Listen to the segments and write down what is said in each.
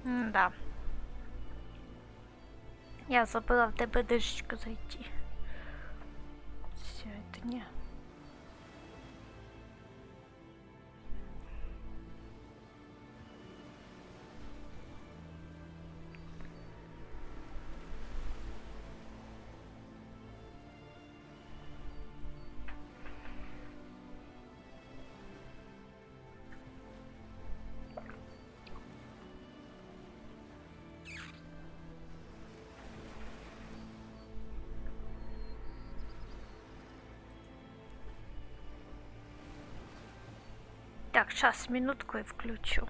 Да. Я забыла в ДБДшечку зайти. Все, это не... Так, сейчас, минутку и включу.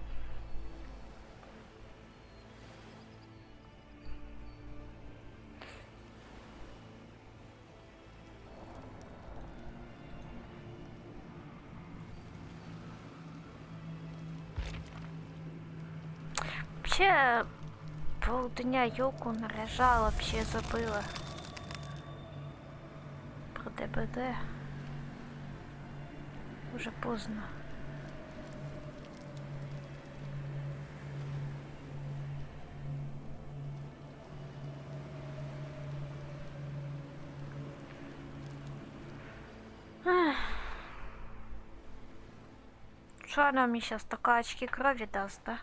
Вообще, полдня елку наряжала, вообще забыла про ДБД. Уже поздно. Что она мне сейчас такая очки крови даст, да?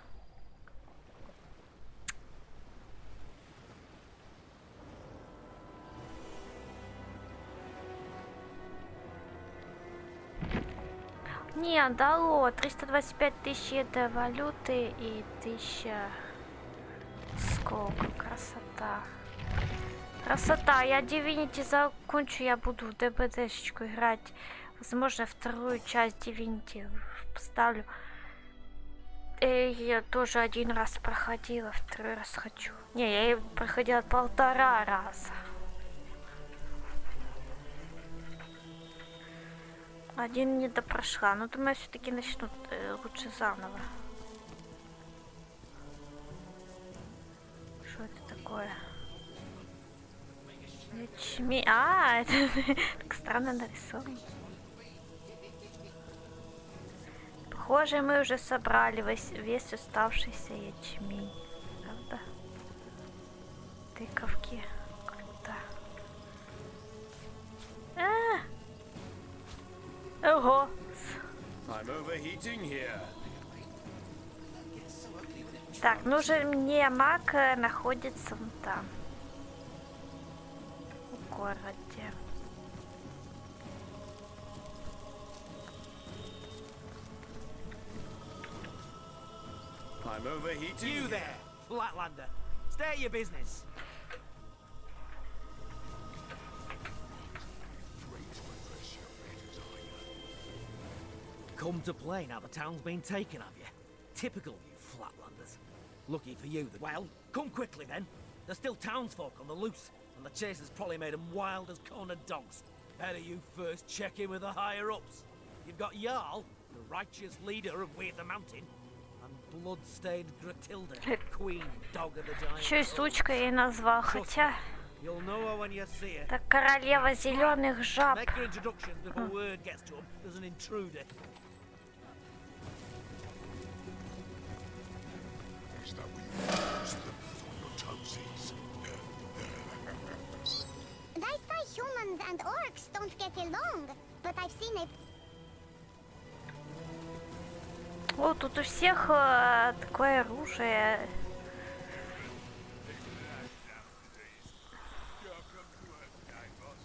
Не, дало 325 тысяч это валюты и 1000... Сколько? Красота. Красота. Я Divinity закончу, я буду в ДБДшечку играть. Возможно, вторую часть Divinity поставлю. Я тоже один раз проходила, второй раз хочу. Не, я ее проходила 1,5 раза. Один не допрошла, но думаю, все-таки начнут лучше заново. Что это такое? Ячмень. А, это так странно нарисовано. Похоже, мы уже собрали весь оставшийся ячмень. Правда? Тыковки. Круто. Ого. Так, нужен мне маг находится вон там. В городе. I'm overheating. You there, Flatlander. Stay at your business. Come to play now the town's been taken of you. Typical you Flatlanders. Lucky for you that... Well, come quickly then. There's still townsfolk on the loose, and the chase has probably made them wild as cornered dogs. Better you first check in with the higher-ups. You've got Jarl, the righteous leader of Weird the Mountain, and blood-stained Gratilda, queen dog of the giant. Чё и сучка ей назвал, хотя... You'll know her when you see her. Так королева зеленых жаб. Make your introductions before word gets to him. There's an intruder. Is that what you slippers on your toesies? They say humans and orcs don't get along, but I've seen it. О, тут у всех такое оружие.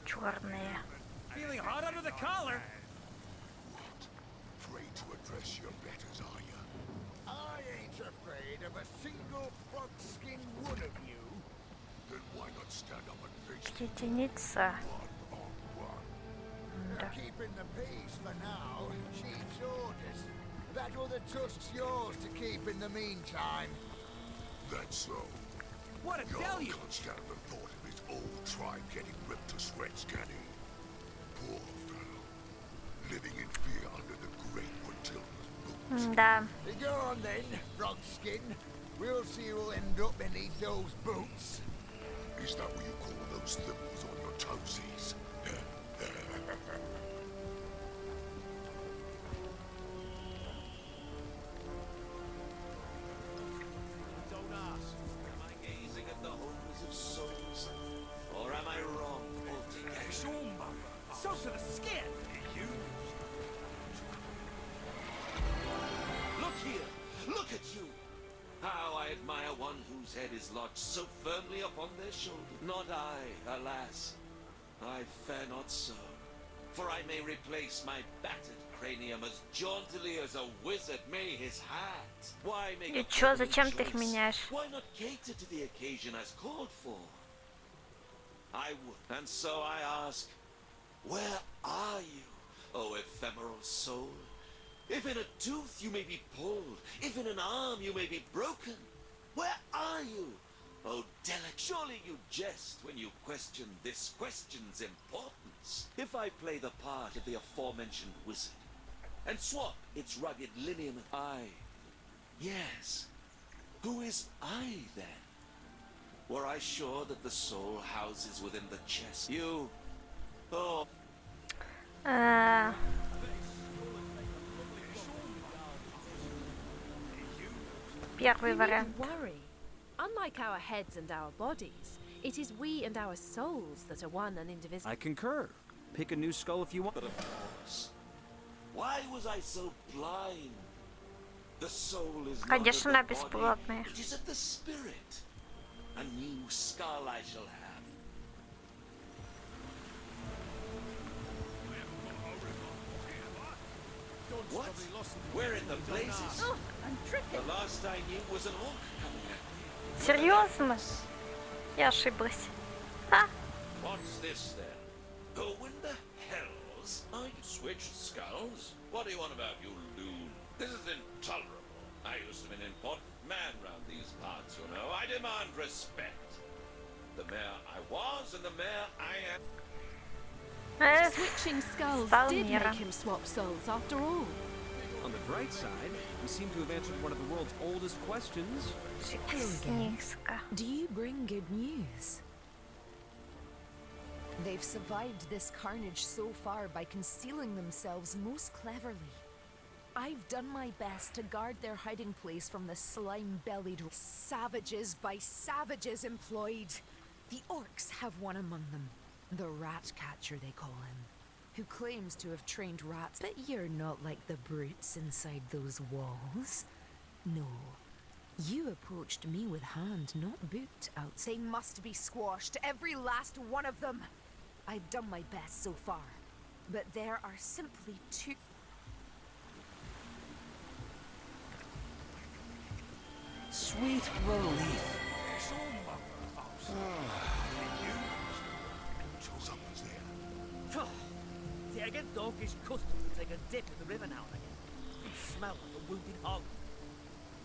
Черные. Feeling hot under the collar? Afraid to address your betters, are you? I ain't afraid of a single frog-skinned one of you. Then why not stand up and face Единица. one on one? Да. Keeping the peace for now. Chief's orders. That other tusk's yours to keep in the meantime. That's so. What to tell you? Can't stand the thought of his old tribe getting ripped to shreds, can he? Poor fellow. Living in fear under the great Gratilda's boots. Да. Go on then, Frogskin. We'll see who'll end up beneath those boots. Is that what you call those thimbles on your toesies? Don't I admire one whose head is lodged so firmly upon their shoulder. Not I, alas. I fare not so. For I may replace my battered cranium as jauntily as a wizard may his hat. Why make И a чё, permanent зачем ты их choice? меняешь? Why not cater to the occasion as called for? I would. And so I ask, where are you, O ephemeral soul? If in a tooth you may be pulled, if in an arm you may be broken, where are you? Oh, Delic, surely you jest when you question this question's importance. If I play the part of the aforementioned wizard, and swap its rugged lineament, yes, who is I then? Were I sure that the soul houses within the chest, oh... Первый You вариант. needn't worry. Unlike our heads and our bodies, it is we and our souls that are one and indivisible. I concur. Pick a new skull if you want. But of course, why was I so blind? The soul is not Конечно, of она the body, бесплотная. it is of the spirit. A new skull I shall have. What? Where in the blazes? Oh, I'm tripping. The last I knew was an orc coming at me. Серьезно? Я ошиблась. А? What's this then? Who in the hells? I can switch skulls? What do you want about, you loon? This is intolerable. I used to be an important man round these parts, you know. I demand respect. The mayor I was and the mayor I am. Switching skulls did make him swap souls after all. On the bright side, we seem to have answered one of the world's oldest questions. Низко. Do you bring good news? They've survived this carnage so far by concealing themselves most cleverly. I've done my best to guard their hiding place from the slime-bellied savages by savages employed. The orcs have one among them, the rat catcher they call him, who claims to have trained rats. But you're not like the brutes inside those walls. No. You approached me with hand, not boot out. They must be squashed, every last one of them. I've done my best so far, but there are simply too... Sweet relief. Someone's there. See, against orcish custom to take a dip in the river now and again. You smell like a wounded hog.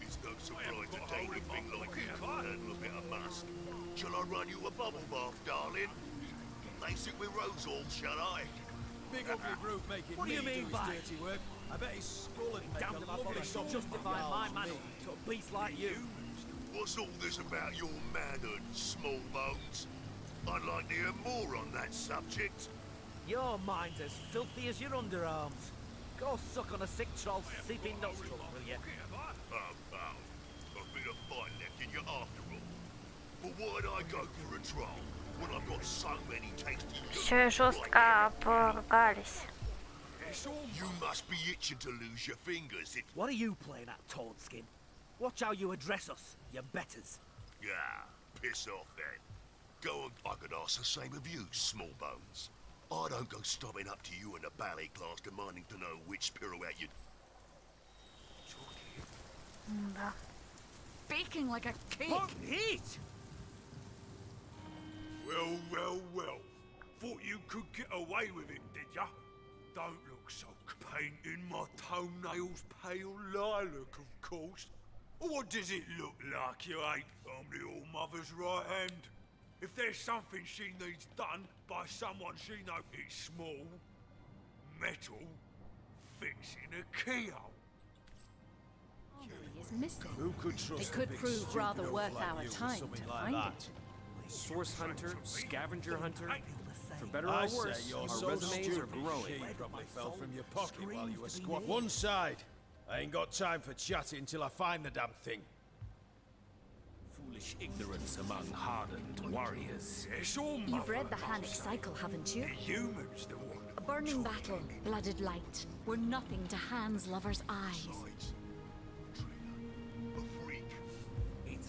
It's no surprise a daily thing like you can handle a bit of musk. Shall I run you a bubble bath, darling? Lace it with rose oil, shall I? Big ugly brute making What do you me mean do by- his dirty work. I bet his skull and make Damn a that my lovely body shop justify my manner to a beast like you. What's all this about your manhood, small bones? I'd like to hear more on that subject. Your mind's as filthy as your underarms. Go suck on a sick troll's seeping nostril, will you? Oh, a bit of fight left in you after all. But why'd I go for a troll when I've got so many tasty Еще и жестко поругались. You must be itching to lose your fingers. What are you playing at, Toadskin? Watch how you address us, you betters. Yeah, piss off then. Go on, I could ask the same of you, small bones. I don't go stopping up to you in a ballet class demanding to know which pirouette you... Да. Baking like a cake! Fuck heat! Well. Thought you could get away with it, did ya? Don't look so... Painting my toenails pale lilac, of course. What does it look like, you ain't? I'm the All-Mother's right hand. If there's something she needs done by someone she knows, it's small, metal, fits in a keyhole. Is missing. Who could trust It a could big prove stupid rather elf worth like our you with time something to like find that? it. Source hunter, scavenger hunter. For better I or say worse, you're our so resumes are stupid, growing. she probably fell from your pocket while you were squatting. One side. I ain't got time for chatting till I find the damn thing. Foolish ignorance among hardened warriors. It's all You've read the Hanic cycle, haven't you? humans that want A burning battle, blooded light. We're nothing to Han's lover's eyes. a freak. It's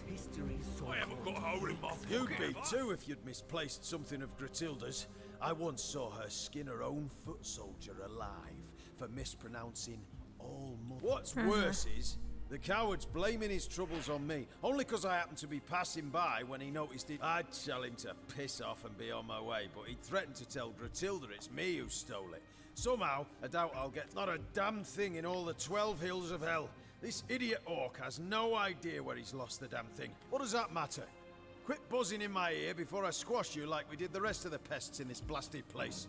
hole in my pocket. You'd be have I? too if you'd misplaced something of Gratilda's. I once saw her skin her own foot soldier alive for mispronouncing all mother. What's worse is, the coward's blaming his troubles on me, only because I happened to be passing by when he noticed it. I'd tell him to piss off and be on my way, but he threatened to tell Gratilda it's me who stole it. Somehow, I doubt I'll get not a damn thing in all the 12 hills of hell. This idiot orc has no idea where he's lost the damn thing. What does that matter? Quit buzzing in my ear before I squash you like we did the rest of the pests in this blasted place.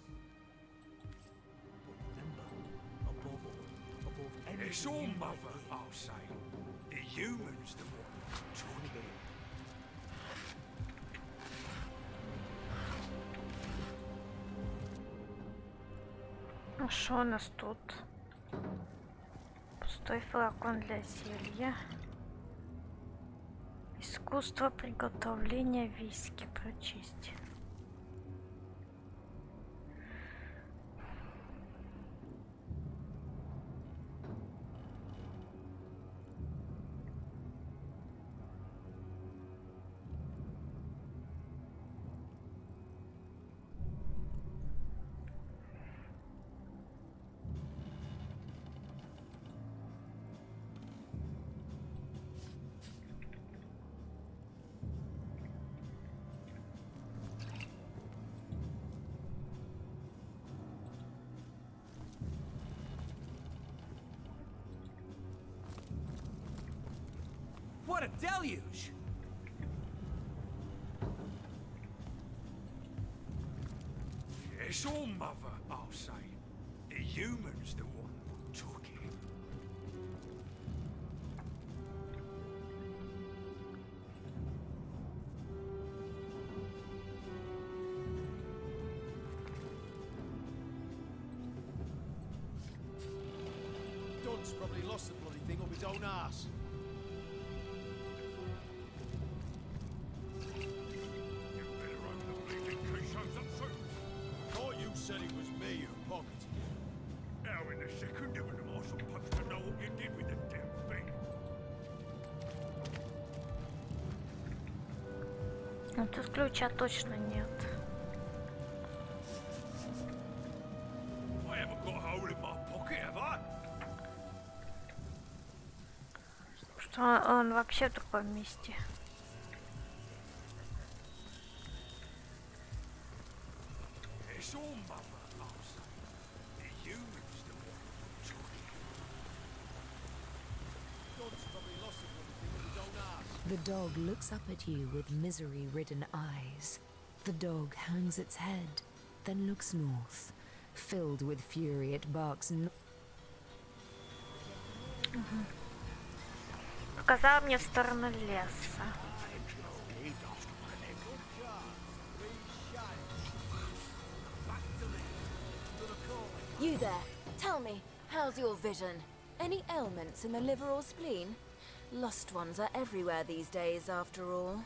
It's all mother, I'll say. The humans the one took it. Ну что у нас тут? Пустой флакон для зелья. Искусство приготовления виски прочесть. What a deluge! It's all mother, I'll say. The humans the one took it. Dunce probably lost the bloody thing up his own arse. Said it was me who pocketed it. How in the second heaven am I supposed to know what you did with the damn thing? Ну тут ключа точно нет. I haven't got a hole in my pocket, have I? Что он вообще в другом месте? It's all mother, I'll say. The humans the one took it. Dunce probably lost the bloody thing up his own arse. The dog looks up at you with misery-ridden eyes. The dog hangs its head, then looks north. Filled with fury, it barks Показал мне в сторону леса. You there, tell me, how's your vision? Any ailments in the liver or spleen? Lost ones are everywhere these days, after all.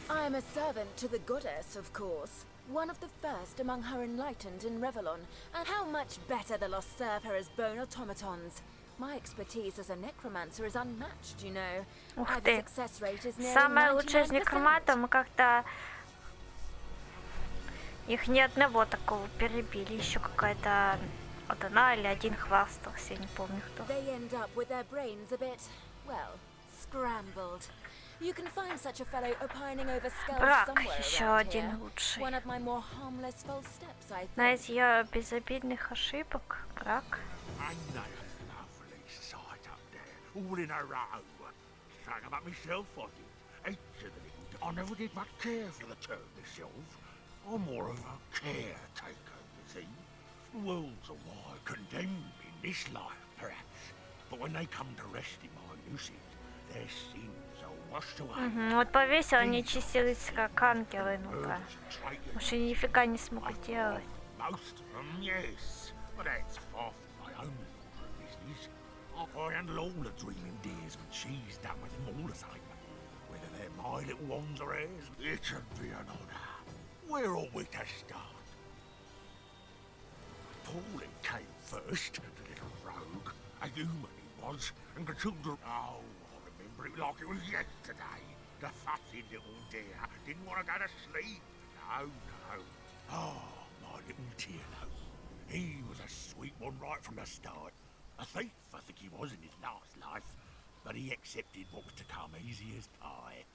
I am a servant to the goddess, of course. One of the first among her enlightened in Revellon. And how much better the lost serve her as bone automatons. My expertise as a necromancer is unmatched, you know. Ух Our ты. success rate is nearly Самое лучшее из 99%. некромантов, мы как-то их ни одного такого перебили. Еще какая-то одна или один хвастался, я не помню кто. They end up with their brains a bit, well, scrambled. You can find such a fellow opining over skulls Брак somewhere еще around один here. лучший. One of my more harmless false steps, I Одна think. из ее безобидных ошибок. Брак. And they a lovely sight up there, all in a row. Strung 'em up myself, I did. Each of the little... I never did much care for the term myself. I'm more of a caretaker, you see. The world's a wide condemned in this life, perhaps. But when they come to rest in my usage, their sins are washed away. Вот повесил, они чистились как ангелы, ну-ка. Уж и нифига не смог делать. Most of them, yes. But that's far from my own order of business. I can handle all the dreaming dears and she's done with them all the same. Whether they're my little ones or hers, it should be an honour. Where ought we to start? Pauline came first, the little rogue. A human he was, and Grachilda... Oh, I remember it like it was yesterday. The fussy little dear didn't want to go to sleep. No, no. Oh, my little Tierno. He was a sweet one right from the start. A thief, I think he was in his last life. But he accepted what was to come easy as pie.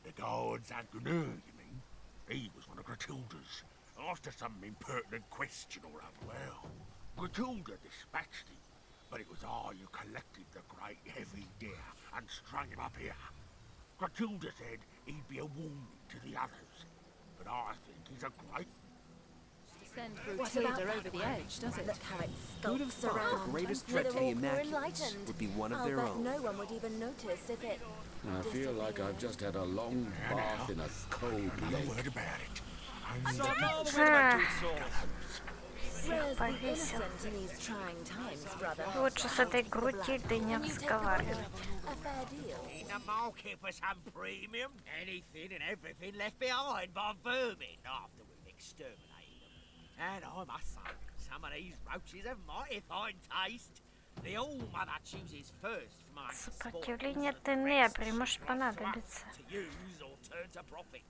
The guards had Gunnar, you mean? He was one of Grachilda's. After some impertinent question or other, well, Grachilda dispatched him. But it was I who collected the great heavy deer and strung him up here. Grachilda said he'd be a warning to the others. But I think he's a great... Send What about Brutilda that over the one? edge, does it? Look how it Who'd have sculpts thought around. the greatest With threat to all the poor Immaculates enlightened. would be one of I'll their bet own? no one would even notice if it... I feel like I've just had a long bath in a cold lake. word about it. So I'm all the way to my good souls. Where's the Повесил. innocent in these trying times, brother? Лучше с этой Грутильдой не разговаривать. A fair deal. In the market for some premium, anything and everything left behind by vermin after we've exterminated them. And I must say, some of these roaches have mighty fine taste. The all-mother chooses first for my Сопротивление Тенебри может понадобиться. to use or turn to profit.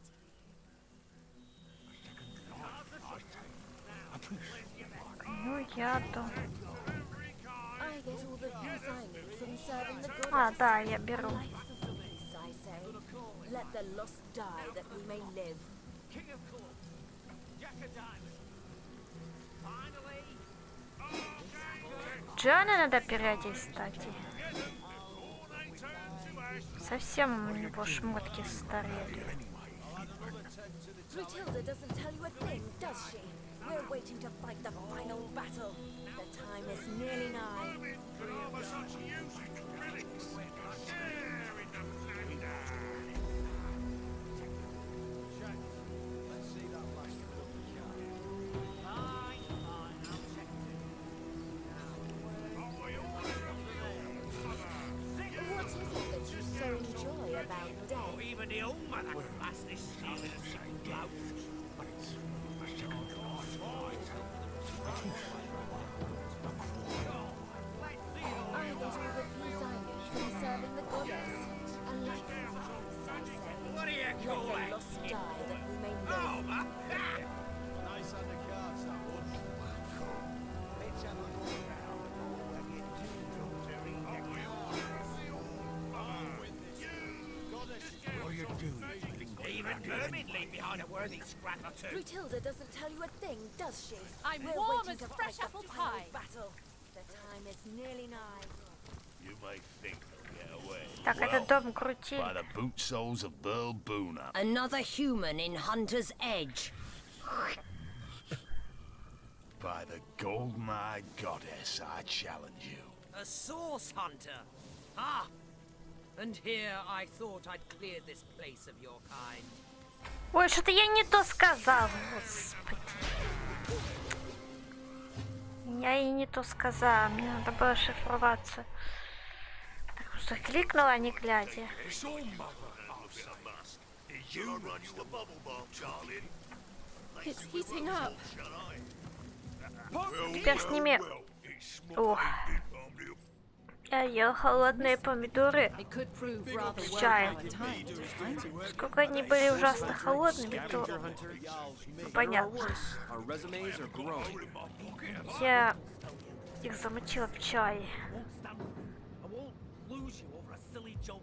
Ну, яду. I get all the peace I need from serving the goddess. А, да, я беру. Life of the peace, I say. Let the lost die that we may live. Джоанна надо переодеть, кстати. Совсем у него шмотки старели. Brutilda doesn't tell you a thing, does she? We're waiting to fight the final battle. The time is nearly nigh. What is it that you so enjoy about death? Even the all-mother class this season of some gloves. But it's a second drive. I get all the peace I need from serving the goddess. A life of peace, I say. What do you Let call the that? lost die that we may live. Oh, my... Nice on the cards, that one. Let's have a look around. And get What are you doing? Even vermin leave behind a worthy scrap or two. Brutilda doesn't tell you a thing, does she? I'm We're warm waiting as to fresh fight apple the final pie. battle. The time is nearly nigh. You may think they'll get away. Так, это дом Грутиль. By the boot soles of Burl Boona. Another human in Hunter's Edge. By the golden-eyed goddess, I challenge you. A source hunter. Ah! And here I thought I'd cleared this place of your kind. Ой, что-то я не то сказал. Господи. Я и не то сказала. Мне надо было шифроваться. Так что кликнула, не глядя. It's heating up. Теперь с ними... О, я ел холодные помидоры It could prove rather с worthwhile чаем. at times. Сколько они были ужасно холодными, то понятно. Our resumes are growing. Я их замочила в чае. I won't lose you over a silly joke.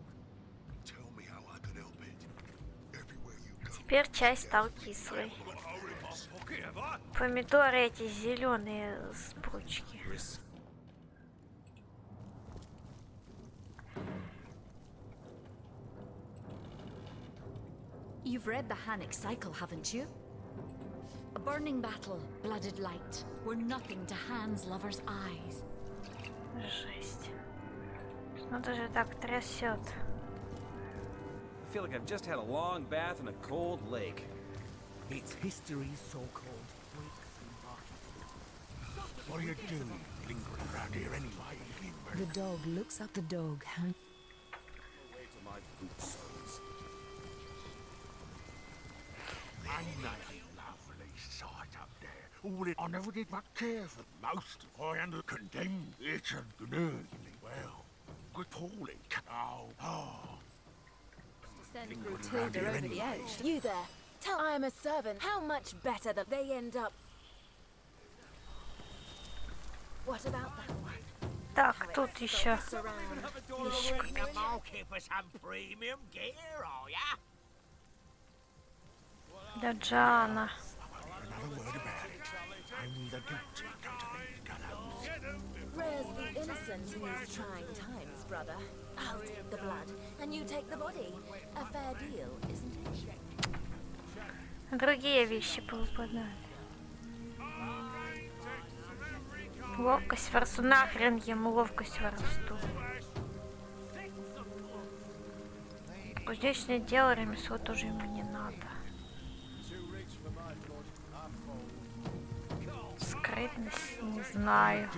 Tell me how I can help it. Everywhere you go. Теперь чай стал кислый. Помидоры эти зеленые с бручки. You've read the Hannic cycle, haven't you? A burning battle, blooded light, were nothing to Han's lover's eyes. Жесть. Ну даже так трясет. I feel like I've just had a long bath in a cold lake. It's history's so-called freaks and market. What are you doing lingering around here anyway, Limber? The dog looks up the dog, Han. Away to my boot soles. Ain't that a lovely sight up there? I never did much care for most. I under condemned it and gnurred me well. Good poorly. Send Brutilda over the edge. You there. Tell I am a servant. How much better that they end up. What about that one? Так, тут еще. Да Джана. Rare's the innocent in these trying times, brother. I'll take the blood, and you take the body. A fair deal, isn't it? Другие вещи повыпадали. Ловкость ворсту. Нахрен ему ловкость ворсту. Кузнечное дело, ремесло тоже ему не надо. Скрытность, не знаю.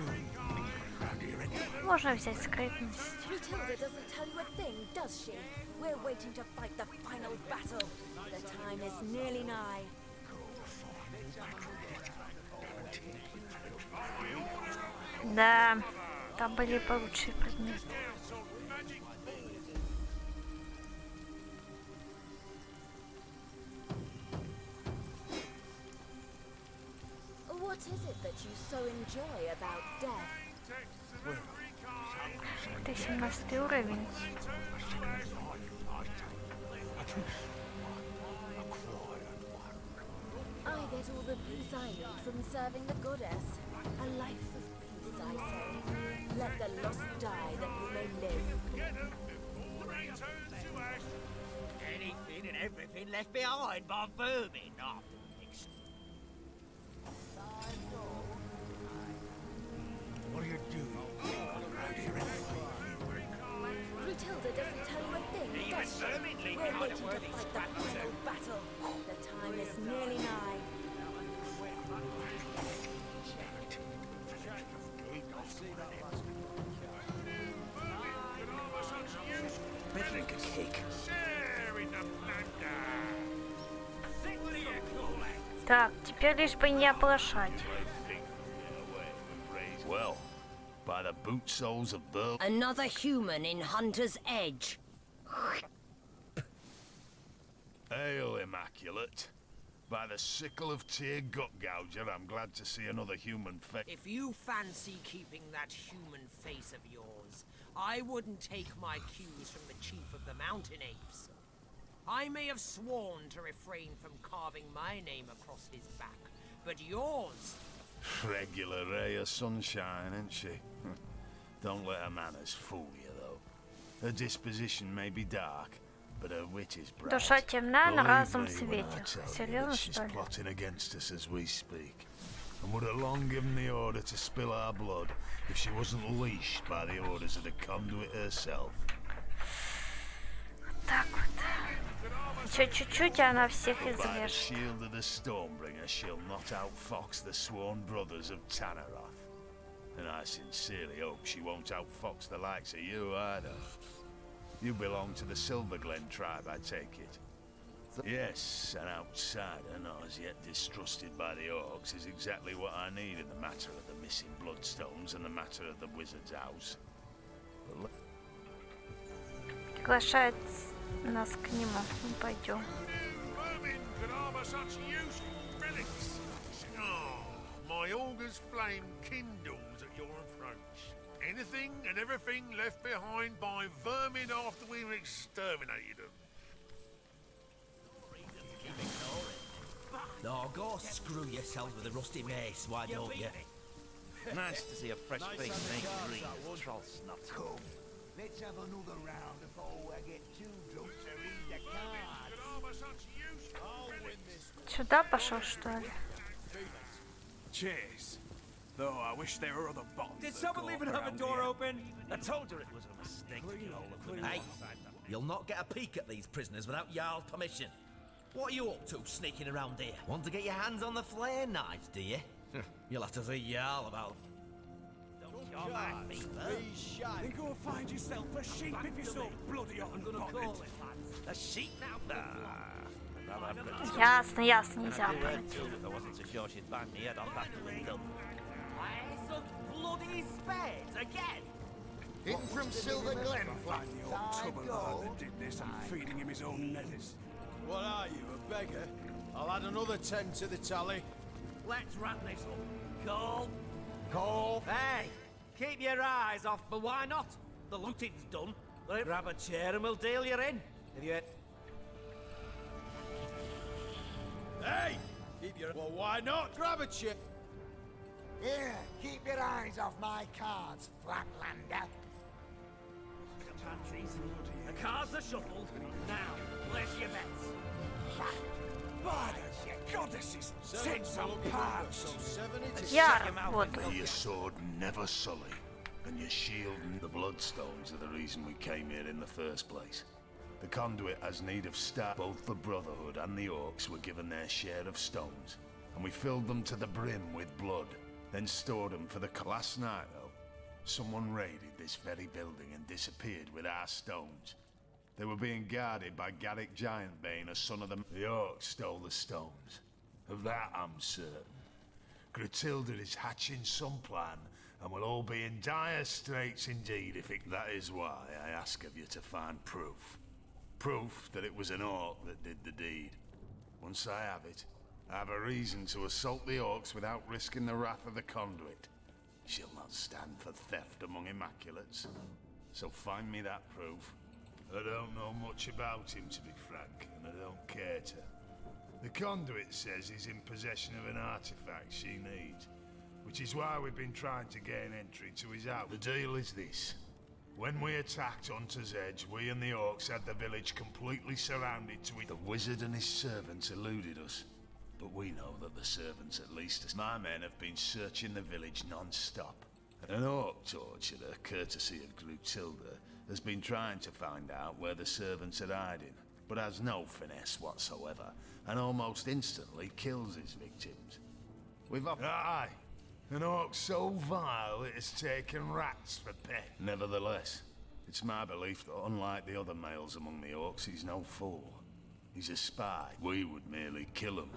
Можно взять скрытность. Brutilda doesn't tell you a thing, does she? We're waiting to fight the final battle. The time is nearly nigh. Да, там были получше предметы. What is it that you so enjoy about death? Ты 17 уровень. I get all the peace I need from serving the goddess. A life of peace, I say. Let the lost die that we may live. Anything and everything left behind by vermin. What are you doing? Brutilda doesn't tell you a thing, does she? We're waiting to fight the final battle. The time is nearly nigh. Better drink a cake. Так, теперь лишь бы не оплошать. Well, by the boot soles of the... Another human in Hunter's Edge. Hail, Immaculate. By the sickle of Tyr Gut Gouger, I'm glad to see another human face. If you fancy keeping that human face of yours, I wouldn't take my cues from the chief of the mountain apes. I may have sworn to refrain from carving my name across his back, but yours... Regular ray of sunshine, ain't she? Don't let her manners fool you, though. Her disposition may be dark, but her wit is bright. Душа темна, но разум Believe me when I светит. tell you Серьезно, that she's что ли? plotting against us as we speak, and would have long given the order to spill our blood if she wasn't leashed by the orders of the conduit herself. Так вот. Еще чуть-чуть, и она всех By the изрежет. shield of the Stormbringer, she'll not outfox the sworn brothers of Tanneroth. And I sincerely hope she won't outfox the likes of you either. You belong to the Silverglen tribe, I take it. Yes, an outsider not as yet distrusted by the orcs is exactly what I need in the matter of the missing bloodstones and the matter of the wizard's house. Приглашает нас к нему. Мы пойдем. My auger's flame kindles at your approach. Anything and everything left behind by vermin after we've exterminated them. No, go screw yourselves with a rusty mace, why don't you? Nice to see a fresh face make green, troll snot. Come, let's have another round before I get too drunk to read the cards. Сюда пошел, что ли? Cheers. Though I wish there were other bottles. Did that someone go leave up another around door here. open? I told you it was a mistake to get hold of them. Hey, you'll not get a peek at these prisoners without Jarl's permission. What are you up to, sneaking around here? Want to get your hands on the flare knives, do you? You'll have to see Jarl about... Don't mind me, then go find yourself a sheep if you're so bloody on. I'm gonna call it, lads. A sheep now? Ясно, ясно, And нельзя I'd do her понять. too if I wasn't so sure she'd bang me head off that window. Some bloody spades again! Hidden from Silver Glen, Find the old tubber lad that did this and feeding him his own netters. What are you, a beggar? I'll add another 10 to the tally. Let's wrap this up. Cole? Cole. Hey! Keep your eyes off, but why not? The looting's done. Grab a chair and we'll deal you in. Have you... Hey! Keep your... Well, why not? Grab a chair. Here, keep your eyes off my cards, Flatlander. Pansies. The cards are shuffled. Now, place your bets. By the goddesses, send some parts. So 7 it is. Яр, вот. Your sword never sully, and your shield and the bloodstones are the reason we came here in the first place. The conduit has need of staff. Both the Brotherhood and the Orcs were given their share of stones, and we filled them to the brim with blood, then stored them for the... Last night, though, someone raided this very building and disappeared with our stones. They were being guarded by Garrick Giantbane, a son of the Orcs stole the stones. Of that I'm certain. Gratilda is hatching some plan, and we'll all be in dire straits indeed if it... That is why I ask of you to find proof. Proof that it was an Orc that did the deed. Once I have it, I have a reason to assault the Orcs without risking the wrath of the Conduit. She'll not stand for theft among Immaculates. So find me that proof. I don't know much about him, to be frank, and I don't care to. The Conduit says he's in possession of an artifact she needs, which is why we've been trying to gain entry to his house. The deal is this. When we attacked Hunter's Edge, we and the Orcs had the village completely surrounded to it. The wizard and his servants eluded us, but we know that the servants at least... My men have been searching the village non-stop. An Orc torturer, courtesy of Grutilda, has been trying to find out where the servants are hiding, but has no finesse whatsoever, and almost instantly kills his victims. We've up... Aye, an Orc so vile it has taken rats for pet. Nevertheless, it's my belief that unlike the other males among the Orcs, he's no fool. He's a spy. We would merely kill him.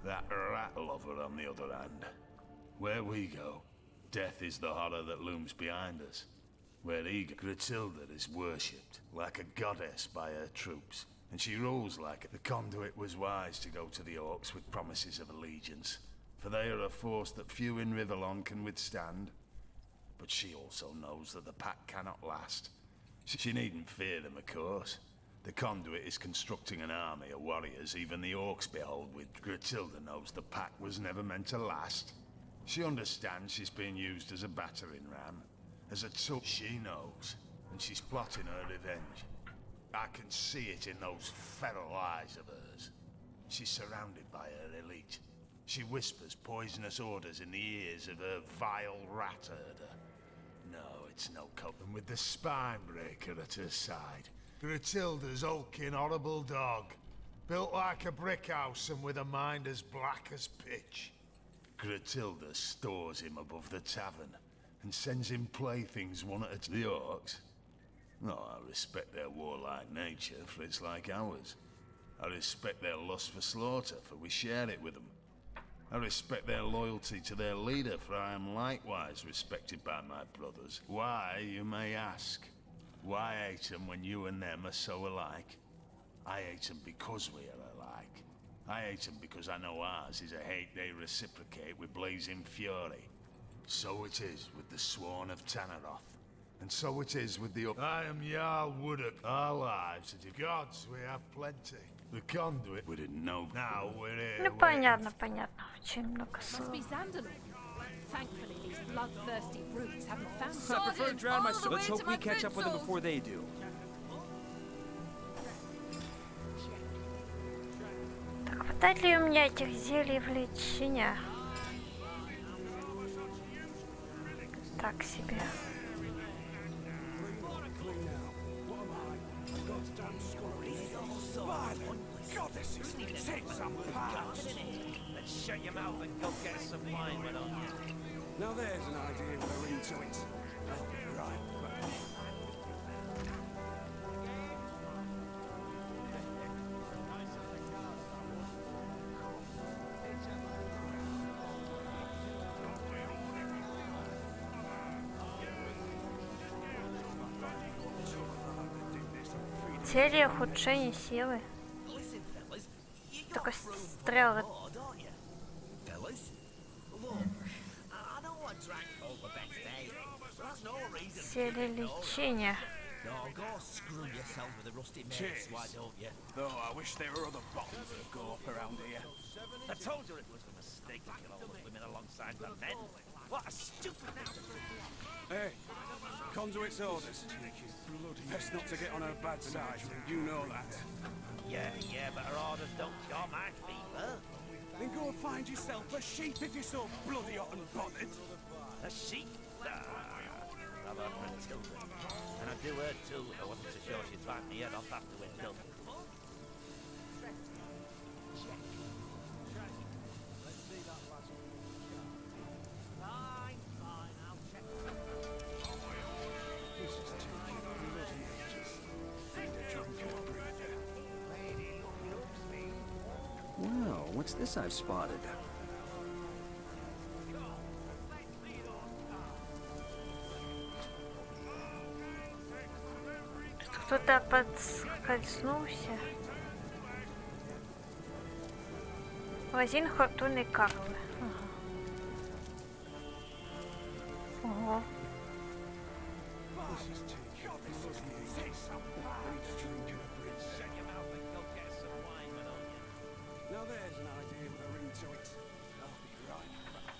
That rat lover on the other hand. Where we go, death is the horror that looms behind us. Where Gratilda is worshipped like a goddess by her troops, and she rules like it. The Conduit was wise to go to the Orcs with promises of allegiance, for they are a force that few in Rivellon can withstand. But she also knows that the pack cannot last. She needn't fear them, of course. The Conduit is constructing an army of warriors even the Orcs behold with. Gratilda knows the pack was never meant to last. She understands she's being used as a battering ram, as a tool. She knows, and she's plotting her revenge. I can see it in those feral eyes of hers. She's surrounded by her elite. She whispers poisonous orders in the ears of her vile rat herder. No, it's no cope. And with the spine breaker at her side, Gratilda's hulking horrible dog, built like a brick house and with a mind as black as pitch. Gratilda stores him above the tavern and sends him playthings one at a time. The Orcs? No, I respect their warlike nature, for it's like ours. I respect their lust for slaughter, for we share it with them. I respect their loyalty to their leader, for I am likewise respected by my brothers. Why, you may ask? Why hate them when you and them are so alike? I hate them because we are alike. I hate them because I know ours is a hate they reciprocate with blazing fury. So it is with the Sworn of Tanaroth. And so it is with the... I am Jarl Woodok. Our lives are gods, we have plenty. The Conduit, we didn't know. Now we're here. Ну понятно, понятно. Очень много Must be слов. Xandalor. Thankfully, these bloodthirsty brutes haven't found I prefer to drown myself. Let's hope we my catch up with them before they do. Так, хватает ли у меня этих зелий в лечение? Так себе. Goddesses, send some parts. Let's shut your mouth and go get us some wine, why not? Now there's an idea we're into it. I'll be right back. Зелье ухудшения силы. Только стрелы. Зелье лечения. No, go screw yourself with a rusty mace, why don't you? Though I wish there were other bottles of go up around here. I told you it was a mistake to kill all the women alongside the men. What a stupid... Hey, Conduit's orders. Best not to get on her bad side. You know that. Yeah, but her orders don't cure my fever. Then go and find yourself a sheep if you're so bloody hot and bothered. A sheep? I've heard from Tilda. And I'd do her too if I wasn't so sure she'd bite me head off after we'd killed her. Well, what's this I've spotted? Кто-то подскользнулся. Магазин фортунной карты. Ого. Now there's an idea with a ring to it. I'll be right back.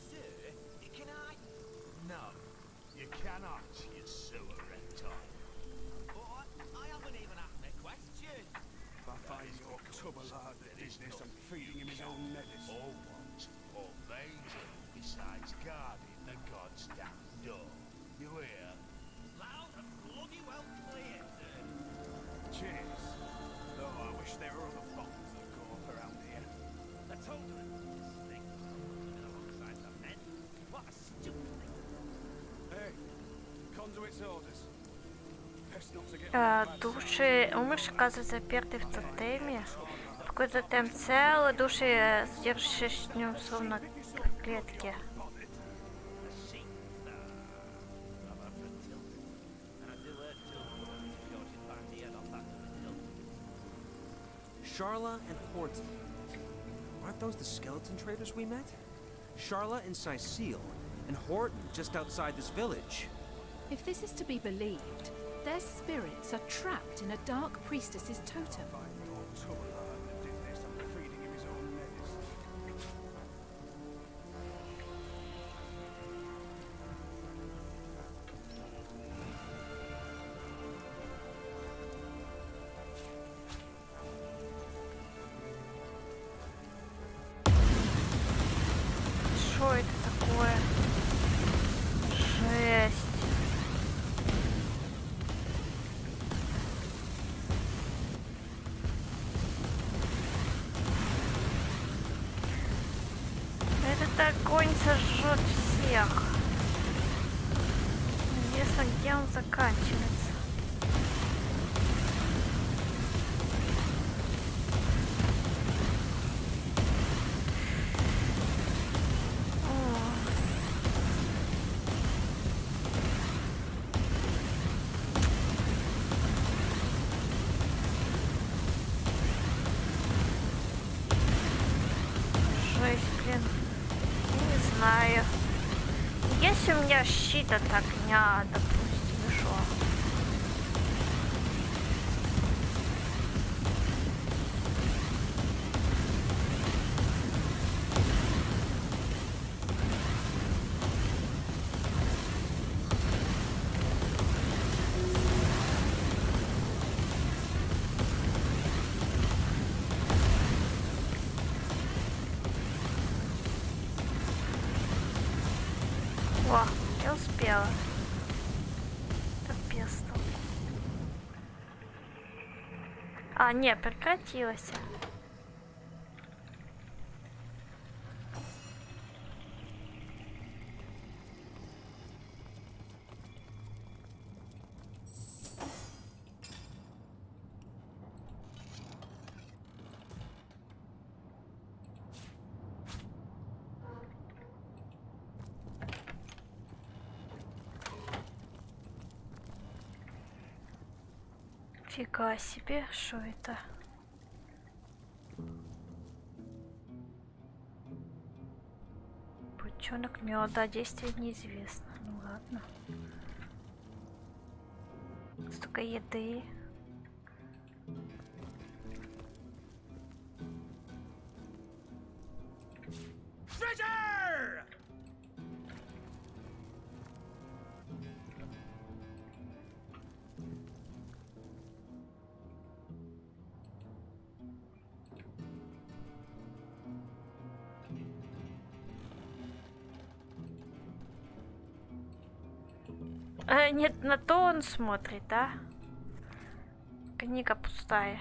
Sir, can I? No, you cannot, you sewer reptile. But I haven't even asked a question. If I find your tubber-lard the business, I'm feeding him his own medicine. All want, all they do, besides guarding the god's damn door. You hear? Loud and bloody well clear, sir. Cheers. Though I wish there were other bottles that go up around here. I told her it was a mistake to kill the women alongside the men. What a stupid thing. Hey, Conduit's orders. Best not to get on her bad Души умерших оказываются заперты в тотеме. Какой-то тотем цел, души, содержащиеся в нем, словно в клетке. Sharla and Horton. Aren't those the skeleton traders we met? Sharla in Sicile, and Horton just outside this village. If this is to be believed, their spirits are trapped in a dark priestess's totem. tubber-lard that did this, I'm feeding him his own medicine. Что это такое? Жесть. Этот огонь сожжет всех. Интересно, где он заканчивается. Жесть, блин. Не знаю. Если у меня щит от огня, допустим, и шо? О, я успела. Капец там. А, не, прекратилось. Фига себе, что это? Бочонок меда, действие неизвестно. Ну ладно. Столько еды. Treasure! Нет, на то он смотрит, да? Книга пустая.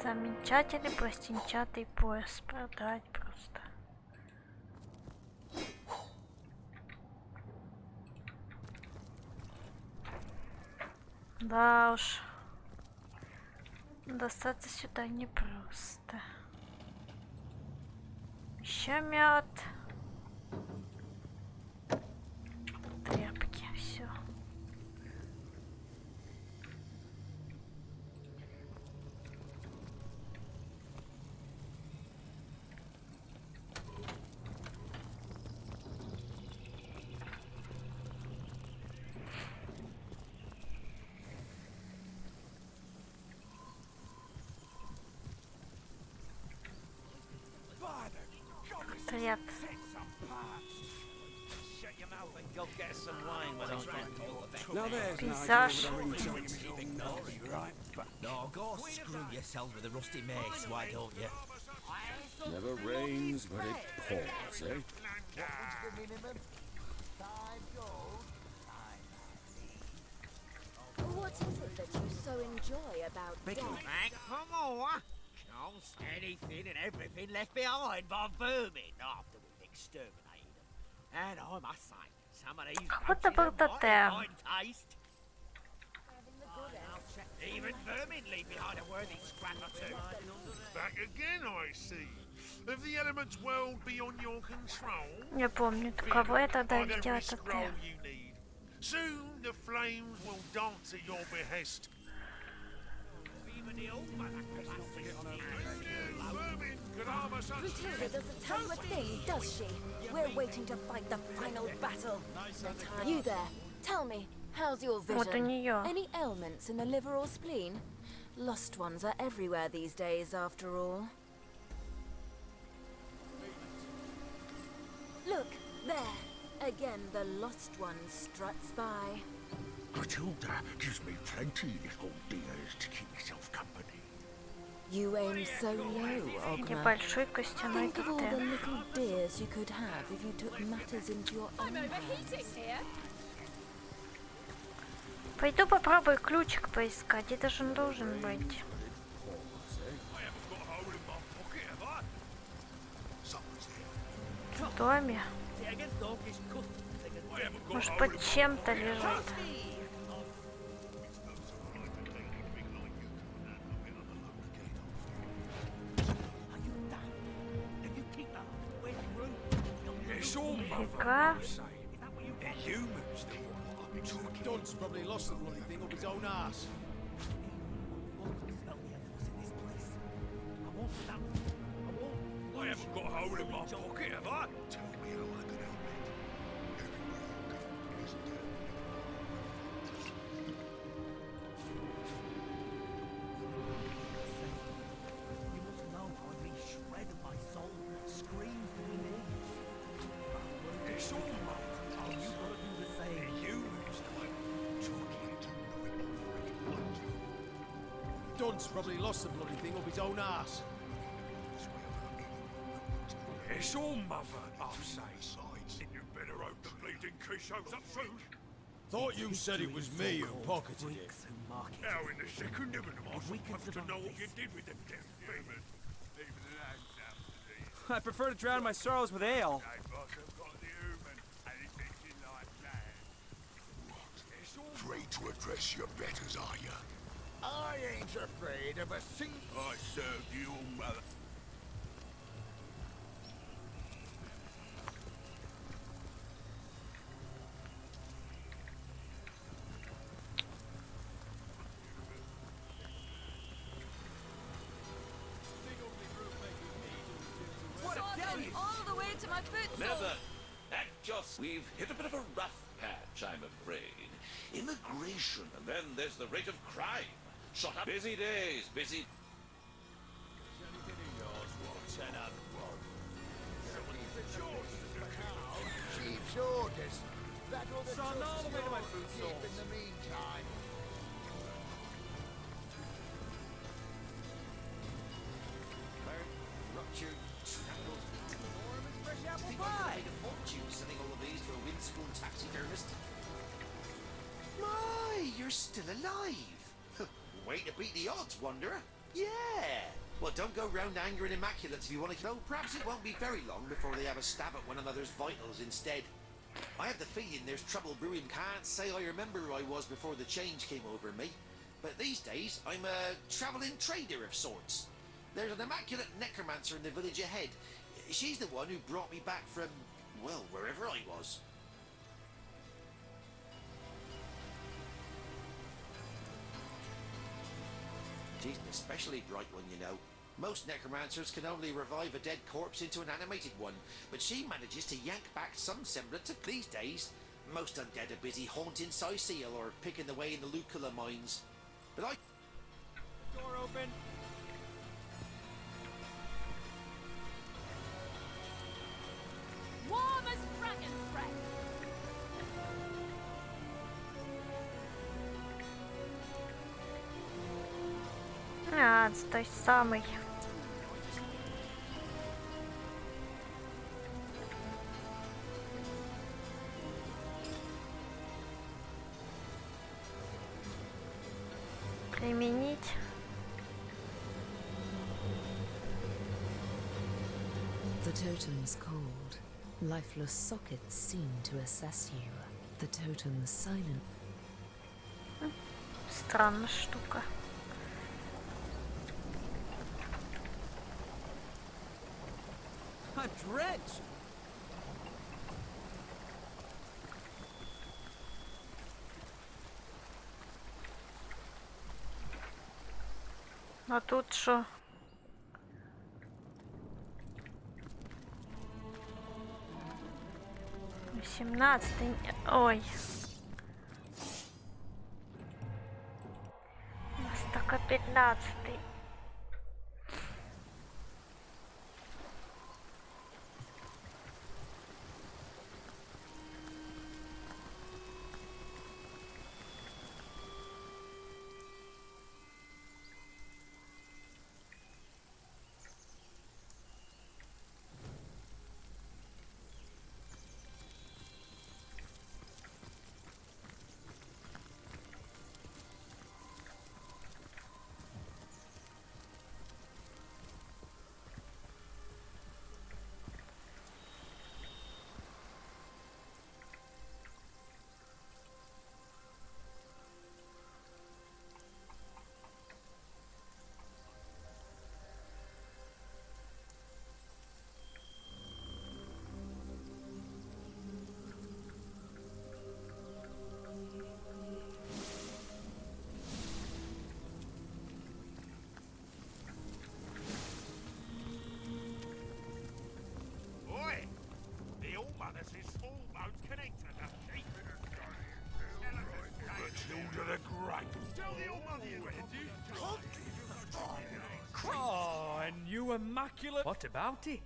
Замечательный пластинчатый пояс. Продать просто. Да уж. Достаться сюда непросто. Еще мед. Тряпки. Все. Привет. Пейзаж. No, go screw yourselves with a rusty mace, why don't you? Never rains, but it pours, eh? What is it that you so enjoy about death? Come on! Cost anything and everything left behind by vermin after we've exterminated them. And I must say, some of these What about the fine taste. Even vermin leave behind a worthy scrap or two. Back again, I see. If the elements world beyond your control, Я помню, кого я тогда видела, это ты. you need. Soon the flames will dance at your behest. Matilda doesn't tell you a thing, does she? We're waiting to fight the final battle. You there, tell me, how's your Вот у vision? неё. Any ailments in the liver or spleen? Lost ones are everywhere these days, after all. Look, there. Again, the lost one struts by. Matilda gives me plenty little dears to keep myself company. You aim so low, Ogma. Небольшой костяной Think of all the тотем. little dears you could have if you took matters into your own hands. Пойду попробую ключик поискать. Где же он должен быть? В доме. Может, под чем-то лежит. Фига. Dunce probably lost the bloody thing up his own ass. I haven't got a hole in my pocket, have I? Tell me how I can help You must know how every shred of my soul screams for me. It's all right. Oh, you gotta do the same. Humans, though. Talking to knowing dunce probably lost the bloody thing up his own arse. It's all mother, I say. You better hope the bleeding key shows up soon. Thought you said it was me who pocketed it. Now in the second of them, I'm supposed to know what you did with them damn things. I prefer to drown my sorrows with ale. Free to address your betters, are you? I ain't afraid of a single... I served you, mother. All the way to my foot. Never. That just... We've hit a bit of a rough patch, I'm afraid. Immigration, and then there's the rate of crime. Shut up. Busy days, busy... Chief's orders. That all the Son, all the way to my yours food keep stalls. in the meantime. Ruptured, strangled. Fresh apple pie. Made a fortune selling all of these to a windscreen taxidermist. My, you're still alive. Way to beat the odds, Wanderer. Yeah. Well, don't go round angering immaculates if you want to know. Perhaps it won't be very long before they have a stab at one another's vitals instead. I have the feeling there's trouble brewing. Can't say I remember who I was before the change came over me. But these days, I'm a travelling trader of sorts. There's an immaculate necromancer in the village ahead. She's the one who brought me back from, well, wherever I was. She's an especially bright one, you know. Most necromancers can only revive a dead corpse into an animated one, but she manages to yank back some semblance of these days. Most undead are busy haunting Sicil or picking the way in the Lucula mines. But I... Door open. Warm as dragon's breath. А, это той самый. Применить. The totem's cold. Lifeless sockets seem to assess you. The totem's silent. Странная штука. I'm drenched. А тут что? Семнадцатый. Ой. У нас только 15-й. Oi! The Allmothers is small boats connected, doesn't she? Matilda the Great. Tell the Allmothers Oh, and you immaculate. What about it?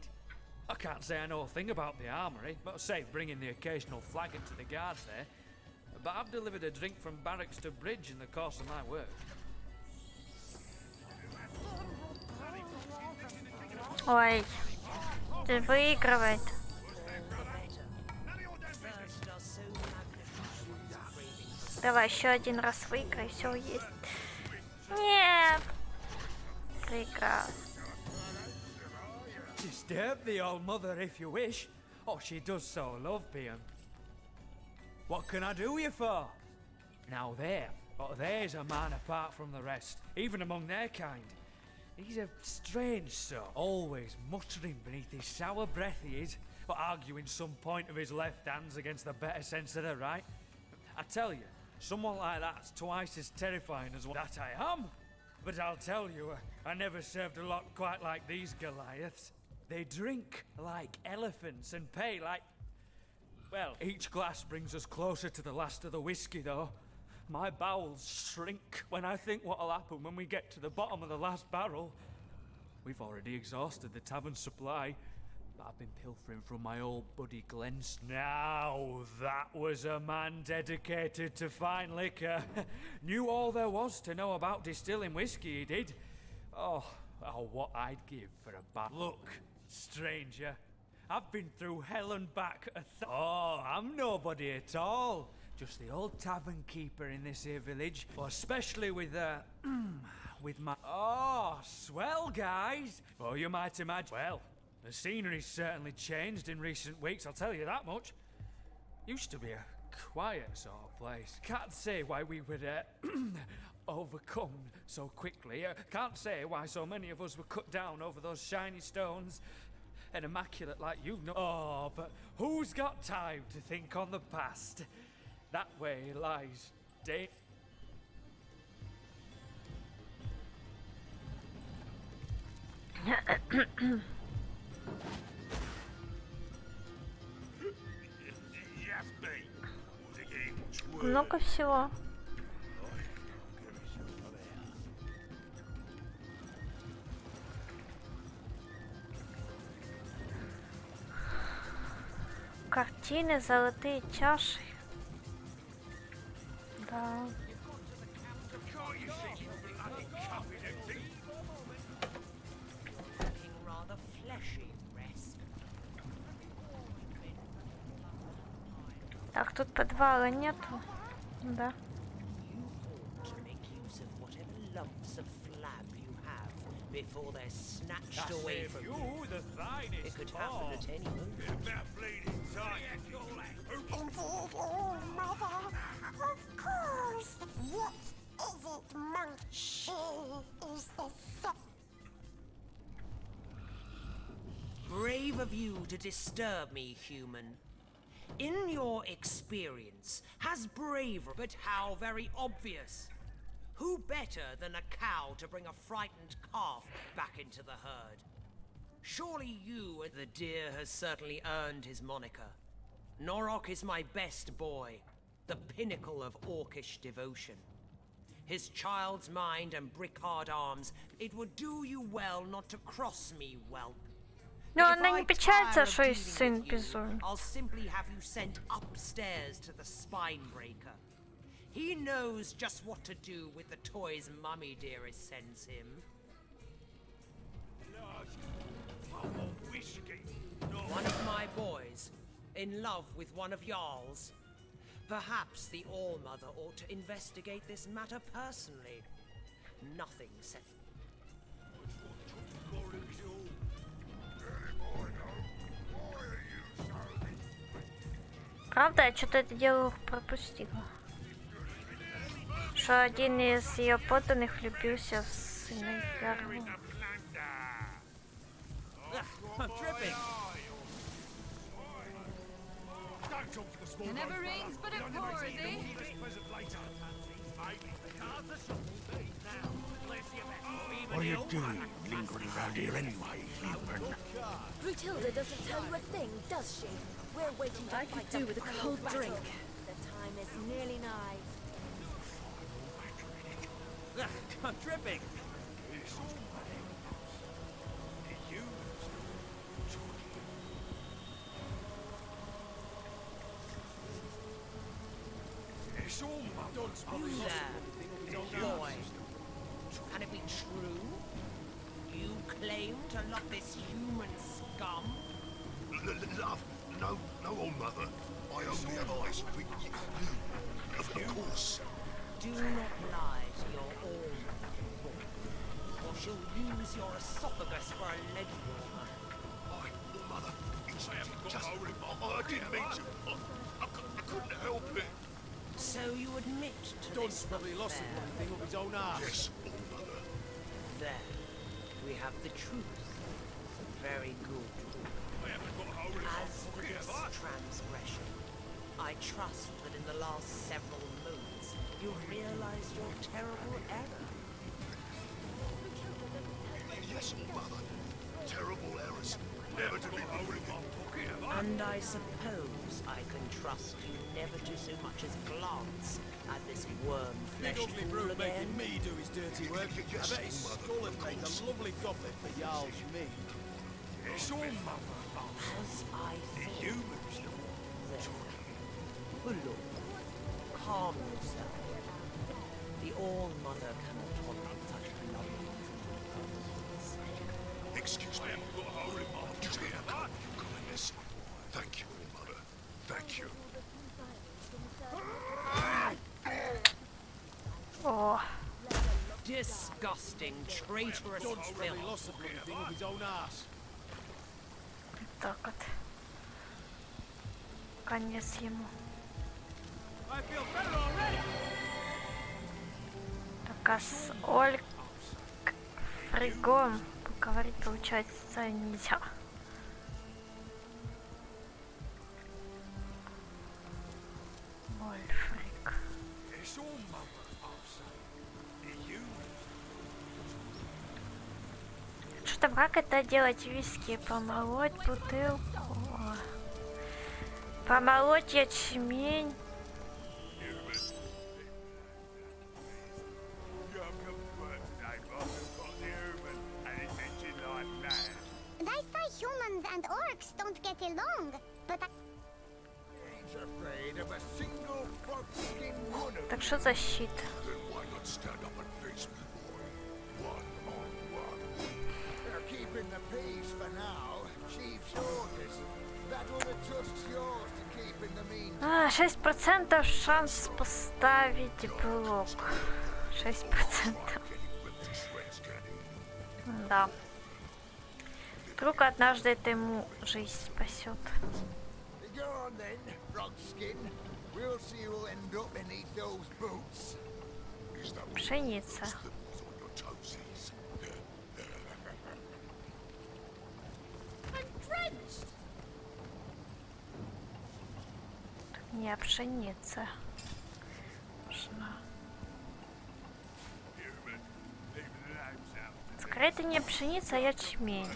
I can't say I know a thing about the armory, but save bringing the occasional flagon to the guards there. But I've delivered a drink from barracks to bridge in the course of my work. Ой, ты выигрывает. Давай еще один раз выиграй, все есть. Нет, проиграл. Disturb the old mother if you wish. Oh, she does so love being. What can I do you for? Now there's a man apart from the rest, even among their kind. He's a strange sort, always muttering beneath his sour breath he is, but arguing some point of his left hands against the better sense of the right. I tell you, someone like that's twice as terrifying as that I am. But I'll tell you, I never served a lot quite like these Goliaths. They drink like elephants and pay like... Well, each glass brings us closer to the last of the whiskey, though. My bowels shrink when I think what'll happen when we get to the bottom of the last barrel. We've already exhausted the tavern supply, but I've been pilfering from my old buddy Glenn's. Now that was a man dedicated to fine liquor. Knew all there was to know about distilling whiskey, he did. Oh, what I'd give for a bat. Look, stranger, I've been through hell and back Oh, I'm nobody at all. Just the old tavern keeper in this here village. Well, especially with my... Oh, swell, guys. Well, you might imagine... Well, the scenery's certainly changed in recent weeks, I'll tell you that much. Used to be a quiet sort of place. Can't say why we were overcome so quickly. Can't say why so many of us were cut down over those shiny stones and immaculate like you know. Oh, but who's got time to think on the past? That way lies Много всего. Картины, золотые чаши. Да. Так, тут подвала нету. Да. Before they're snatched away from you. It could happen at any moment. Oh, mother, of course. What is it, monk? She is the Brave of you to disturb me, human. In your experience, has bravery, but how very obvious. Who better than a cow to bring a frightened calf back into the herd? Surely you, the deer has certainly earned his moniker. Norok is my best boy, the pinnacle of orcish devotion. His child's mind and brick-hard arms, it would do you well not to cross me, whelp. Но она не печалится, что и сын безумен. I'll simply have you sent upstairs to the Spinebreaker. He knows just what to do with the toys Mummy Dearest sends him. One of my boys, in love with one of y'all's. Perhaps the All-Mother ought to investigate this matter personally. Nothing set. Правда, я что-то это дело пропустила. Что один из ее подданных влюбился в сына Ярла. It never rains, but it pours, eh? What are you doing lingering around here anyway, human? Brutilda doesn't tell you a thing, does she? We're waiting to fight could do with a cold drink. The time is nearly nigh. I'm tripping. Boy, can it be true? You claim to to love this human scum? Love? No, old mother. I only have eyes for you. Of course. Do not lie to your own mother, or she'll use your esophagus for a leg warmer. Mother, I didn't mean to. I couldn't help it. So you admit to Don's this probably lost the affair? bloody thing up his own arse. Yes, old mother. There, we have the truth. Very good. As for this transgression, I trust that in the last several moons, you've realized your terrible error. Yes, old mother. Terrible errors. Never to be forgiven. And I suppose I can trust you never to so much as glance at this Big worm-fleshed ugly fool brute again. making me do his dirty work. I bet his skull would make a lovely goblet for Jarl's me. It's all mother. As I The thought. humans. There. Look, calm yourself. The All-Mother cannot tolerate such lovely things. Excuse me. Just here. Kindness. Thank you, old mother. Thank you. О, Disgusting, traitorous Don's probably filth. lost the bloody thing up his own arse. так вот. Конец ему. I feel better already. Так, а с Ольфригом поговорить, получается, нельзя. Ольфриг. It's all mother, I'll say. The humans. Что там, как это делать? Виски помолоть, бутылку. Помолоть ячмень. They say humans and orcs don't get along, but I... Ain't afraid of a single frog-skin one of Так что за щит? Then why not stand up and face me, boy? One on one. They're keeping the peace for now. Chief's orders. That other tusk's yours to keep in the meantime. 6% шанс поставить блок. 6%. Да. Вдруг однажды это ему жизнь спасет. Go on then, frog-skin. We'll see who'll end up beneath those boots. Пшеница. Не, пшеница. Нужна. Скорее, это не пшеница, а ячмень.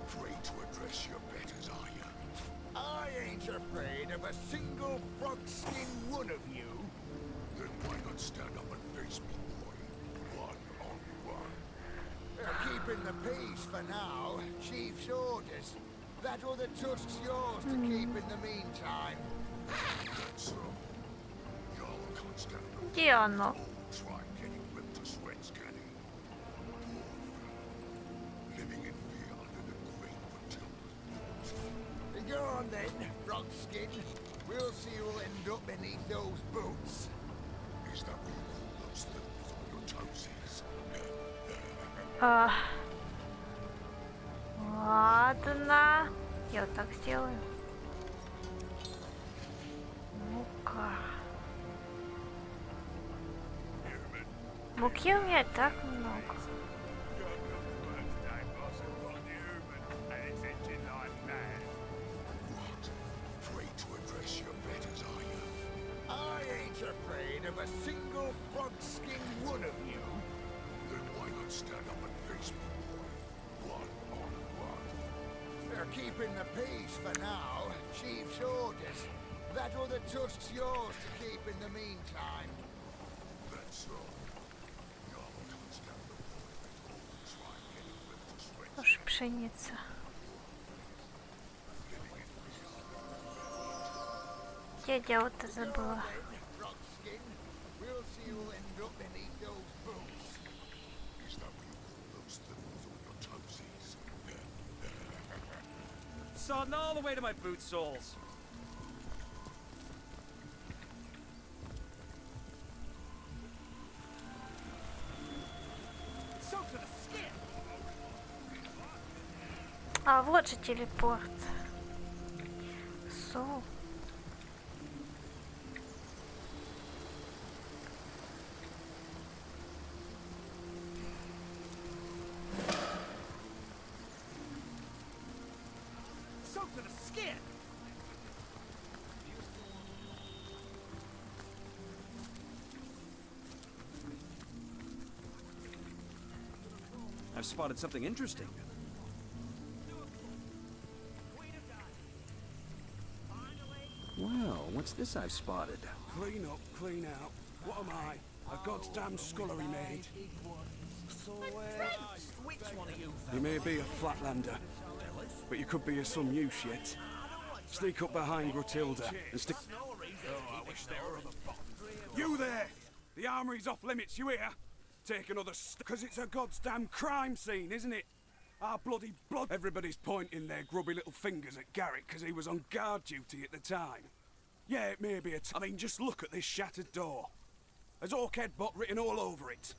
Free to address your betters, are you? I ain't afraid of a single frog-skin one of you. Then why not stand up and face me, boy? One on one. They're keeping the peace for now. Chief's orders. That other tusk's yours to keep in the meantime. That's so. Y'all can't stand up. Где оно? Try getting ripped to shreds, can he? Living in fear under the great Matilda. Go on then, frog-skin. We'll see who'll end up beneath those boots. Is that what you call those things on your toesies? Ладно. Я вот так сделаю. Мука. Муки у меня и так много. Free to address your betters, are you? I ain't afraid of a single frog-skin one of you. Then why not stand up and face me, boy? One on one. They're keeping the peace for now. Chief's orders. That other tusk's yours to keep in the meantime. That's so. Y'all can't stand the boy that always try getting ripped to shreds. Тоже пшеница. Я дело-то забыла. Frog-skin. We'll see who'll end up beneath those sodden all the way to my boot soles. А вот же телепорт. Соу. Soaked to the skin. I've spotted something interesting. Well, what's this I've spotted? Clean up, clean out. What am I? A goddamn scullery maid? Which one of you? You may be a flatlander, but you could be of some use yet. Sneak up behind Gruntilda and stick... Oh, I wish there were other You there! The armory's off limits, you hear? Take another because it's a goddamn crime scene, isn't it? Our bloody blood. Everybody's pointing their grubby little fingers at Garrett because he was on guard duty at the time. Yeah, it may be I mean, just look at this shattered door. There's Orchid Bot written all over it.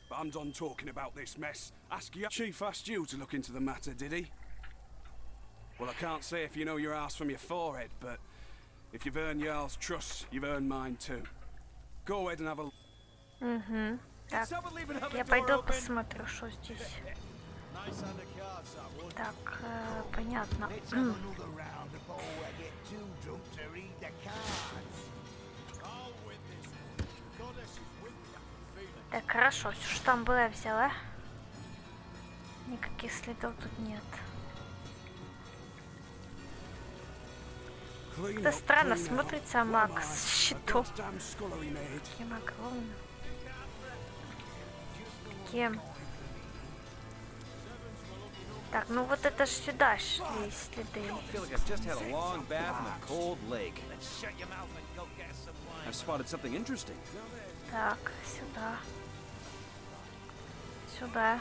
But I'm done talking about this mess. Ask you. Chief asked you to look into the matter, did he? Well, I can't say if you know your ass from your forehead, but if you've earned Jarl's trust, you've earned mine too. Go ahead and have a... Угу. Так, я пойду посмотрю, что здесь. Так, понятно. Так, хорошо, все, что там было, я взяла. Никаких следов тут нет. Как-то странно смотрится маг с щитом. Таким огромным. Кем? Так, ну вот это ж сюда шли следы. Так, сюда. Сюда.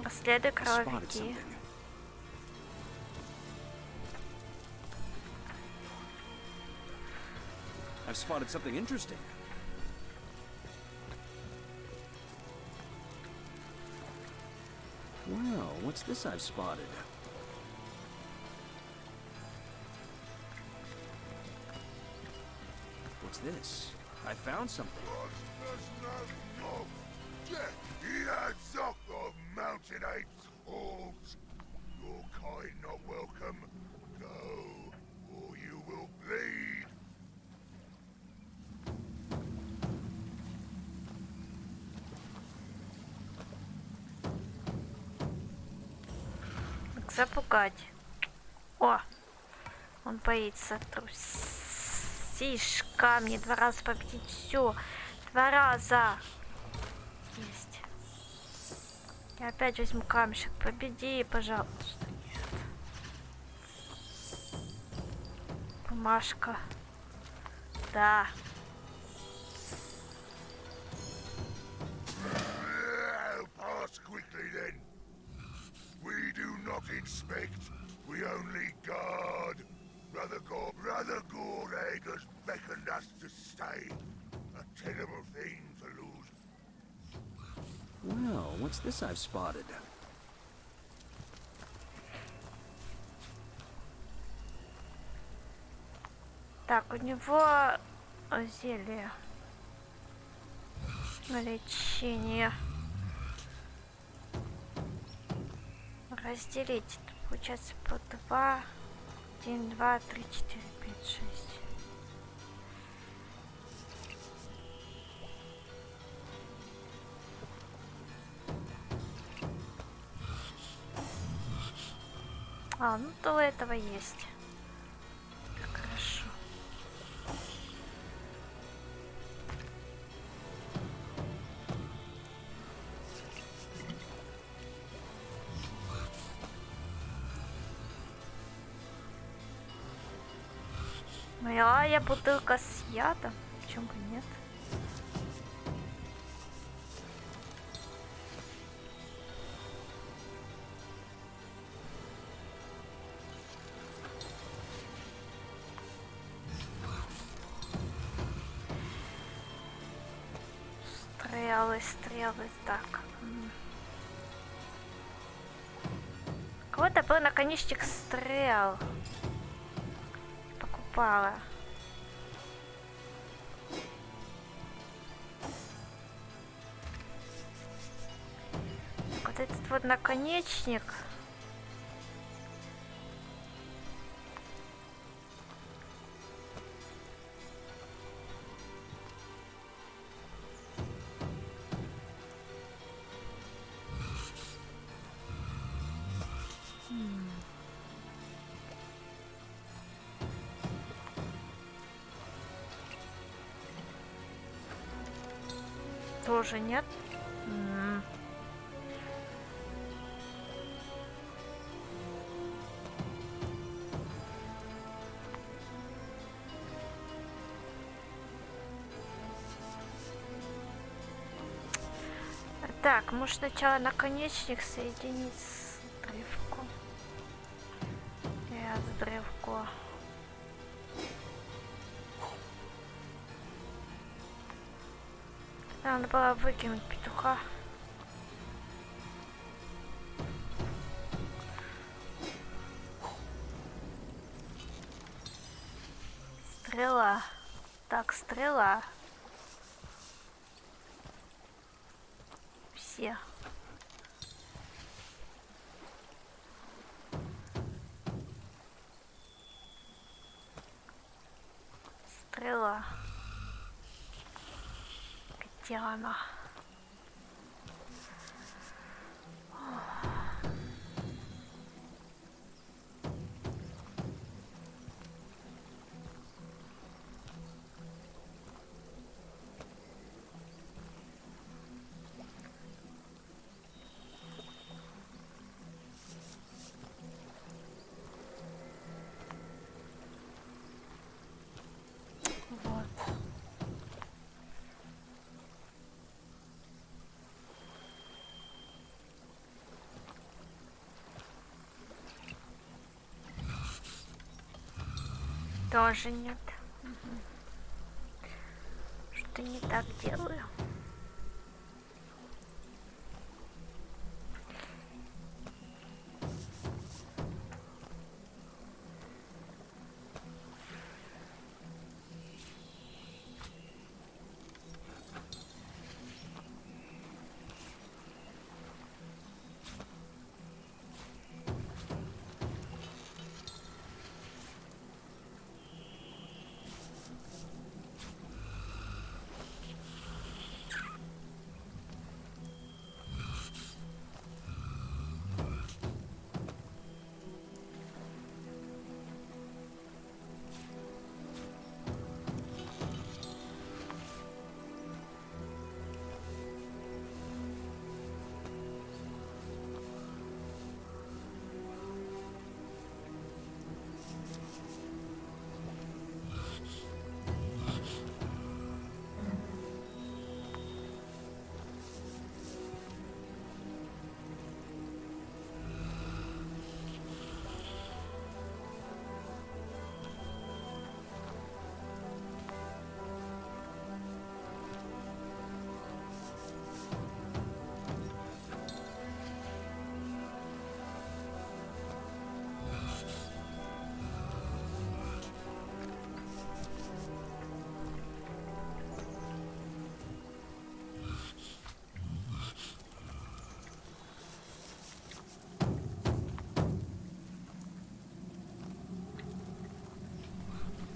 Следы кровавики. I've spotted something interesting. Well, what's this I've spotted? What's this? I found something. Hands off of mountain apes, wolves. Your kind not welcome. Go, or you will bleed. Запугать. О, он боится трусишка. Мне 2 раза победить. Все. 2 раза. Есть. Я опять возьму камешек. Победи, пожалуйста. Нет. Бумажка. Да. Pass quickly then. We do not inspect, we only guard. Brother Goreg has beckoned us to stay. A terrible thing to lose. Well, what's this I've spotted? Так, у него зелье на лечение. Разделить. Получается по 2. 1, 2, 3, 4, 5, 6. А, ну то у этого есть. Хорошо. Моя бутылка с ядом. Почему бы нет? Стрелы, так. У кого-то был наконечник стрел. Покупала. Вот этот вот наконечник. Тоже нет. Так, может сначала наконечник соединить с древком. Я с древко. Надо было выкинуть петуха. Стрела. Так, стрела. Все. Стрела. Где она? Вот. Тоже нет. Что не так делаю?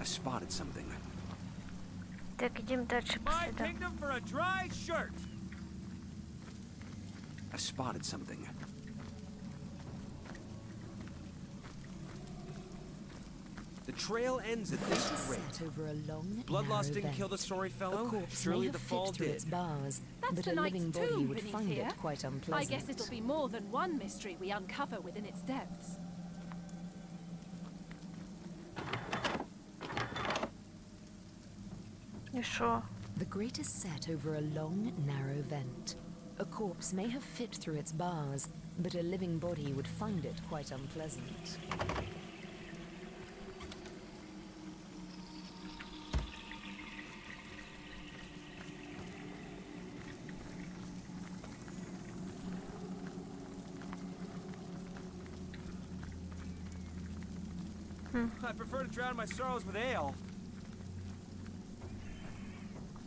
I've spotted something. Так, идем дальше по My следам. kingdom for a dry shirt. I've spotted something. The trail ends at this grate. Over a long, Bloodlust narrow didn't kill the vent. sorry fellow. A corpse Surely may the have fall fit through did. its bars, That's but the a knight's living body tomb would beneath find here. it quite I unpleasant. guess it'll be more than one mystery we uncover within its depths. И шо? The grate is set over a long, narrow vent. A corpse may have fit through its bars, but a living body would find it quite unpleasant. I prefer to drown my sorrows with ale.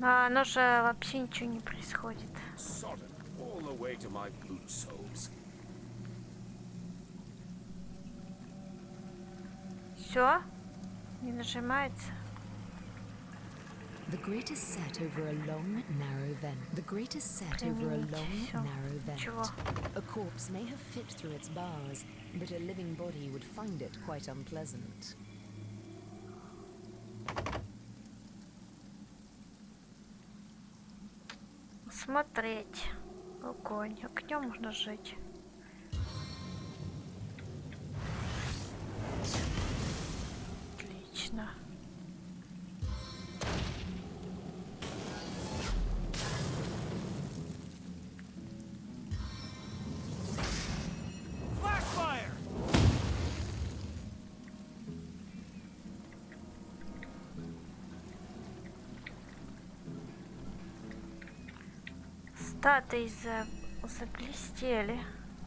А, оно же вообще ничего не происходит. Sodden all the way to my boot soles. Все? Не нажимается? The grate is set over a long, narrow vent. The grate is set over a long, narrow vent. A corpse may have fit through its bars, but a living body would find it quite unpleasant. Смотреть. Огонь. Огнем можно жить. Отлично. Статы заблестели,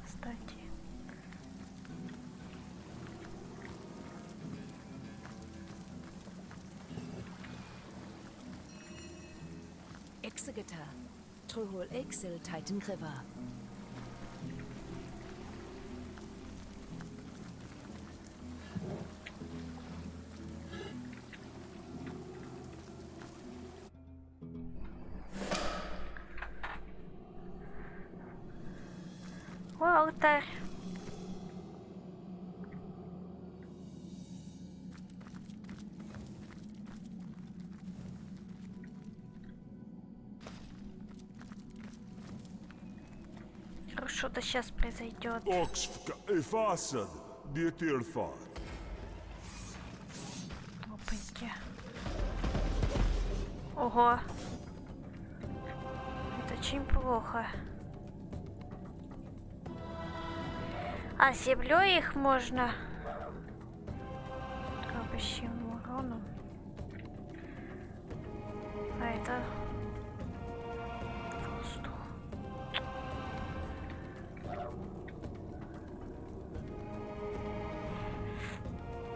кстати. Exegeta. Trohol Exil Titan River. Алтарь. Что-то сейчас произойдет. Опаньки. Ого. Это очень плохо. А землей их можно дробящим уроном. А это воздух.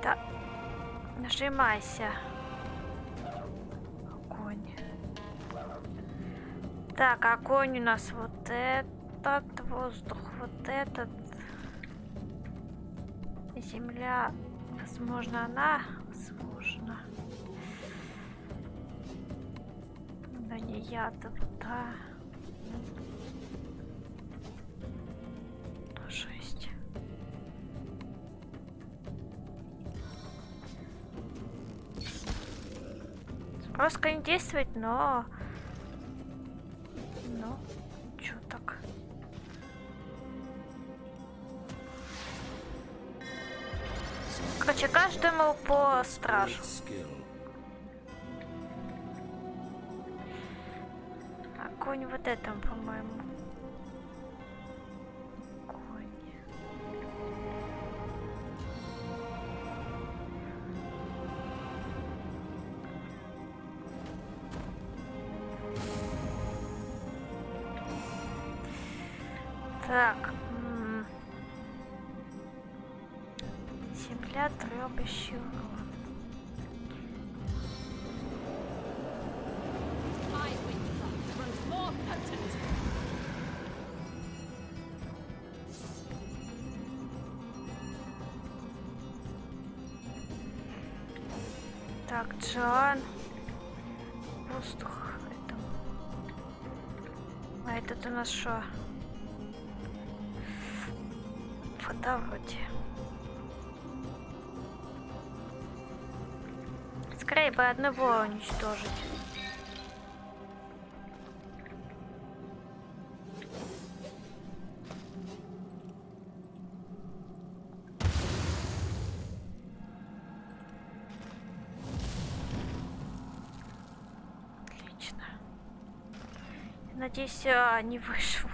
Да, нажимайся. Огонь. Так, огонь у нас вот этот, воздух вот этот. Земля, возможно, она, возможно. Да не я-то, да. Жесть. Просто не действовать, но чё так? Короче, каждому по стражу. Огонь вот этом, по-моему. Огонь. Так. Земля трёбящий урон. Так, Джоан. Воздух. А этот у нас что? Вода вроде. Скорее бы одного уничтожить. Отлично. Надеюсь, они выживут.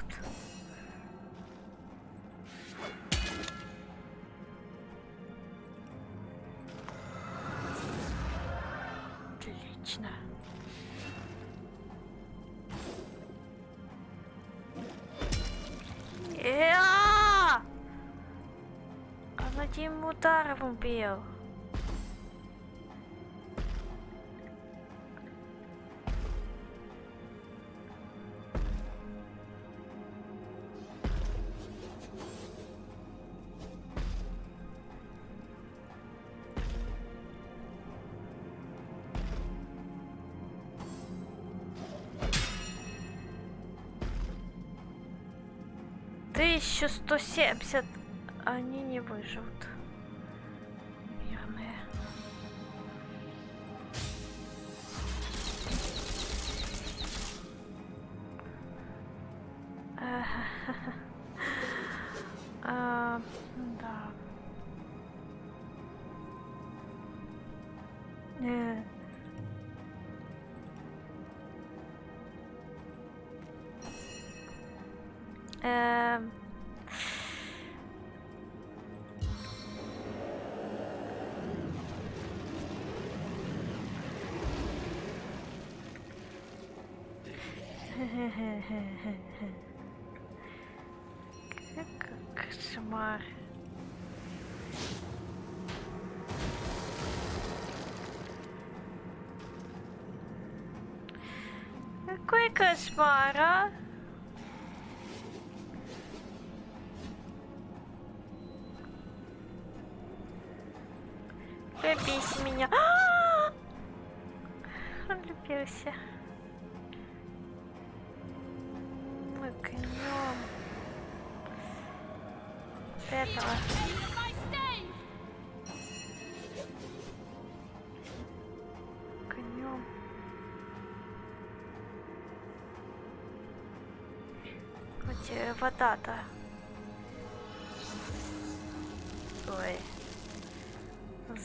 Отлично. Он одним ударом убил. 1170. Они не выживут. Мирные. Да. Кошмар. Какой кошмар, а? Любись меня. Он любился. Мы конем. Этого. Конем. Хоть вода-то. Ой.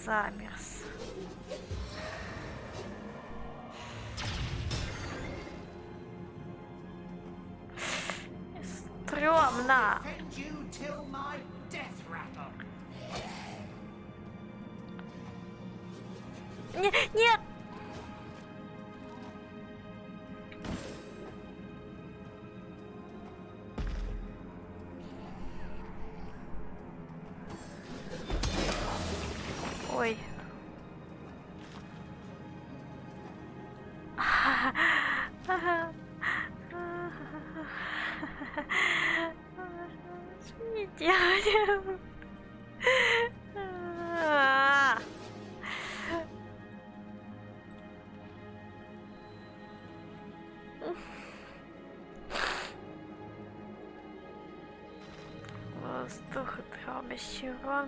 Замерз. Стрёмно. Нет! Ой. Что мне делать? Воздух травящий урон.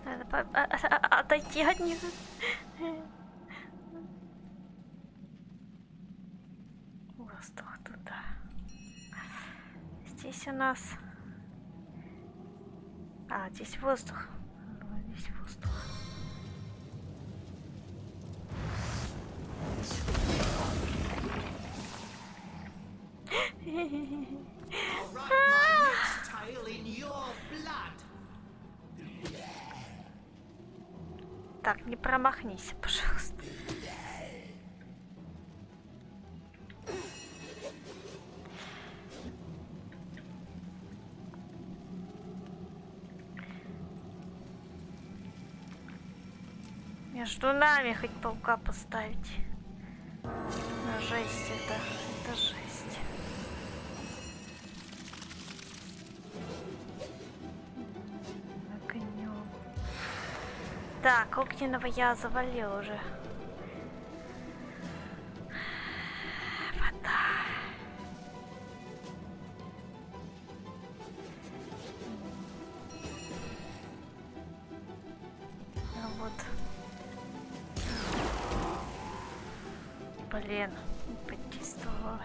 Надо отойти от них. Воздух туда. Здесь у нас... здесь воздух. Здесь воздух. Так, не промахнись, пожалуйста. Между нами хоть паука поставить. Жесть это жесть. Огнем. Так, огненного я завалил уже. Вода. Ну вот. Блин, не почувствовала.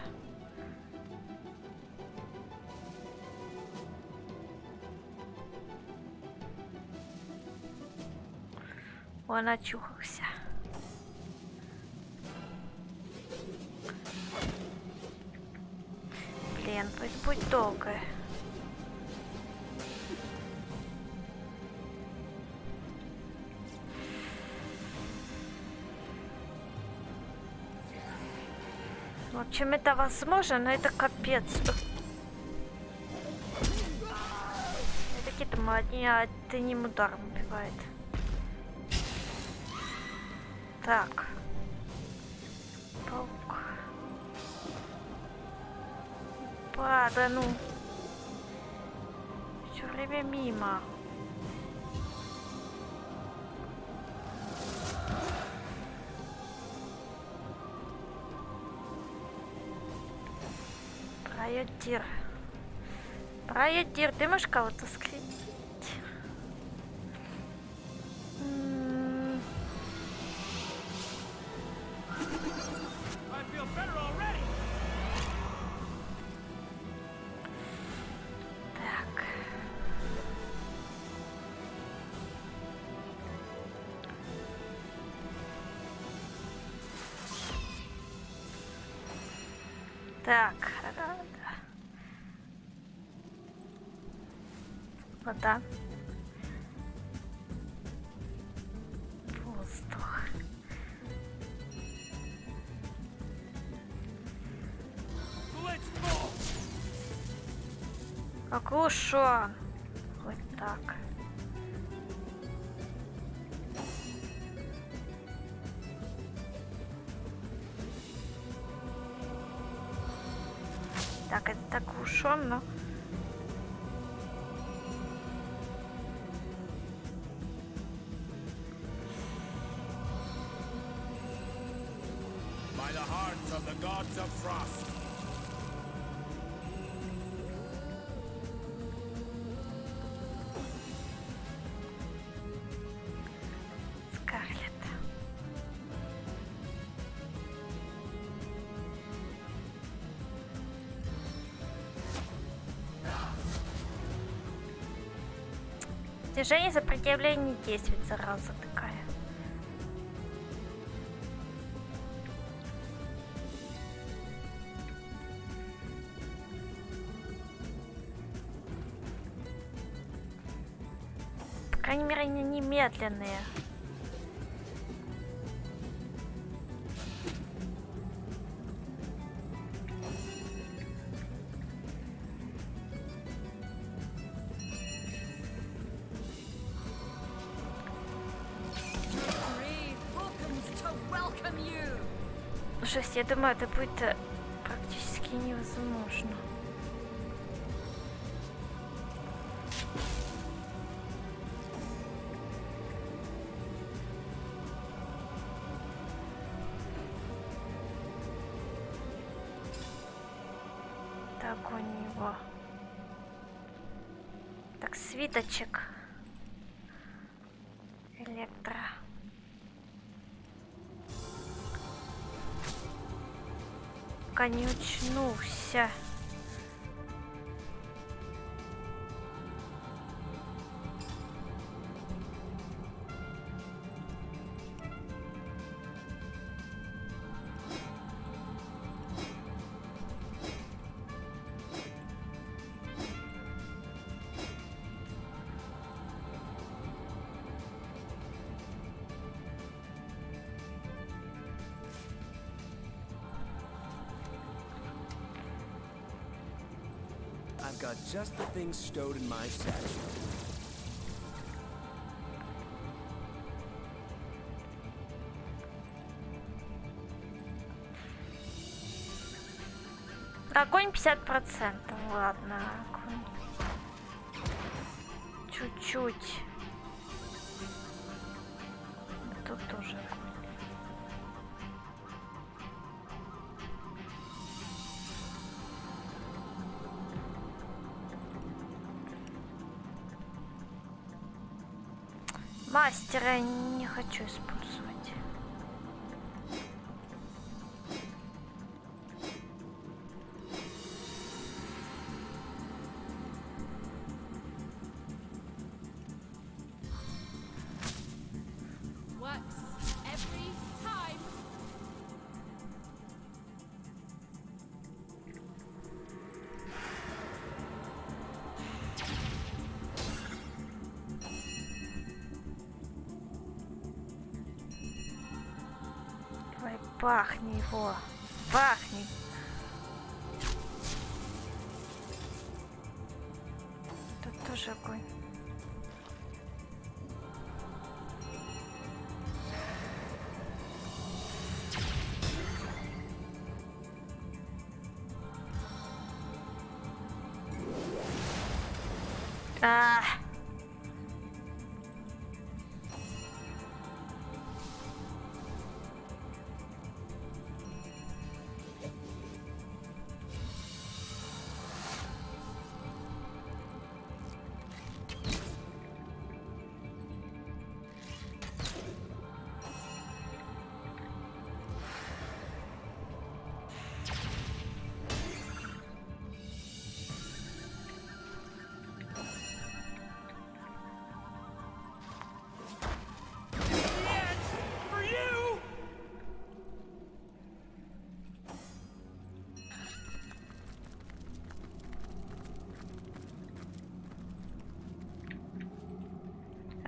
Он очухался. Блин, пусть будет долгое. В общем, это возможно, но это капец. Это какие-то одним ударом убивает. Так. Паук. Пада, ну. Все время мимо. Проедир. Проедир, ты можешь кого-то скрестить? Так, да. Вода. Воздух. Окушон. Вот так. Так, это так ушон, но... By the hearts of the gods of frost. Скарлетт. Снижение сопротивления не действует, зараза такая. По крайней мере, они немедленные. Слушай, я думаю, это будет практически невозможно. Так, у него. Так, свиточек. Электро. Пока не очнулся. I've got just the things stowed in my satchel. Огонь 50%. Ладно, огонь. Чуть-чуть. Тут тоже огонь. Мастера не хочу использовать. Пахни его. Пахни. Тут тоже огонь. А.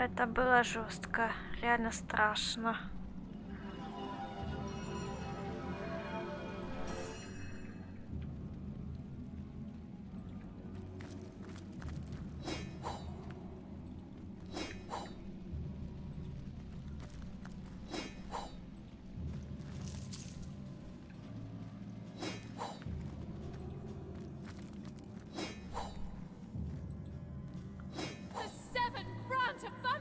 Это было жестко, реально страшно. The seven grant abundance.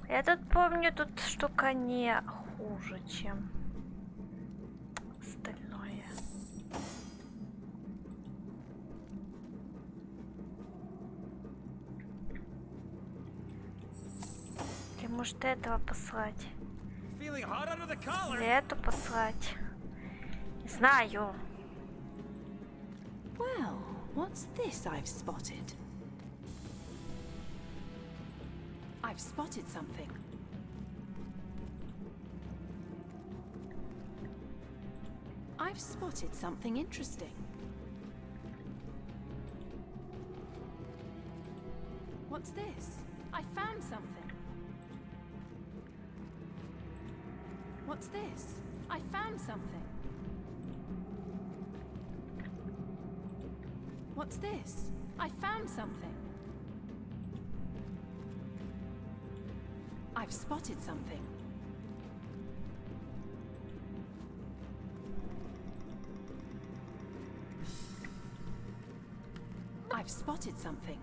Я тут помню, тут штука не хуже, чем остальное. Или может этого послать? Или эту послать? Не знаю. Well, what's this I've spotted? I've spotted something. I've spotted something interesting. What's this? I found something. What's this? I found something. What's this? I found something. I've spotted something. I've spotted something.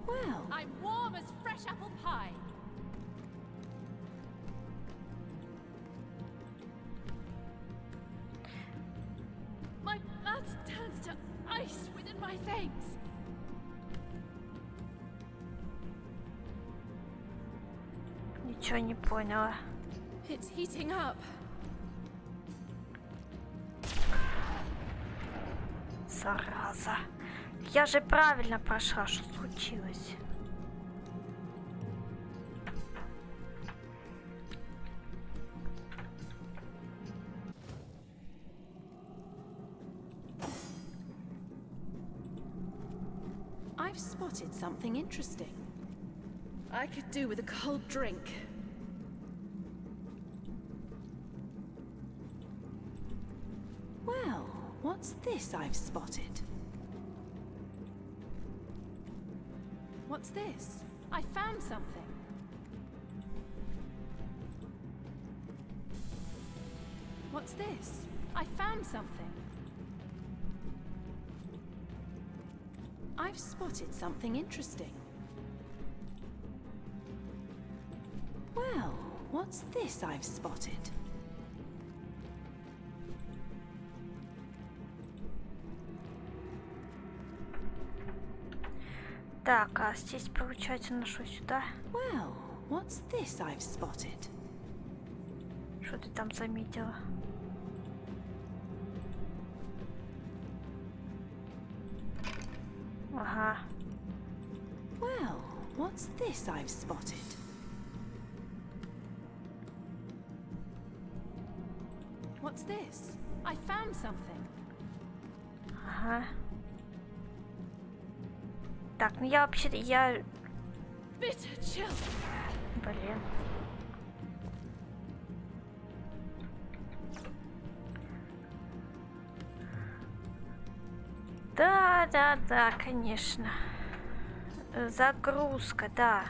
Well, I'm warm as fresh apple pie. My blood turns to ice within my veins. Ничего не поняла. It's heating up. Зараза. Я же правильно прошла, что случилось? I've spotted something interesting. I could do with a cold drink. Well, what's this I've spotted? What's this? I found something. What's this? I found something. I've spotted something interesting. Well, what's this I've spotted? Так, а здесь получается ношу сюда. Well, what's this I've spotted? Что ты там заметила? Ага. Well, what's this I've spotted? What's this? I found something. Ага. Так, ну я вообще-то... Я... Bitter chill. Блин. Да, конечно. Загрузка, да.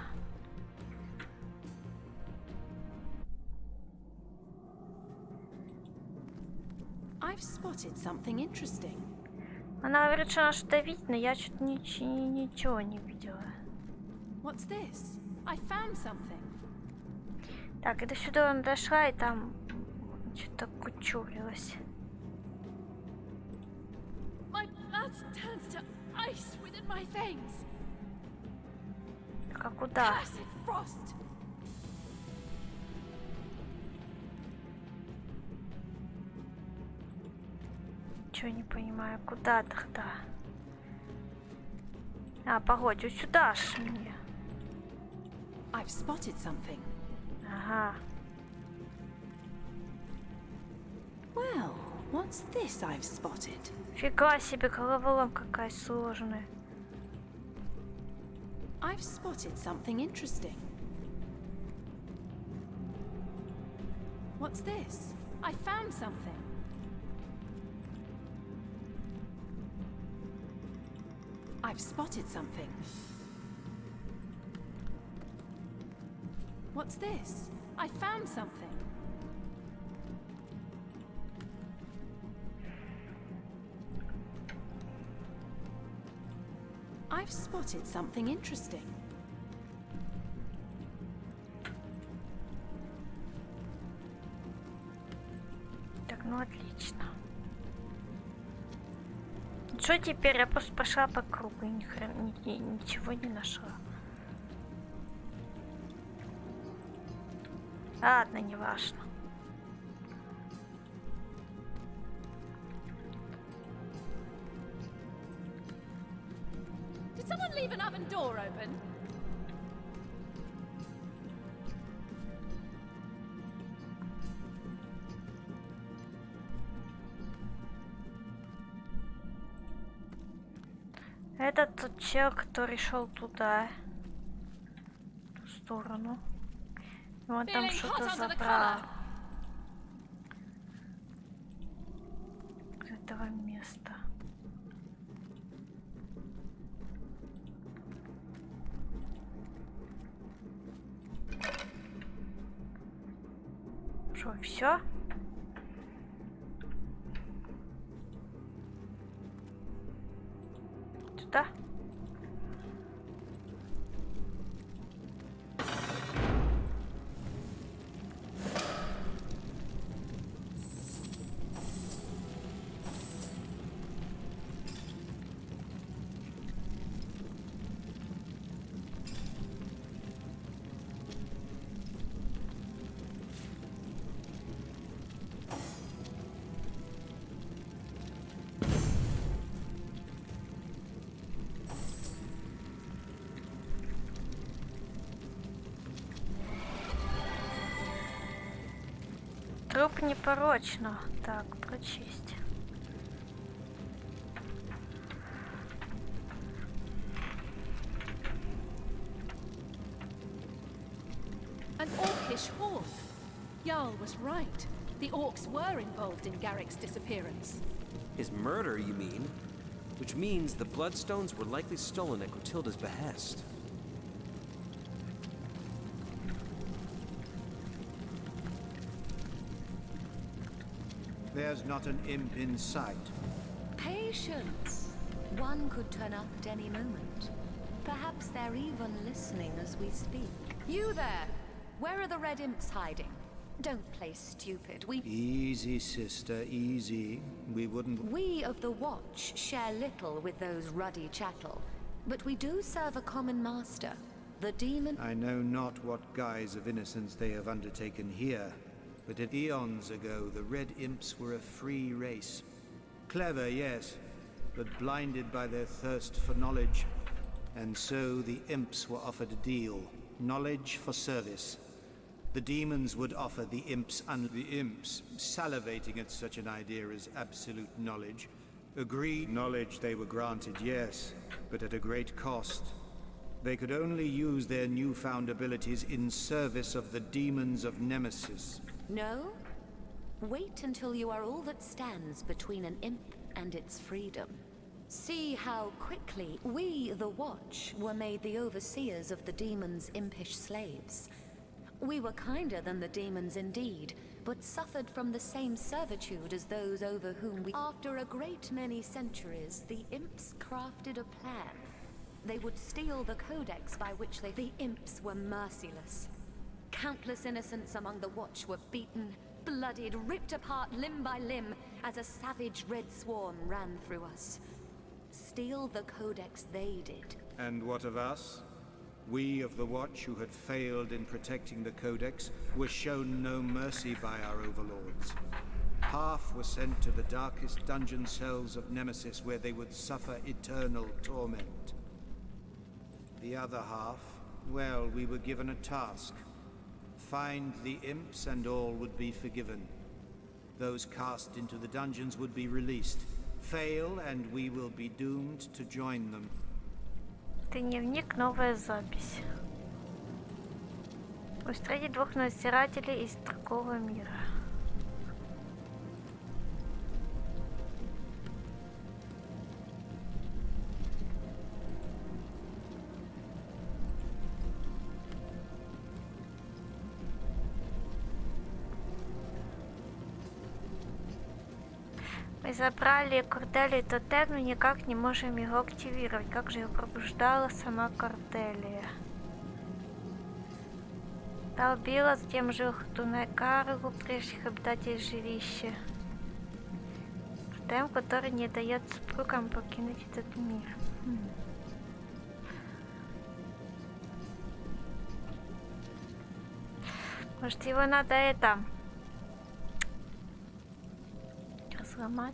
I've spotted something interesting. Она говорит, что она что-то видит, но я что-то ничего не видела. What's this? I found something. Так, это сюда она дошла, и там что-то кучурилось. My blood turns to ice within my veins. Так, а куда? Acid frost. Ничего не понимаю, куда тогда? А, погодь, вот сюда ж мне. I've spotted something. Ага. Well, what's this I've spotted? Фига себе, головоломка какая сложная. I've spotted something interesting. What's this? I found something. I've spotted something. What's this? I found something. I've spotted something interesting. Так, ну отлично. Что теперь? Я просто пошла по кругу и ничего не нашла. Ладно, не важно. Did someone leave an oven door open? Это тот чел, который шел туда, в ту сторону. И он там что-то забрал с этого места. Что, все? Туда? Труп непорочно. Так, прочесть. An orcish horde. Jarl was right. The orcs were involved in Garrick's disappearance. His murder, you mean? Which means the bloodstones were likely stolen at Clotilda's behest. There's not an imp in sight. Patience. One could turn up at any moment. Perhaps they're even listening as we speak. You there! Where are the red imps hiding? Don't play stupid. Easy, sister, easy. We wouldn't... We of the Watch share little with those ruddy chattel, but we do serve a common master, the demon... I know not what guise of innocence they have undertaken here, but eons ago the red imps were a free race. Clever, yes, but blinded by their thirst for knowledge. And so the imps were offered a deal. Knowledge for service. The demons would offer the imps, salivating at such an idea as absolute knowledge, Agreed knowledge they were granted, yes, but at a great cost. They could only use their newfound abilities in service of the demons of Nemesis. No? Wait until you are all that stands between an imp and its freedom. See how quickly we, the Watch, were made the overseers of the demons' impish slaves. We were kinder than the demons indeed, but suffered from the same servitude as those over whom we... After a great many centuries, the imps crafted a plan. They would steal the codex by which they... The imps were merciless. Countless innocents among the Watch were beaten, bloodied, ripped apart limb by limb as a savage red swarm ran through us. Steal the codex they did. And what of us? We of the Watch who had failed in protecting the codex were shown no mercy by our overlords. Half were sent to the darkest dungeon cells of Nemesis where they would suffer eternal torment. The other half, well, we were given a task. Find the imps and all would be forgiven. Those cast into the dungeons would be released. Fail and we will be doomed to join them. Дневник, новая запись. Устранить двух надзирателей из другого мира. Мы забрали Корделии тотем, но никак не можем его активировать. Как же его пробуждала сама Корделия? Та убила затем живых Тунайкару, прежних обитателей жилища. Тотем, который не дает супругам покинуть этот мир. Может, его надо это... сломать.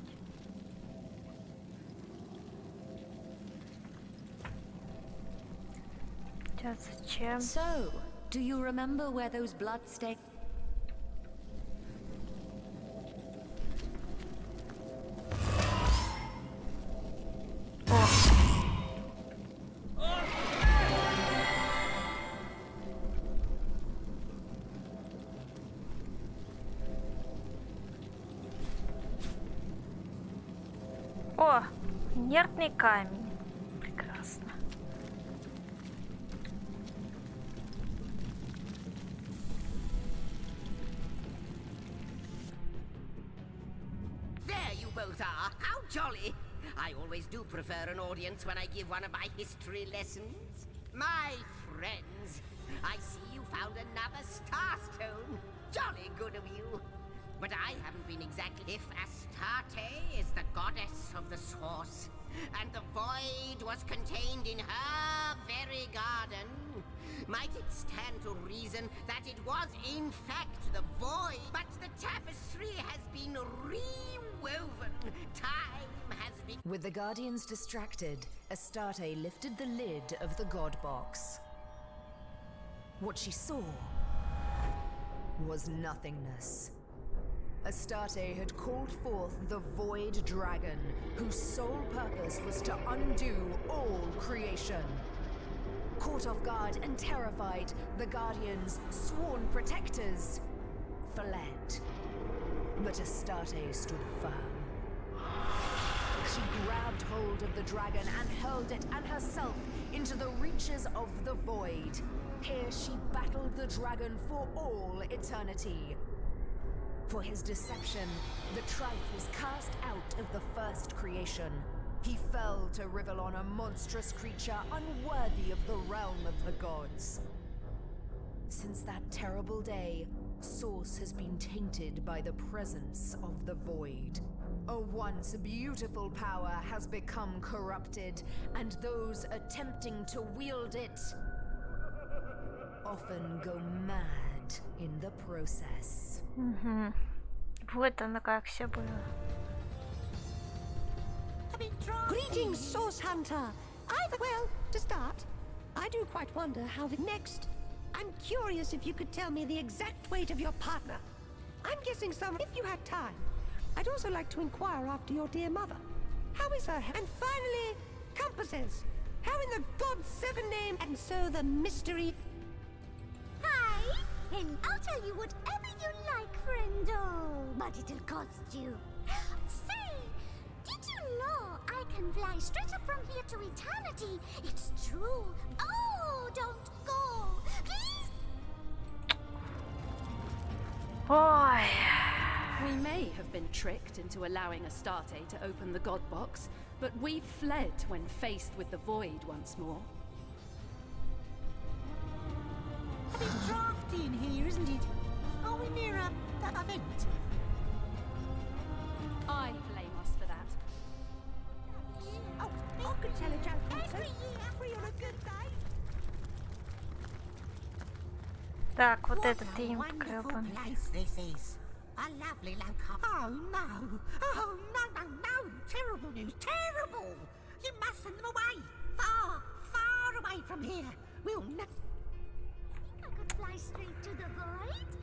Сейчас зачем? So, do you remember where those bloodstains... О, инертный камень. Прекрасно. There you both are. How jolly. I always do prefer an audience when I give one of my history lessons. My friends, I see you found another starstone. Jolly good of you. But I haven't been exactly... If Astarte is the goddess of the source, and the void was contained in her very garden, might it stand to reason that it was in fact the void, but the tapestry has been rewoven. Time has been... With the Guardians distracted, Astarte lifted the lid of the god box. What she saw was nothingness. Astarte had called forth the Void Dragon, whose sole purpose was to undo all creation. Caught off guard and terrified, the Guardians, sworn protectors, fled. But Astarte stood firm. She grabbed hold of the dragon and hurled it and herself into the reaches of the Void. Here she battled the dragon for all eternity. For his deception, the Trife was cast out of the first creation. He fell to Rivellon, a monstrous creature unworthy of the realm of the gods. Since that terrible day, Source has been tainted by the presence of the Void. A once beautiful power has become corrupted, and those attempting to wield it often go mad in the process. Вот оно как все было. Greetings, Source Hunter. Well, to start, I do quite wonder how the next... I'm curious if you could tell me the exact weight of your partner. I'm guessing some... If you had time, I'd also like to inquire after your dear mother. How is her? And finally, compasses. How in the God's 7 name? And so the mystery. Hi, and I'll tell you whatever you like, friendo, but it'll cost you. Say, did you know I can fly straight up from here to eternity? It's true. Oh, don't go. Please. Boy. We may have been tricked into allowing Astarte to open the God Box, but we fled when faced with the void once more. A bit drafty in here, isn't it? Are we near a event? I blame us for that. Oh, I could tell a joke. Every year, free on a good day. Так, вот What этот a имп wonderful гребаный. place this is. A lovely local. Oh no! Oh no! Terrible news! Terrible! You must send them away. Far away from here. We'll never. I could fly straight to the void.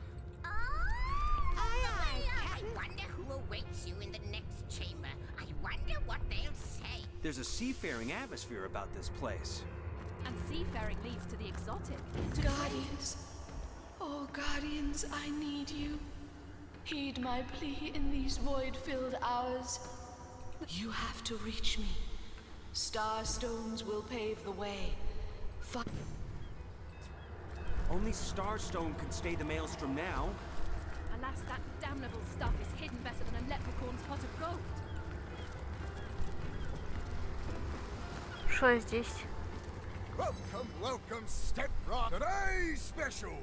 I wonder who awaits you in the next chamber. I wonder what they'll say. There's a seafaring atmosphere about this place. And seafaring leads to the exotic. To Guardians. Oh, Guardians, I need you. Heed my plea in these void-filled hours. You have to reach me. Star stones will pave the way. Only Starstone can stay the Maelstrom now. Alas, that damnable stuff is hidden better than a leprechaun's pot of gold. Что здесь? Welcome, step right. Today's special.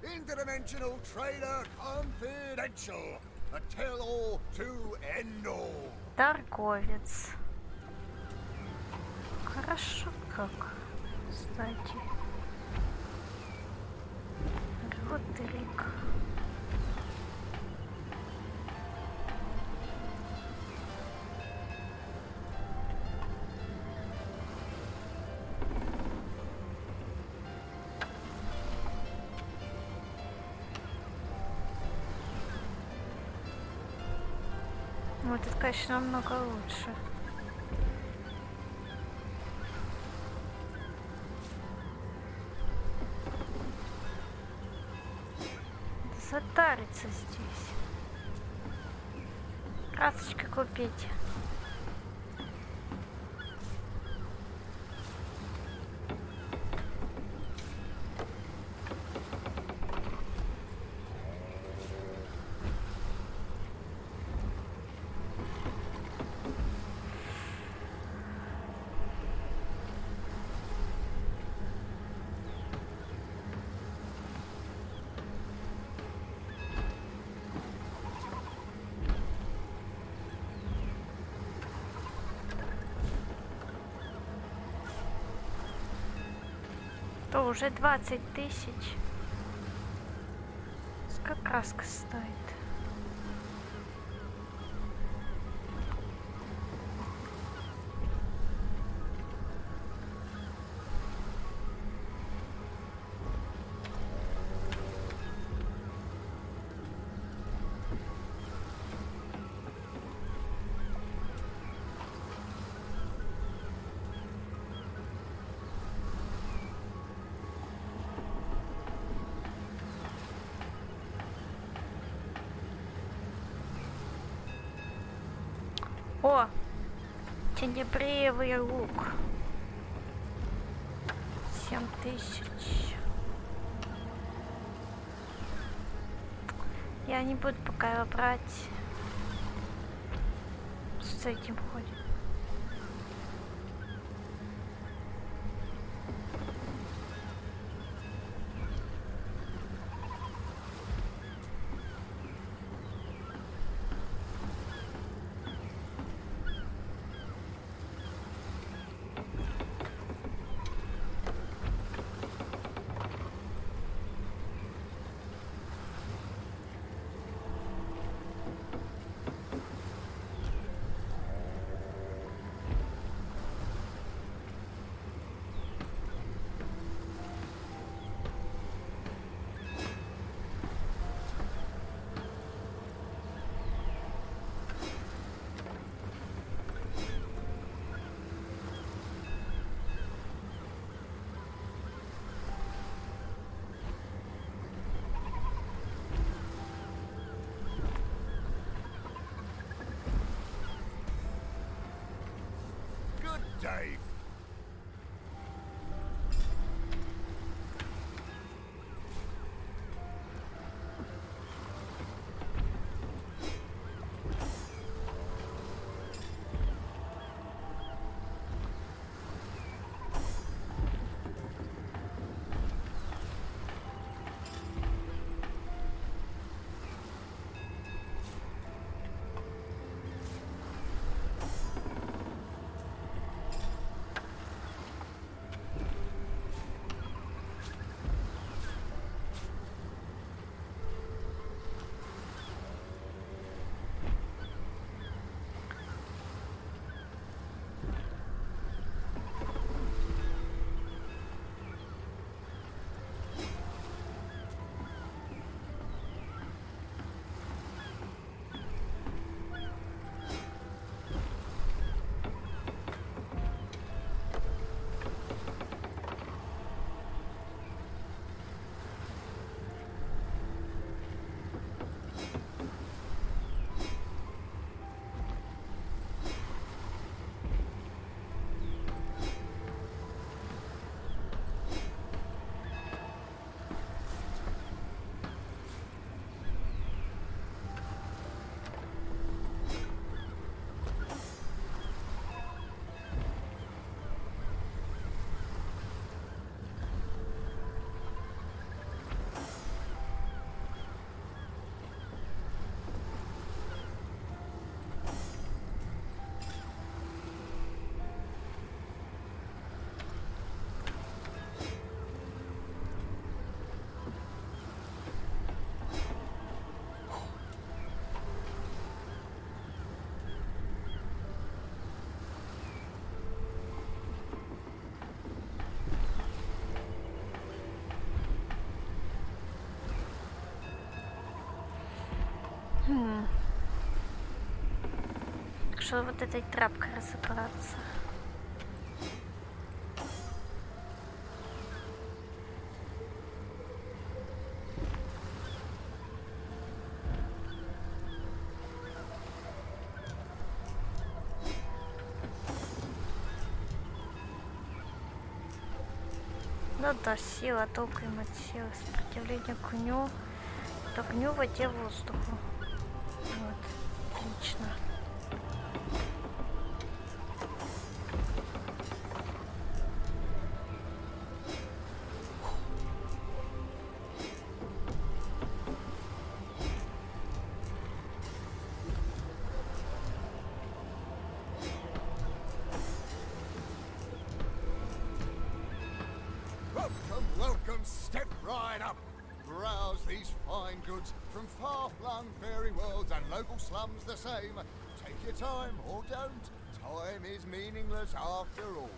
Interdimensional Trader Confidential. A tell-all to end-all. Торговец. Хорошо как, кстати. Родрик. Вот это, конечно, намного лучше. Затариться здесь. Красочки купить. То уже 20 тысяч. Сколько краска стоит? О! Тенебреевый лук. 7000. Я не буду пока его брать. С этим ходим. Dave. Что вот этой тряпкой разобраться? Ну да, сила, толку им от силы, сопротивление к огню, воде, воздуху. Вот, отлично. Welcome, step right up. Browse these fine goods from far-flung fairy worlds and local slums the same. Take your time or don't. Time is meaningless after all.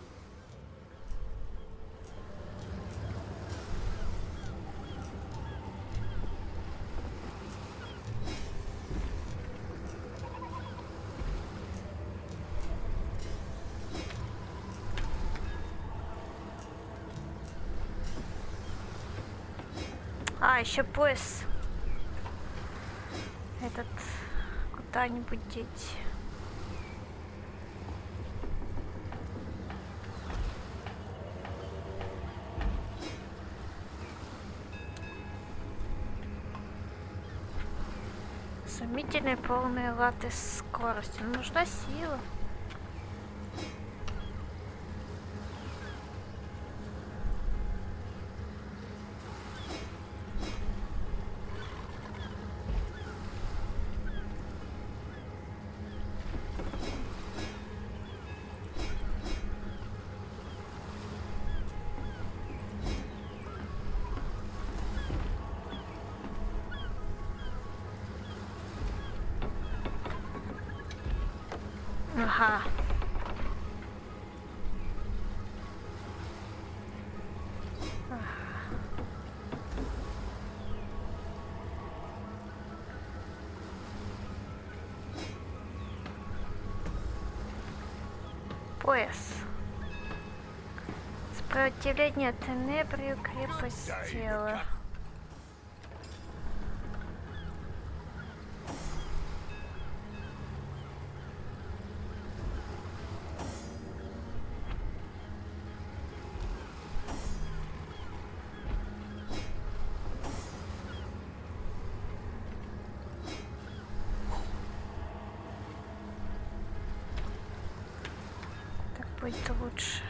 А, еще пояс. Этот куда-нибудь деть. Сомнительные полные латы с скоростью. Нужна сила. Ага. Пояс. Сопротивление тенебрию, крепость тела. будет лучше.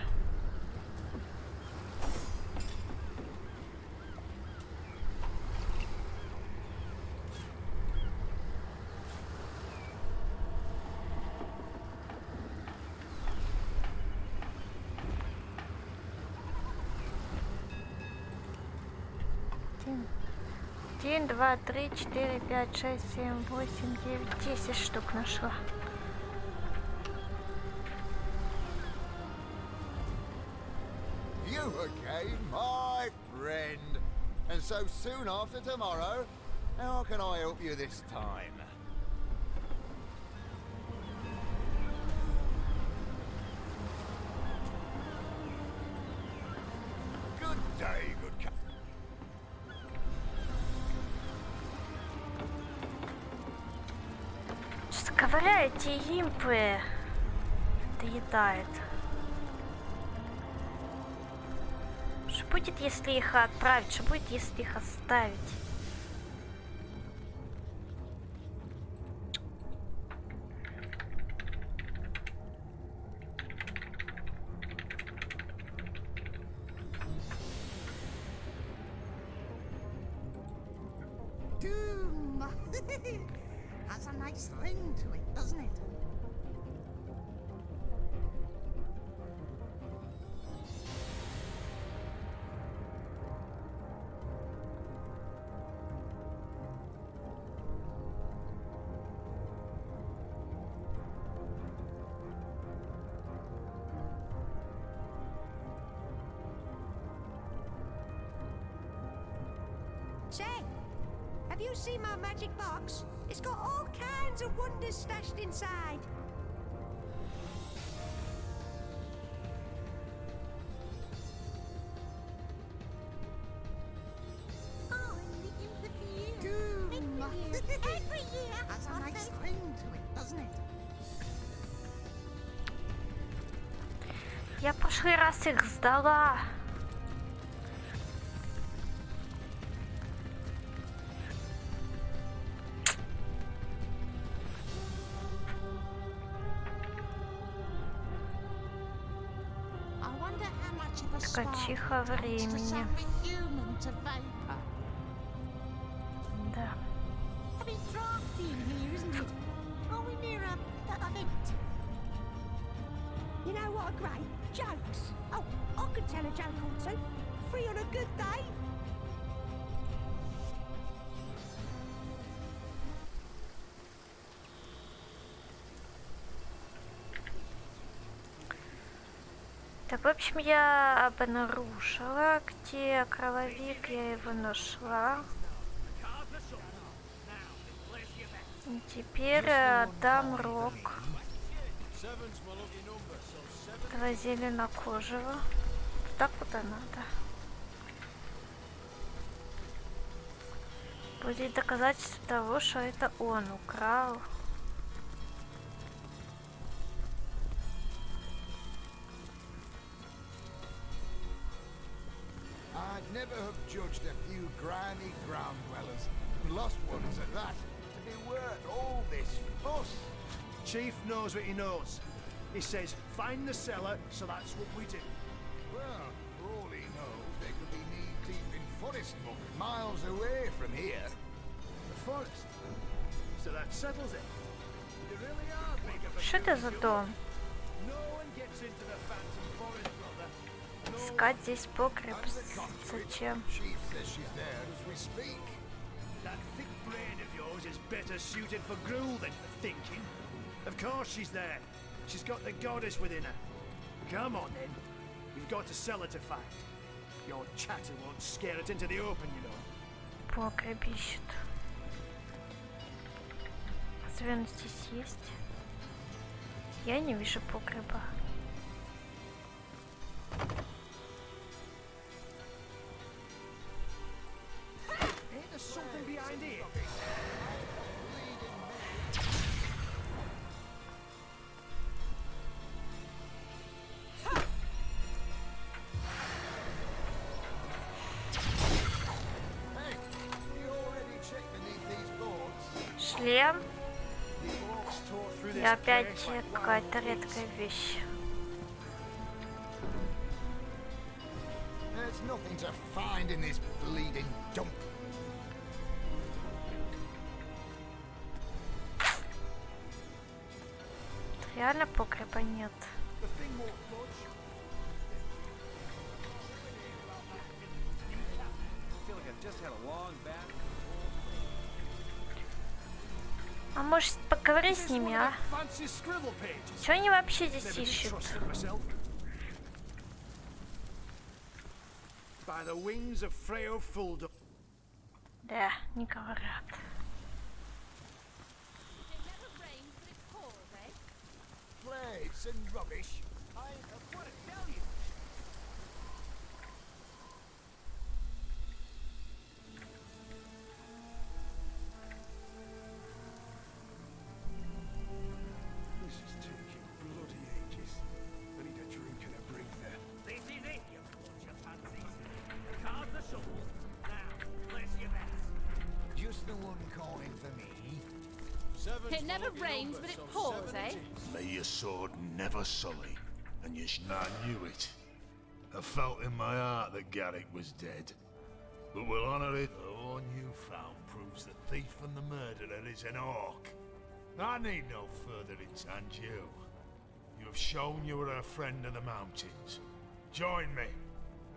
Один, два, три, четыре, пять, шесть, семь, восемь, девять, 10 штук нашла. You again, my friend. And so soon after tomorrow, how can I help you this time? Good day, good Ковыряю эти импы. Доедает. Что будет, если их отправить? Что будет, если их оставить? Doom! Has a nice ring to it, doesn't it? Say, have you seen my magic box? It's got all kinds of wonders stashed inside. Oh, in the Imp Doom! Every year has a nice ring to it, doesn't it? Я прошлый раз их сдала. Ткачиха времени. Да. You know what are great? Jokes. Oh, I could tell a joke or two. Free on a good day. Так, в общем, я обнаружила, где крововик, я его нашла. И теперь отдам рог этого зеленокожего. Так вот и надо. Будет доказательство того, что это он украл. I'd never have judged a few grimy ground dwellers, lost ones at that, to be worth all this fuss. Chief knows what he knows. He says, find the cellar, so that's what we do. Well, for all he knows, they could be knee-deep in forest muck miles away from here. The forest? So that settles it. You really are big of a... Что это за дом? No one gets into the phantom forest, brother. Искать здесь погреб. Зачем? Chief says she's there as we speak. That thick brain of yours is better suited for gruel than for thinking. Of course she's there. She's got the goddess within her. Come on then. We've got a cellar to find. Your chatter won't scare it into the open, you know. Погреб ищет. Разве он здесь есть? Я не вижу погреба. Ain't there something behind here? Шлем. И опять какая-то редкая вещь. There's nothing to find in this bleeding dump. Реально погреба нет. А может поговори с ними, а? Чё они вообще здесь ищут? Да, не говорят. Plagues and rubbish. I want to tell you. This is taking bloody ages. I need a drink and a breather. This is it, you butcher pansies. The cards are shuffled. Now, place your bets. Just the one coin for me. It never rains, but it pours, eh? May your sword never sully, and you I knew it. I felt in my heart that Garrick was dead. But we'll honour it. The one you found proves the thief and the murderer is an orc. I need no further intent you. You have shown you are a friend of the mountains. Join me.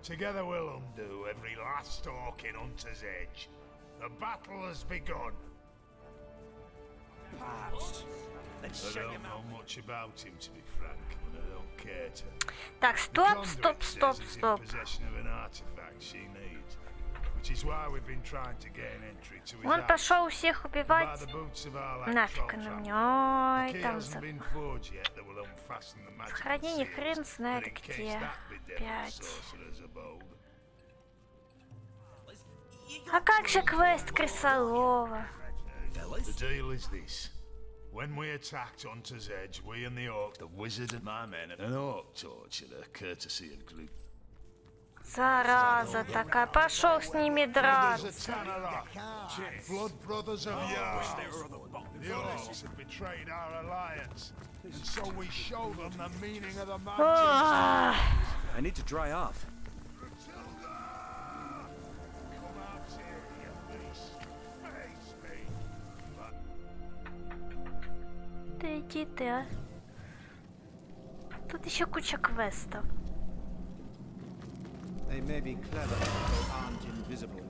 Together we'll undo every last orc in Hunter's Edge. The battle has begun. I don't know much about him, to be frank, and I don't care to. Так, стоп, стоп, стоп, стоп. Possession of an artifact she needs, which is why we've been trying to get an entry to his Он house. пошел всех убивать. Нафиг на меня. Ой, там сохранение хрен знает где. 5. А как же квест крысолова? The deal is this. When we attacked Hunter's Edge, we and the orc, the wizard and my men, an orc torturer, courtesy of group. Зараза такая, пошел с ними драться. Blood brothers of Yar. The orcs have betrayed our alliance, and so we show them the meaning of the mountains. I need to dry off. Да иди ты, а. Тут еще куча квестов. They may be clever, but aren't invisible.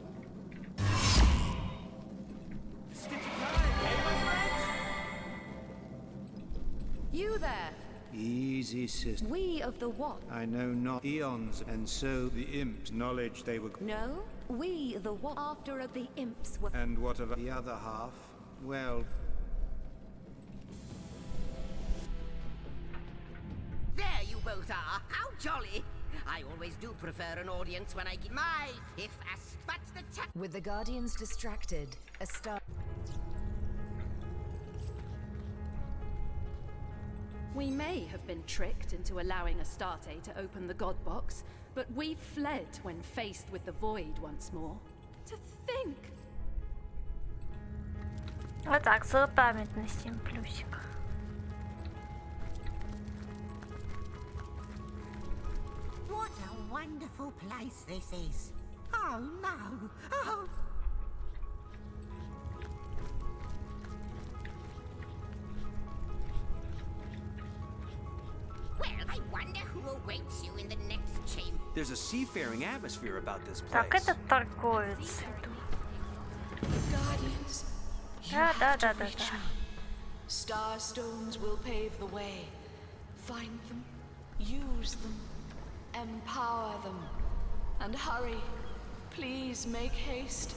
You there! Easy, sister. We of the what? I know not eons, and so the imps' knowledge they were. No, we the what? After of the imps were. And what of the other half? Well. There you both are. How jolly! I always do prefer an audience when I give my fifth ass, but the With the Guardians distracted, a star. We may have been tricked into allowing Astarte to open the God Box, but we fled when faced with the Void once more. To think! Вот так, злопамятность 7 плюсик. What a wonderful place this is. Oh no. Oh. Well, I wonder who awaits you in the next chamber. There's a seafaring atmosphere about this place. Так, это торговец. Guardians, Да. Star stones will pave the way. Find them, use them, empower them. And hurry. Please make haste.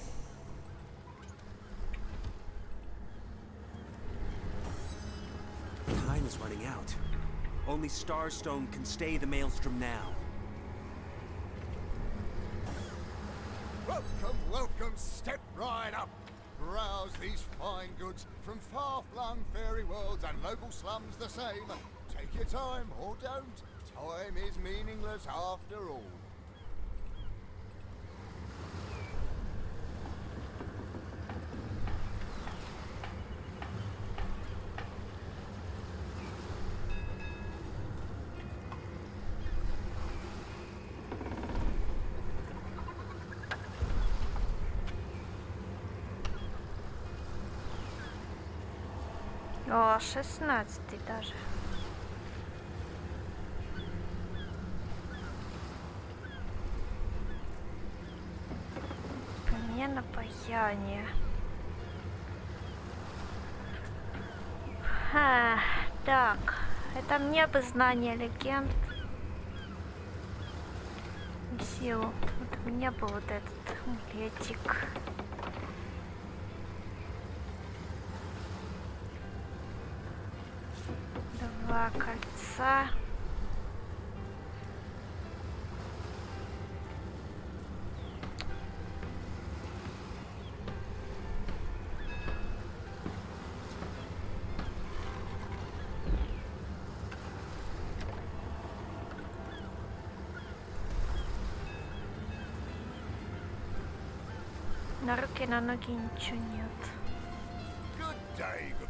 Time is running out. Only Starstone can stay the Maelstrom now. Welcome, welcome, step right up. Browse these fine goods from far-flung fairy worlds and local slums the same. Take your time, or don't. Time is meaningless after all. О, 16 даже. Примена паяние. Так, это мне бы знание легенд. Силу. Вот мне бы вот этот амулетик. Два кольца. На руки, на ноги ничего нет. Good day, good.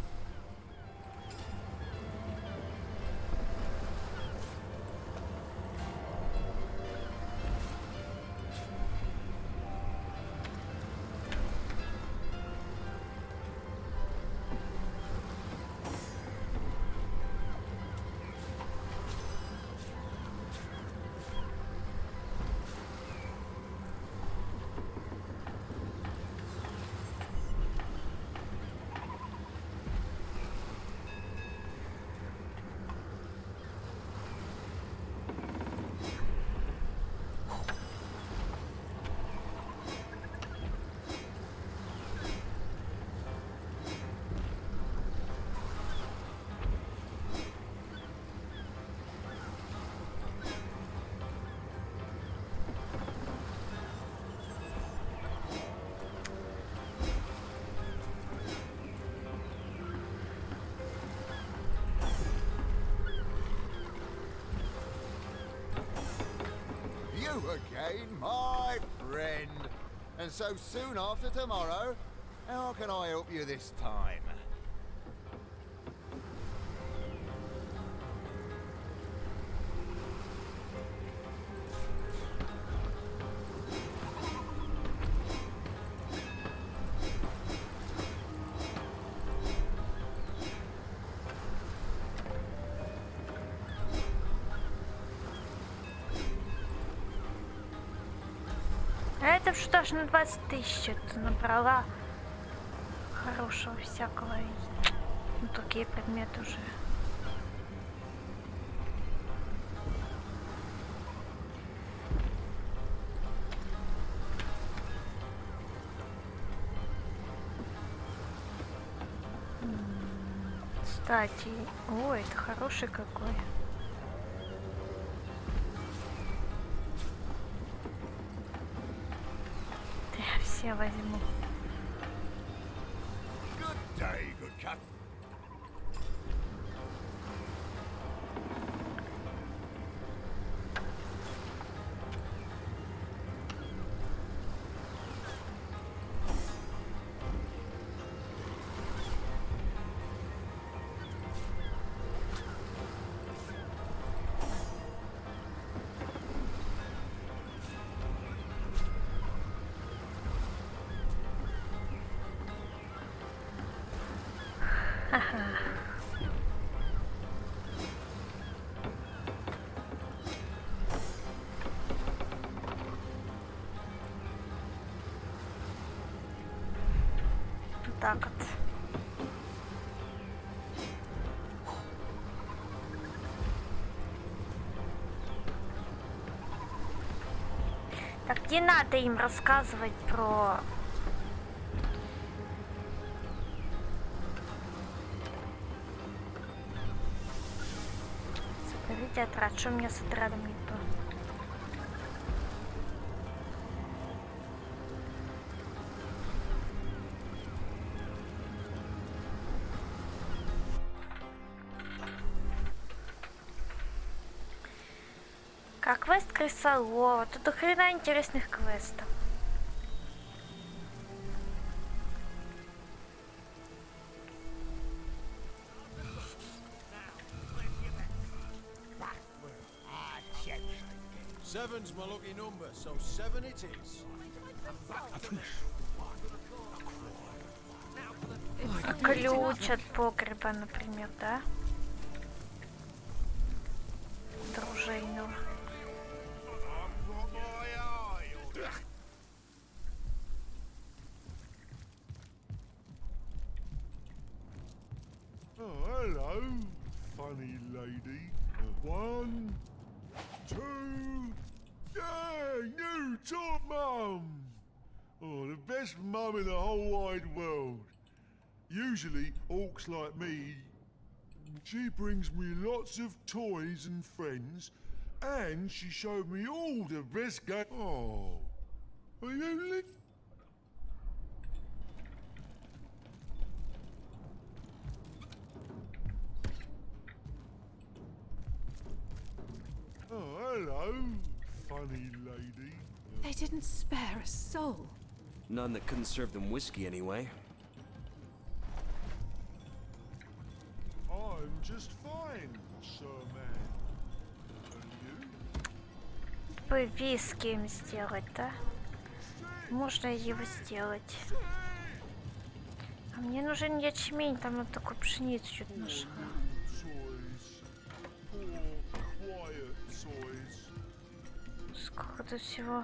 You again, my friend. And so soon after tomorrow, how can I help you this time? А это что ж на 20 тысяч это набрала хорошего всякого. Ну, такие предметы уже. Кстати, ой, это хороший какой. Я все возьму. Good day, good cat. Так вот. Так не надо им рассказывать про... Смотрите, отряд, что у меня с отрядом не то. Как квест крысолова. Тут до хрена интересных квестов. Seven's my lucky number, so 7 it is. Ключ от погреба, например, да? Дружейного. Oh, hello, funny lady. 1, 2, yeah, new top mum. Oh, the best mum in the whole wide world. Usually, orcs like me, she brings me lots of toys and friends, and she showed me all the best games. Oh, are you Oh, hello, funny lady. They didn't spare a soul. None that couldn't serve them whiskey anyway. I'm just fine, sir man. And you? Бы виски им сделать, да? Можно его сделать. А мне нужен ячмень, там вот такую пшеницу чуть нашла. Сколько тут всего?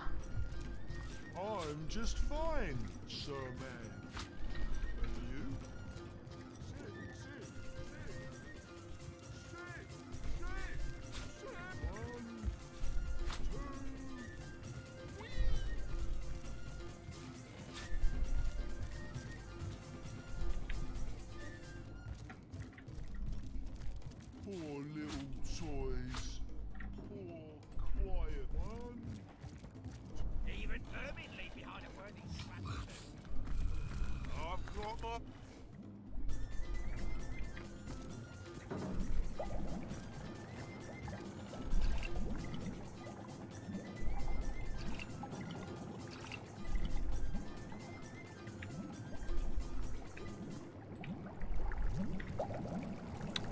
I'm just fine, sir man. And you? Poor little toys. Poor, quiet one. Even Hermit leave behind a worthy swag. I've got my...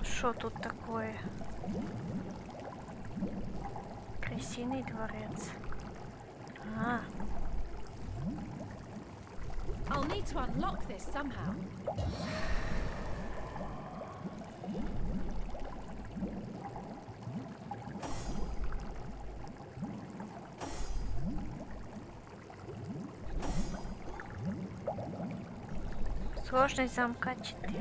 Что тут такое? Крысиный дворец. А. I'll need to unlock this somehow. Сложность замка 4.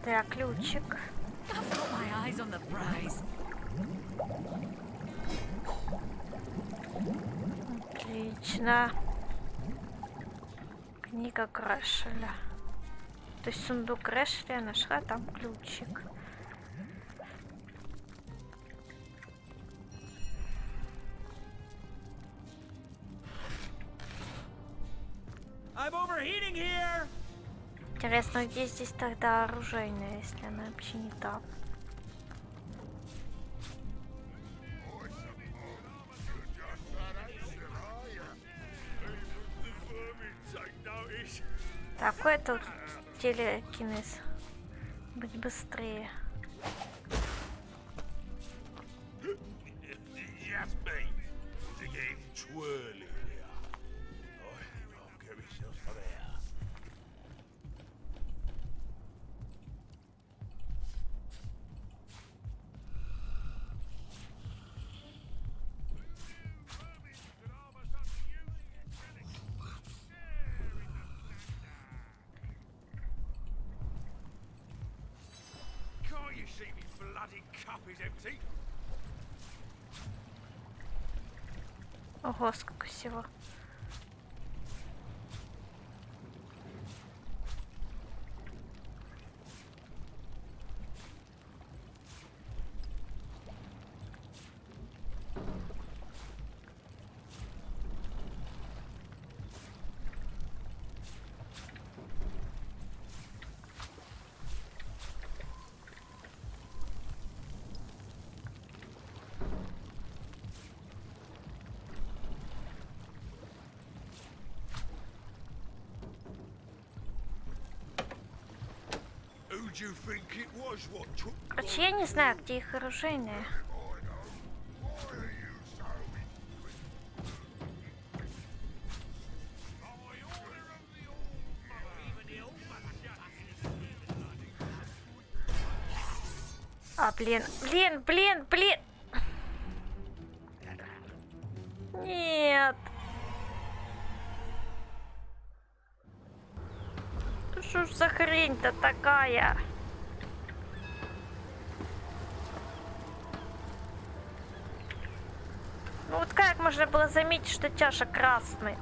Так, ключик. I've got my eyes on the prize. Отлично. Книга Грэшеля. То есть сундук Грэшеля я нашла, там ключик. I'm overheating here. Интересно, где здесь тогда оружейная, если она вообще не там? Такой тут телекинез. Быть быстрее. Yes, mate. To get him twirling here. I'll get myself some air. Can't you see me bloody cup is empty? Ого, сколько всего. would you think it was what took Короче, я не знаю, где их оружейные. А, блин. Нет. Что ж за хрень-то такая? Ну вот как можно было заметить, что чаша красный?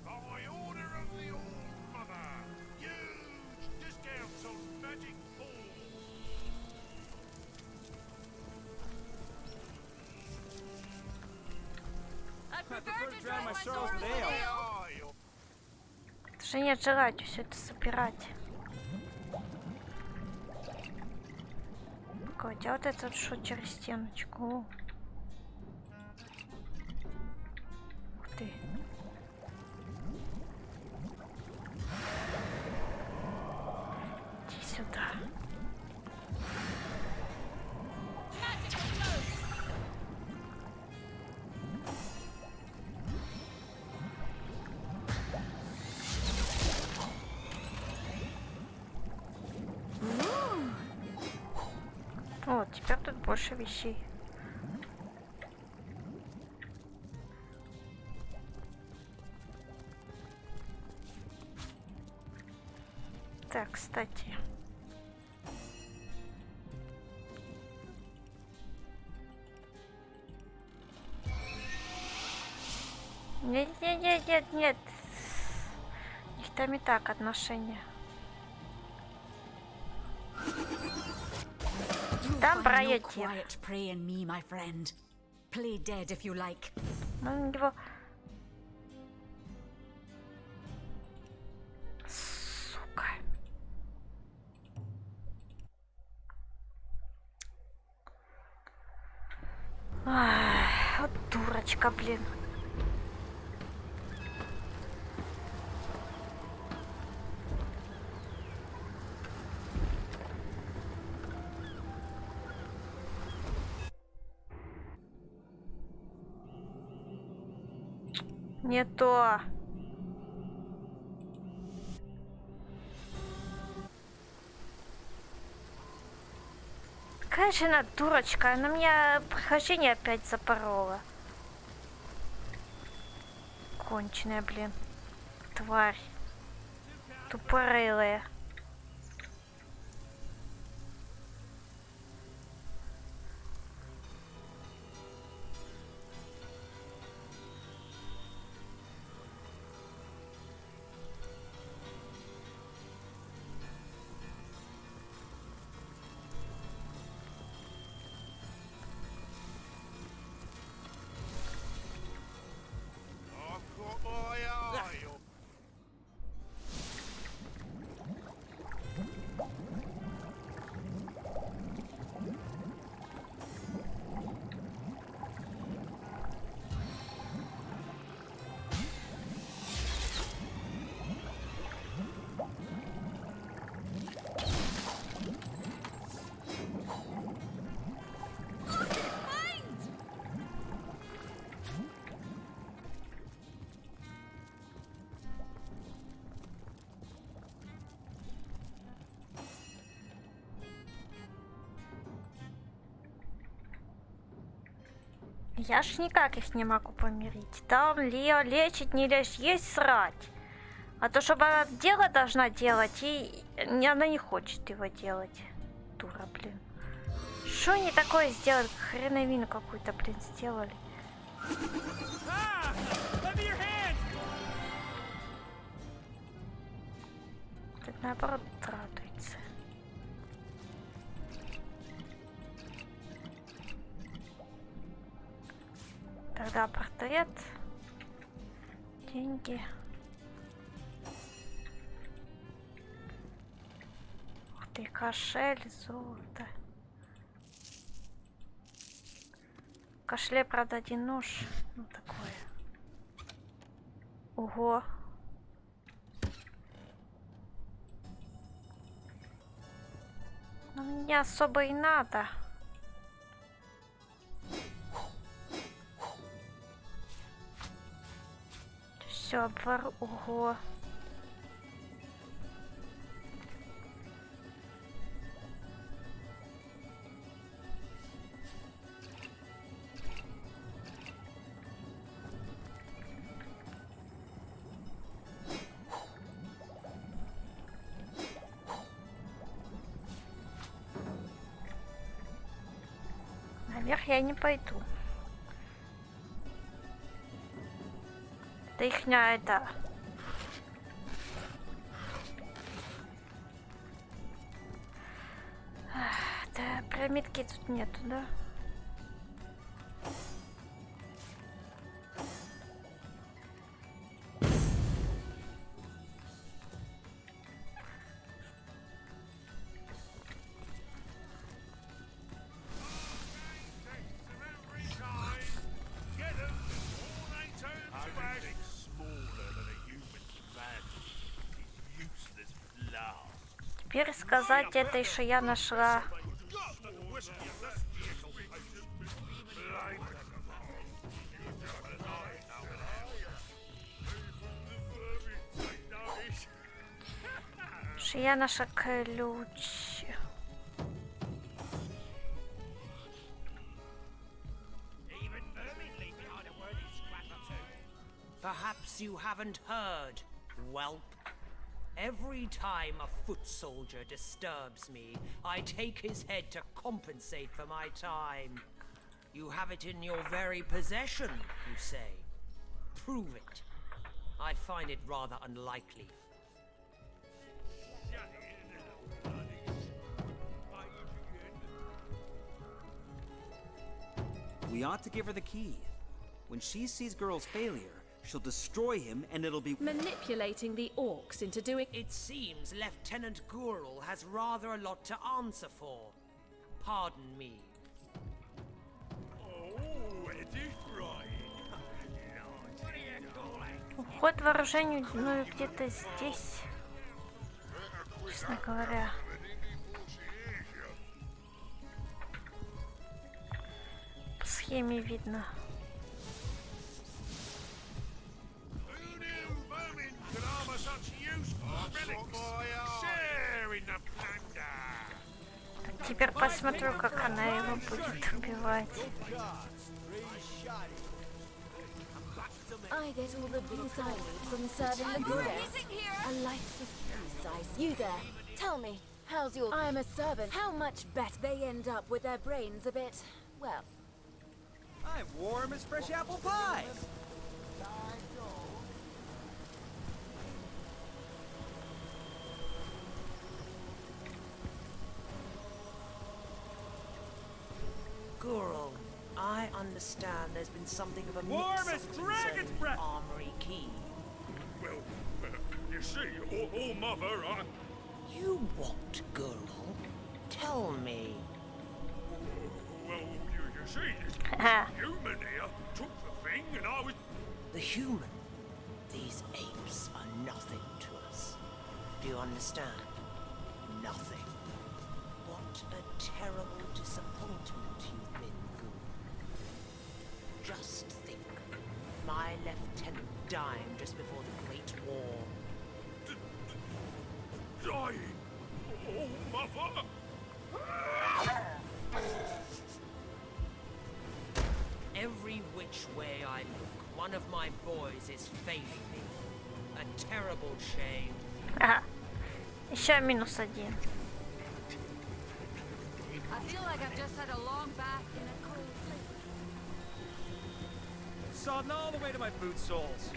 By order of the All-Mother, huge discounts on magic balls. I prefer to drown my sorrows with ale. Это же нет желания все это собирать. Погоди, а вот это что через стеночку? Ух ты. Иди сюда. Вот, теперь тут больше вещей. Так, кстати. Нет. Их там и так отношения. Там No quiet prey in me, my friend. Play dead if you like. Ну, у него... Сука. Ах, вот дурочка, блин. Не то. Какая же она дурочка, она меня прохождение опять запорола. Конченая, блин. Тварь. Тупорылая. Я ж никак их не могу помирить. Там Лео лечить, не лечить, есть срать. А то, чтобы она дело должна делать, и она не хочет его делать. дура, блин. Что они такое сделали? Хреновину какую-то, блин, сделали. Тут наоборот радуется. Тогда портрет. Деньги. Ух ты, кошель, золото. В кошеле, правда, один нож. Ну, такое. Ого. Но мне особо и надо. Все, обвор... Ого. Наверх я не пойду. Это ихня это. Да, пирамидки тут нету, да? Теперь сказать этой, что я нашла. Что я нашла ключ. Perhaps you haven't heard, whelp. Every time a foot soldier disturbs me, I take his head to compensate for my time. You have it in your very possession, you say. Prove it. I find it rather unlikely. We ought to give her the key. When she sees Girl's failure, she'll destroy him and it'll be manipulating the orcs into doing. It seems Lieutenant Gurl has rather a lot to answer for. Pardon me. Уход вооружению, ну, где-то здесь, честно говоря. По схеме видно. Теперь посмотрю, как она его будет убивать. I get all the bits I need from serving the goddess. A life of peace, I see. You there, tell me, how's your... I'm a servant. How much better they end up with their brains a bit, well... I'm warm as fresh apple pie! Gurl, I understand there's been something of a Warm mix-up as dragon's concerning breath! the armory key. Well, you see, all Mother, I... You what, Gurl? Tell me. Well, you see, this human here took the thing and I was... The human? These apes are nothing to us. Do you understand? Nothing. What a terrible disappointment you've been, Gurl. Just think. My lieutenant dying just before the Great War. Dying? Oh, Mother! Every which way I look, one of my boys is failing me. A terrible shame. Ага. Еще минус один. feel like I've just had a long bath in a cold lake. Sodding all the way to my boot soles.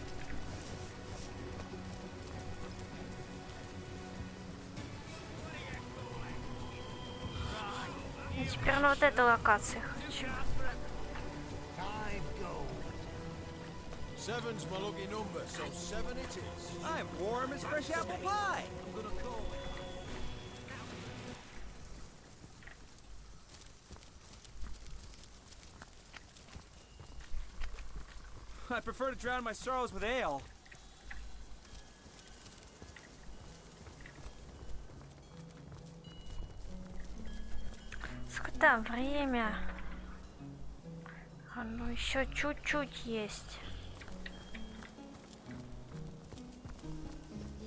Я теперь на вот этой локации хочу. Seven's my lucky number, so 7 it is. I'm warm as fresh apple pie. I'm gonna call it. I prefer to drown my sorrows with ale. Сколько там время? А ну еще чуть-чуть есть.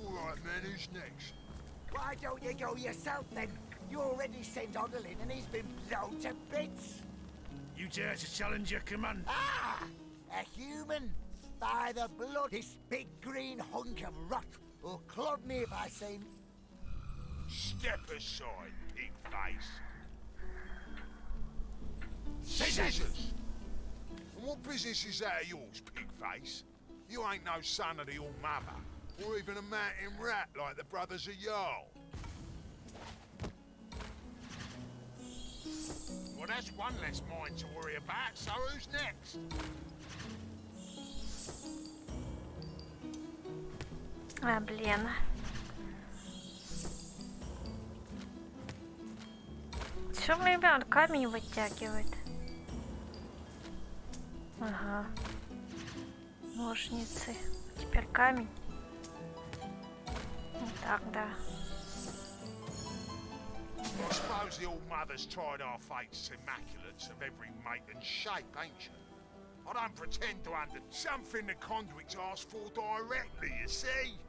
Alright, man, who's next? Why don't you go yourself then? You already sent Odalin and he's been blown to bits. You dare to challenge your command? Ah! A human? By the blood, this big green hunk of rot will clod me if I say... Step aside, pig face. Scissors! And what business is that of yours, pig face? You ain't no son of the All-Mother, or even a mountain rat like the brothers of Jarl. Well, that's one less mind to worry about, so who's next? А, блин. Чё ребят, камень вытягивает? Ага. Ножницы. Теперь камень. Вот так, да. I suppose the All-Mother's tried our fates immaculates of every make and shape, ain't she? I don't pretend to something the conduits ask for directly, you see?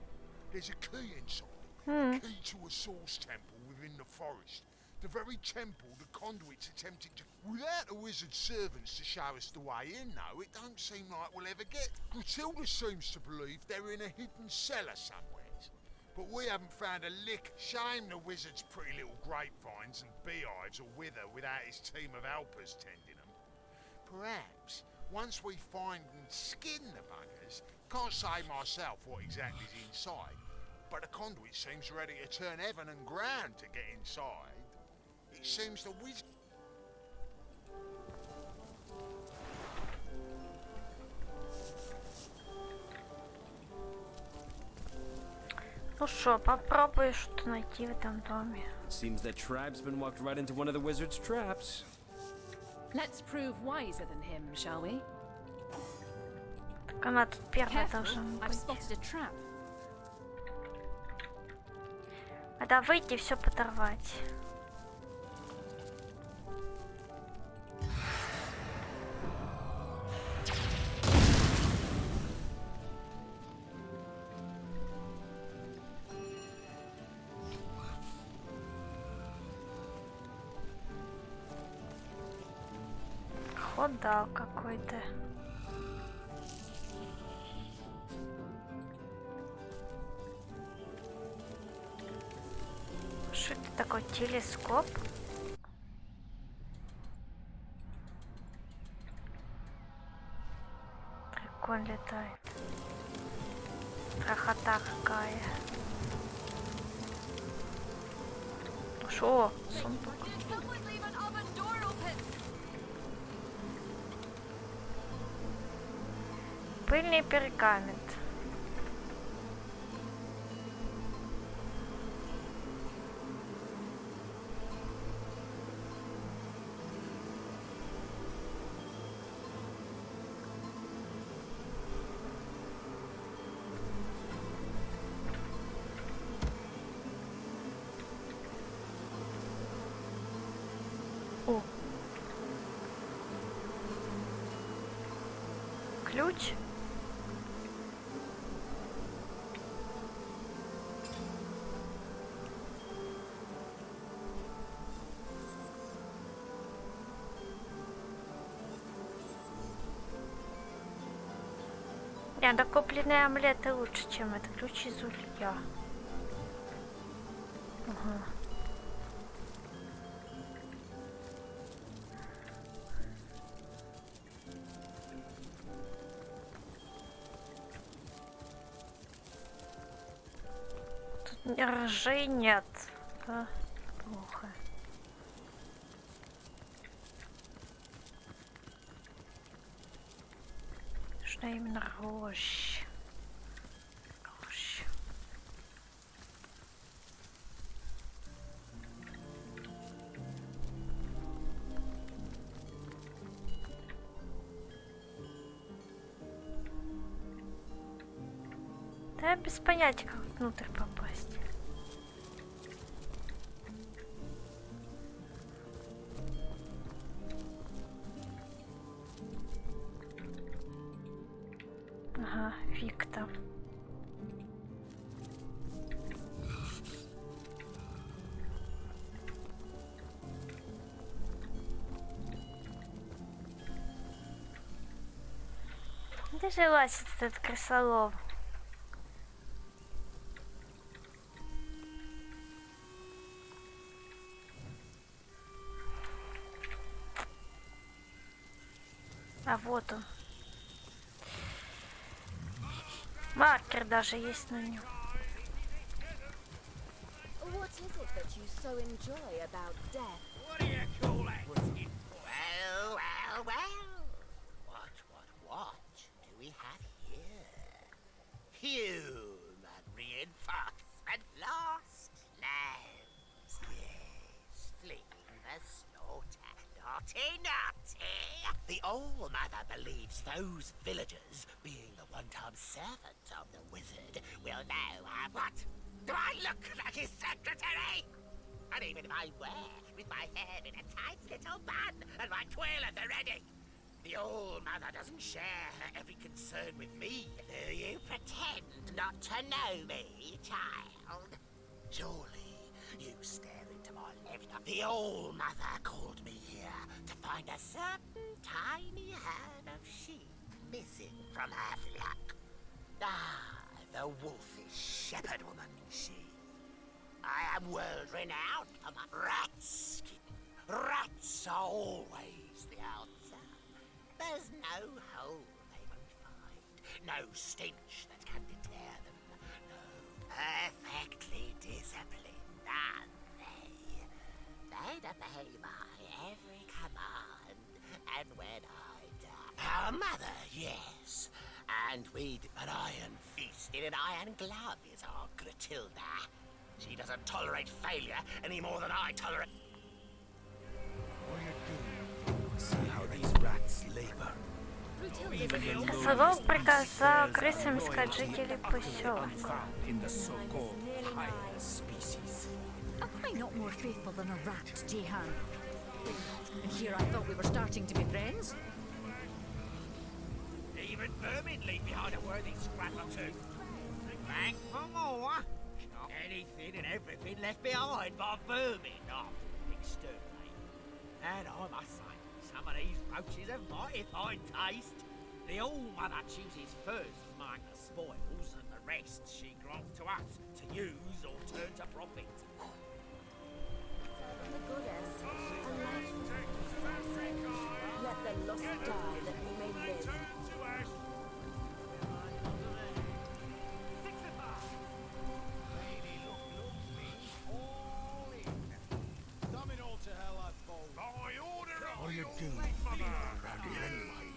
There's a key inside. A key to a source temple within the forest. The very temple the conduits attempted to... Without the wizard's servants to show us the way in, though, it don't seem like we'll ever get. Gruntilda seems to believe they're in a hidden cellar somewhere. But we haven't found a lick. Shame the wizard's pretty little grapevines and beehives are with her without his team of helpers tending them. Perhaps, once we find and skin the buggers, can't say myself what exactly is inside, but the conduit seems ready to turn heaven and ground to get inside. It seems the wizard... Ну что, попробую что-то найти в этом доме. It seems that tribesman walked right into one of the wizard's traps. Let's prove wiser than him, shall we? Так она тут первая Careful, должна I've быть. spotted a trap. Надо выйти и все подорвать. Ходал какой-то. Что это такое? Телескоп? Дракон летает. Крохота какая. Шо? Сундук. Пыльный пергамент. О. Ключ. Нет, докупленные омлеты лучше, чем это. Ключ из улья. Ага. Ржи нет. Да, плохо. Нужна именно роща. Роща. Да, я без понятия, как внутрь попасть. Ага, Виктор. Где же лазит этот крысолов? А вот он. Маркер даже есть на нем. What is it that you so enjoy about death? What do you call it? Well, well, well. What do we have here? Human reinforcement lost lands. Yes, fleeing the slaughter. Naughty. The All-Mother believes those villagers, being the one-time servants of the wizard, will now have what? Do I look like his secretary? And even if I were, with my hair in a tight little bun and my quill at the ready, the All-Mother doesn't share her every concern with me. Do you pretend not to know me, child? Surely you stare into my left. The All-Mother called me here to find a certain tiny herd of sheep missing from her flock. Ah, the wolfish shepherd woman, she. I am world-renowned for my rats, kitten. Rats are always the answer. There's no hole they won't find, no stench that can deter them, no perfectly disciplined, aren't they? They'd obey my every command, and when I die... Our mother, yes. And we'd an iron fist in an iron glove is our Gratilda. She doesn't tolerate failure any more than I tolerate... See how these rats labor. Крысолов приказал крысам искать жителей поселка. In the so-called higher species. Am I not more faithful than a rat, Jehan? And here I thought we were starting to be friends. Even vermin leave behind a worthy scrap or two. Thank for more. Anything and everything left behind by vermin after exterminate. And I must say, some of these roaches have mighty fine taste. The All-Mother chooses first to make the spoils, and the rest she grants to us to use or turn to profit. The goddess, a life of peace, I say. Let the lost die that we may live. What are you doing around here anyway?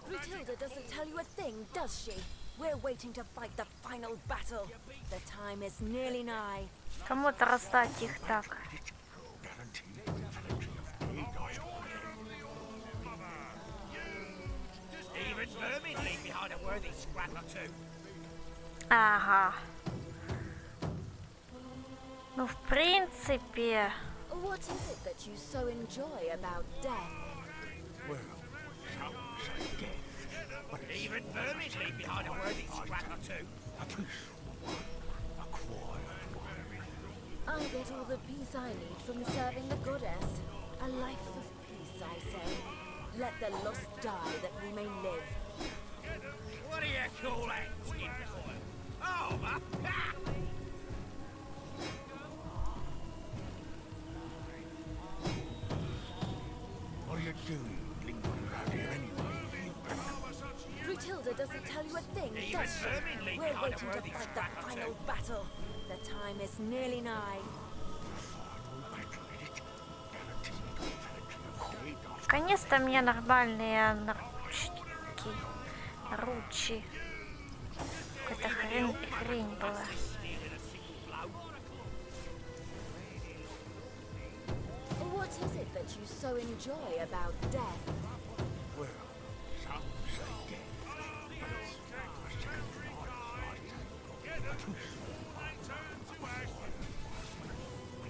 Brutilda doesn't tell you a thing, does she? We're waiting to fight the final battle. The time is nearly nigh. Кому-то раздать их так. Even vermin leave behind a worthy scrap or two. Ага. Ну, в принципе... What is it that you so enjoy about death? Well, some say death, but even vermin leave behind a worthy scrap or two. A peace, a quiet one. I get all the peace I need from serving the goddess. A life of peace, I say. Let the lost die that we may live. What do you call that, tinfoil? Oh, my... What are you doing, lingering around here anyway? Brutilda doesn't tell you a thing, Even does she? vermin leave We're behind a waiting to worthy fight the scrap or final two. battle. The time is nearly nigh. Наконец-то мне нормальные наручники. Ручи. Какая-то хрень была. What is it that you so enjoy about death? Well, some say death, but it's a second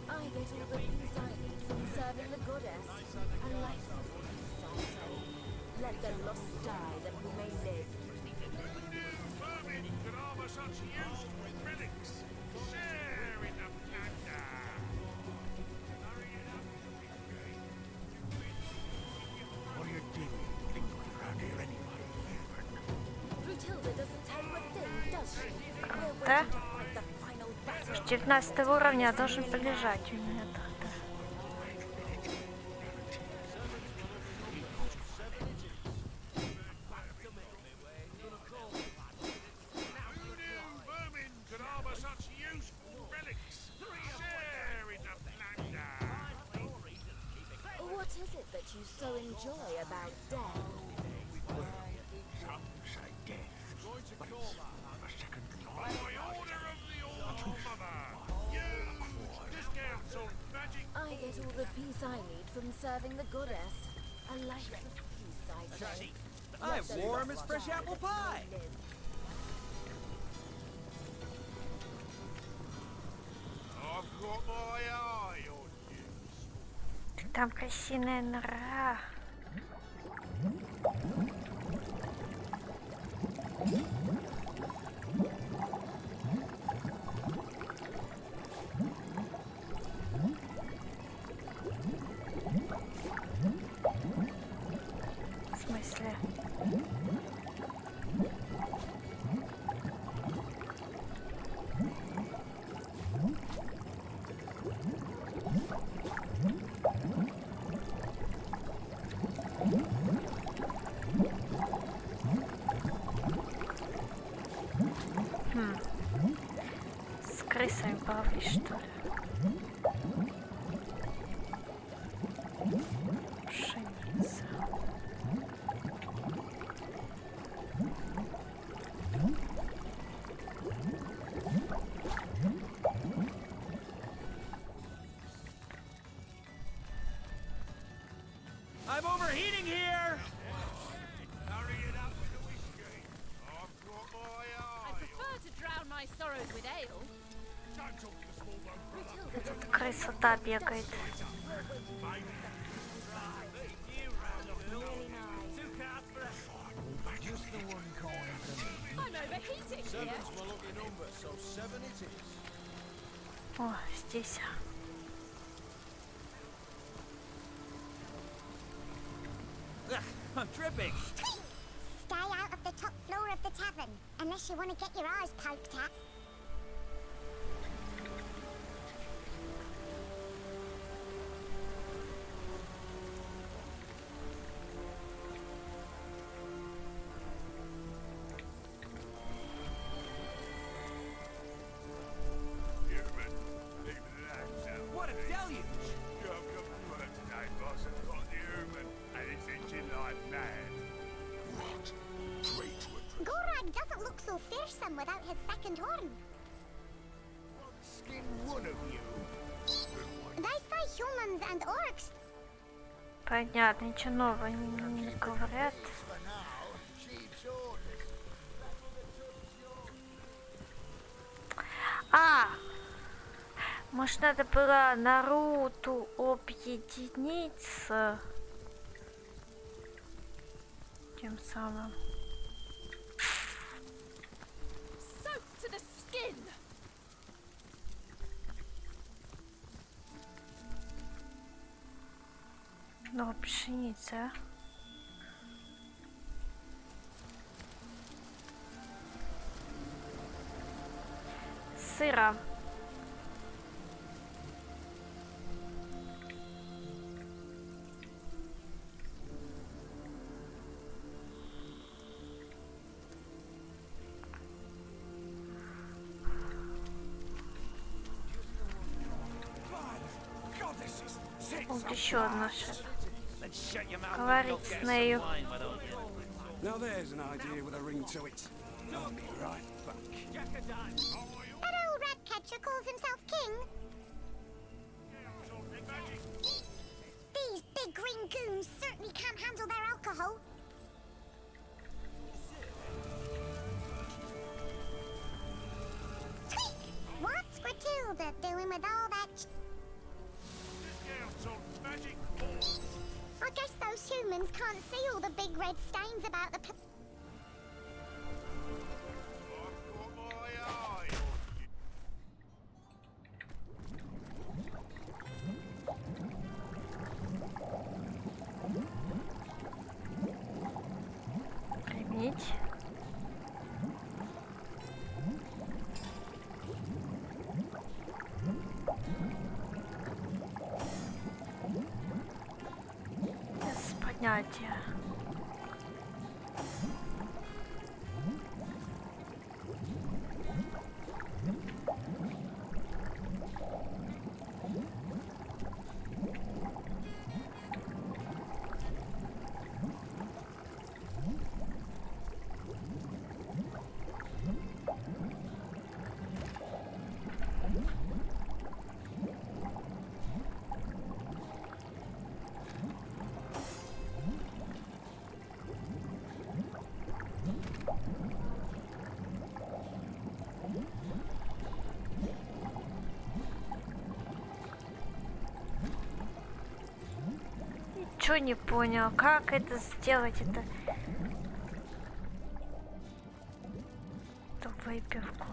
I get all the peace I need from serving the goddess. A life of peace, I say. Let the lost die that we may live. vermin could armor such useful relics. Share in the plunder. What are you doing lingering around here anyway? Brutilda doesn't tell you a thing, does she? We're Да? waiting to fight the final battle. С 19 уровня должен полежать у меня тогда. Vermin could armor such useful relics. Share in the plunder. What is it that you so enjoy about death? Some say death, but it's a second life. By order of the All-Mother, use discounts on magic. I get all the peace I need from serving the goddess. A life of peace, I say. I'm warm as fresh apple pie. I've got my eye on you. Там крысиная нора. В смысле? С крысами боролись, что ли? Пшеница. I'm overheating here. Hurry it up with the whiskey. I've got my eye. I prefer to drown my sorrows with ale. Don't talk to the small one, brother. Тут красота бегает. I'm overheating here. Seven's my lucky number, so 7 it is. О, здесь. Ugh, I'm dripping. Stay out of the top floor of the tavern, unless you want to get your eyes poked at. Human, leave that out. What a deluge! You have come to work today, boss, and got the human, and it's engine like mad. What? Pray to a Gorag doesn't look so fearsome without his second horn. skin one of you. They say humans and orcs. Понятно, ничего нового не говорят. For now, sheep's orders. А! Может, надо было Наруту объединиться? Тем самым. Soaked to the skin. Но пшеница. Сыра. Вот еще одна шея. Говорить с нею. Now there's an idea with a ring to it. I'll be right back. That old rat catcher calls himself king. These big green goons certainly can't handle their alcohol. What's Gratiilda doing with all that? I guess those humans can't see all the big red stains about the. Применить. Без понятия. Ничего не понял, как это сделать, это эту выпивку.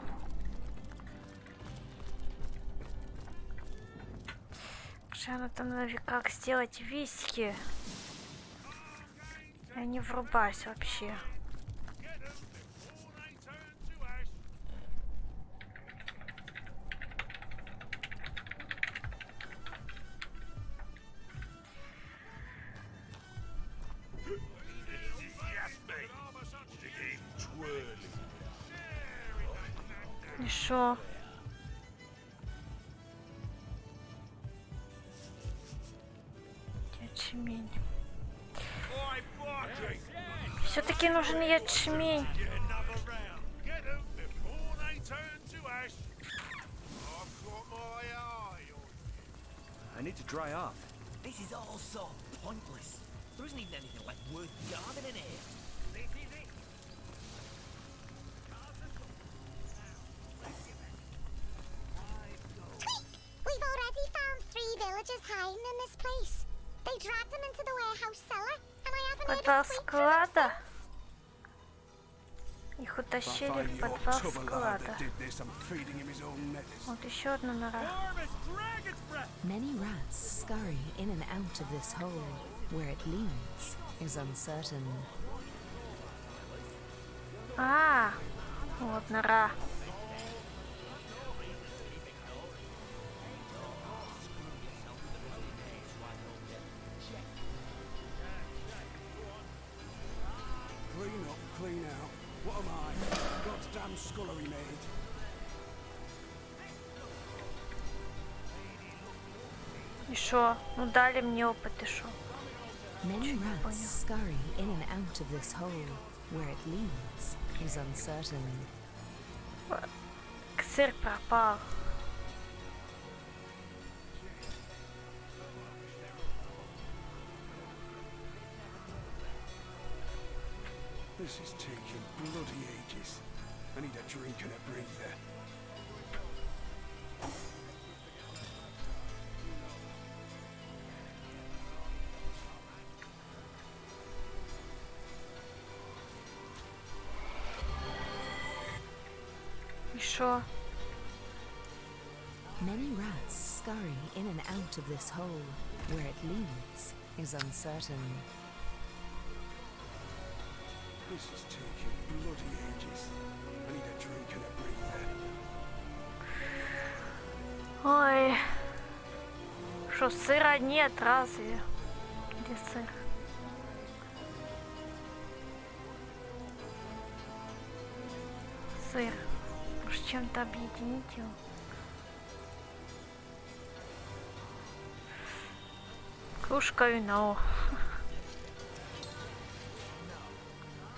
Она там наверное как сделать виски. Я не врубаюсь вообще. И шо? Ячмень. Все-таки нужен ячмень. I need to dry off. This is all so pointless. There isn't even anything like worth guarding in here. We've already found 3 villagers hiding in this place. They dragged them into the warehouse cellar, and I haven't heard a squeak from them Склада. since. Их утащили в подвал склада. Вот еще одна нора. Many rats scurry in and out of this hole. Where it leads is uncertain. А, вот нора. Clean up, clean out. What am I? God's damn scullery maid. И шо? Ну дали мне опыт, и шо? Many rats scurry in and out of this hole. Where it leads is uncertain. Сыр пропал. This is taking bloody ages. I need a drink and a breather. И шо? Many rats scurry in and out of this hole. Where it leads is uncertain. This is taking bloody ages. I need a drink and a breather. Ой. Шо, сыра нет, разве? Где сыр? Сыр. Может, чем-то объединить его? Пушкою, но.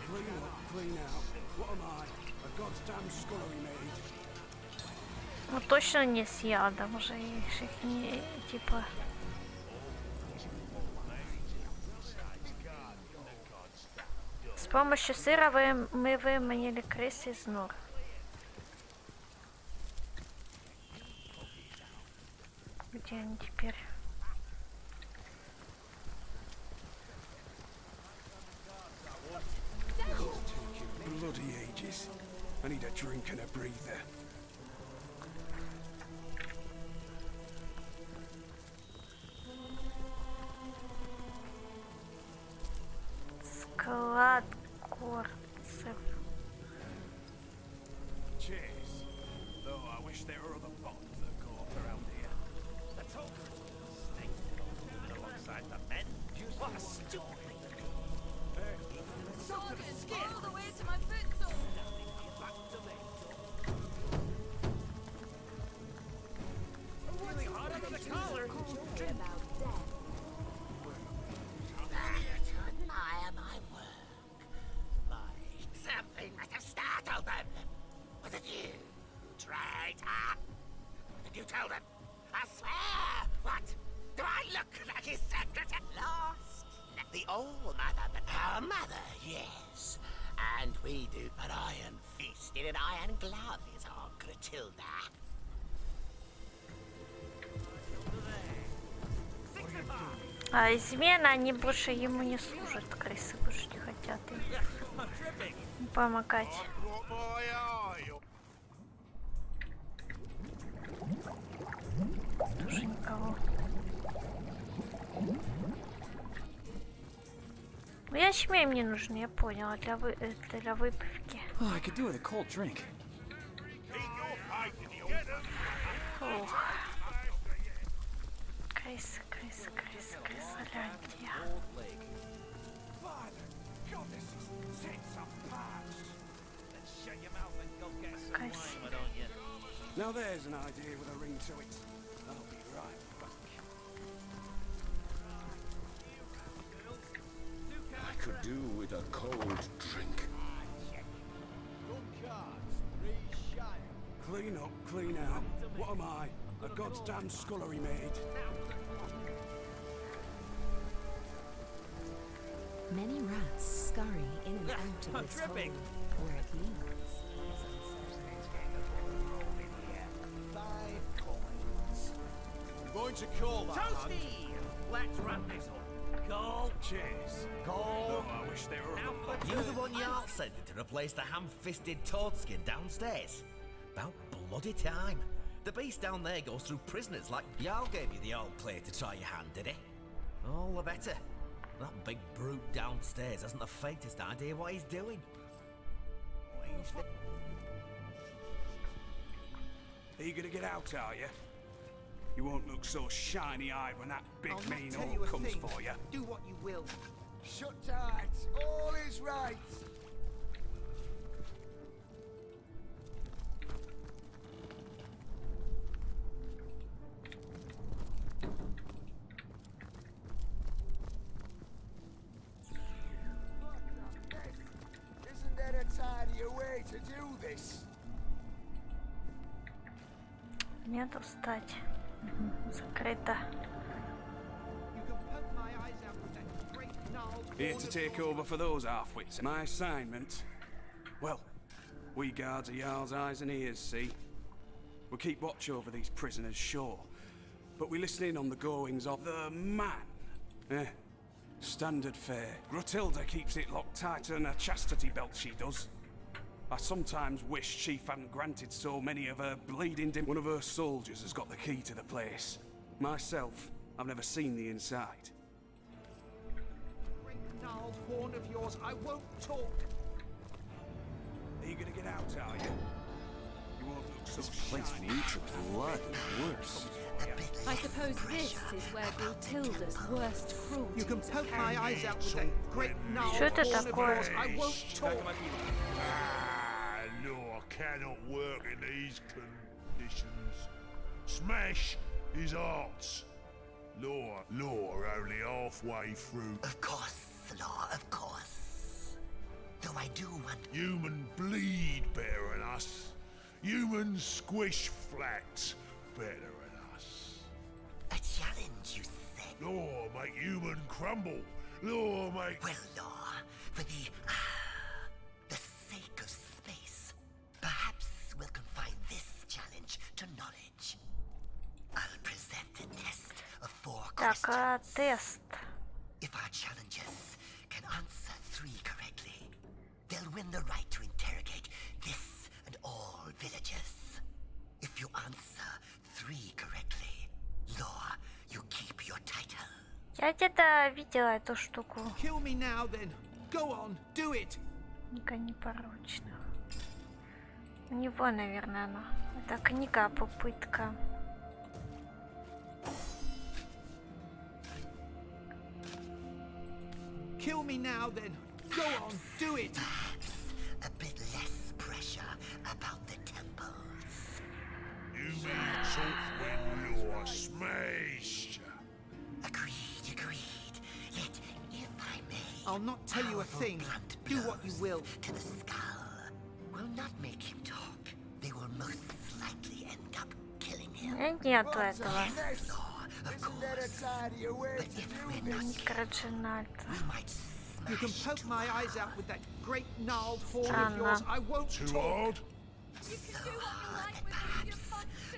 Clean up, clean out. What am I? A goddamn scullery maid. Ну точно не с ядом уже, их не типа. С помощью сыра мы выманили крыс из нор. Где они теперь? Bloody ages. I need a drink and a breather. Склад горцев. Cheers. Though I wish there were other bottles that go up around here. Let's hope. Snake moving alongside the men. What a stupid thing to do. All the way to my foot zone. Really hard under the collar. Admire my work. Something must have startled them. Was it you, traitor? What did you tell them? I swear! What? Do I look like his secretary? Lost? The old mother, but our mother, yes. And we do an iron fist in an iron glove is our Gratilda. А измена, они больше ему не служат, крысы больше не хотят им помогать. Тоже никого. Ну, ячмень мне нужен, я поняла, для выпивки. Oh, I could do with a cold drink. Фух. Крысы, крысы, крысы, крысолянтия. Now there's an idea with a ring to it. I'll be right back. I could do with a cold drink. Clean up, clean out. What am I? A goddamn scullery maid. Many rats scurry in and out of this hole, where it leads. 5 coins. I'm going to call that hand. Toasty! Let's wrap this up. Call. Cheers. Call. Oh, I wish they were You You're the one Jarl sent to replace the ham-fisted toadskin downstairs. About bloody time. The beast down there goes through prisoners like Jarl gave you the old play to try your hand, did he? All the better. That big brute downstairs hasn't the faintest idea what he's doing. Are you gonna get out, are you? You won't look so shiny-eyed when that big I'll not mean tell orc you a comes thing. for you. Do what you will. Shut tight. All is right. Isn't there a tidier way to do this? Нету встать. Закрыто. Here to take over for those half-wits. My assignment? Well, we guards are Jarl's eyes and ears, see? We keep watch over these prisoners, sure. But we listen in on the goings of the man. Standard fare. Gratilda keeps it locked tighter than a chastity belt, she does. I sometimes wish Chief hadn't granted so many of her bleeding One of her soldiers has got the key to the place. Myself, I've never seen the inside. Gnarled horn of yours, I won't talk. Are you gonna get out, are you? You won't look so This place reeks of blood and worse. I suppose this is where Gratilda's worst cruelty. You can poke my eyes out with that great gnarled Что это horn of такое? yours, I won't talk. Ah, no, I cannot work in these conditions. Smash his hearts. Law only halfway through. Of course, Law, of course. Though I do want... Human bleed better than us. Human squish flats better than us. A challenge, you say? Law make human crumble. Law make... Well, Law, for the sake of space, perhaps we'll confine this challenge to knowledge. I'll present a test of 4 questions. Тест. If our challengers can answer 3 correctly, they'll win the right to interrogate this and all villagers. If you answer 3 correctly, Law, you keep your title. Я где-то видела эту штуку. Kill me now, then. Go on, do it. Книга непорочных. У него, наверное, она. Это книга попытка. Kill me now, then. Go on, do it. A bit less pressure about the temples. You mean talk when Law smashed. Agreed. Yet, if I may... I'll not tell you a thing. Do what you will. To the skull will not make him talk. They will most likely end up killing him. Нету этого. Of course. But if we're not Микроджинальт. we might You can poke my eyes out with that great gnarled horn of yours. I won't Too talk. hard? so hard that perhaps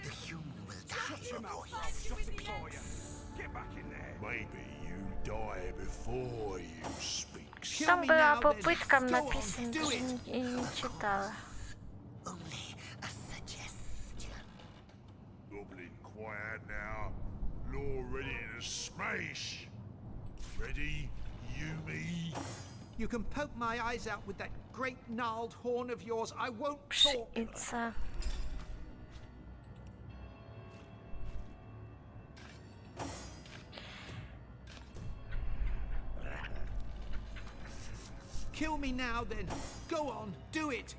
the human will die before he speaks. Get back in there. Maybe you die before you speak. Там была попытка написана, даже не читала. Only a suggestion. Goblin quiet now. Law ready to smash. Ready, you me? You can poke my eyes out with that great gnarled horn of yours. I won't talk. It's Kill me now, then. Go on, do it.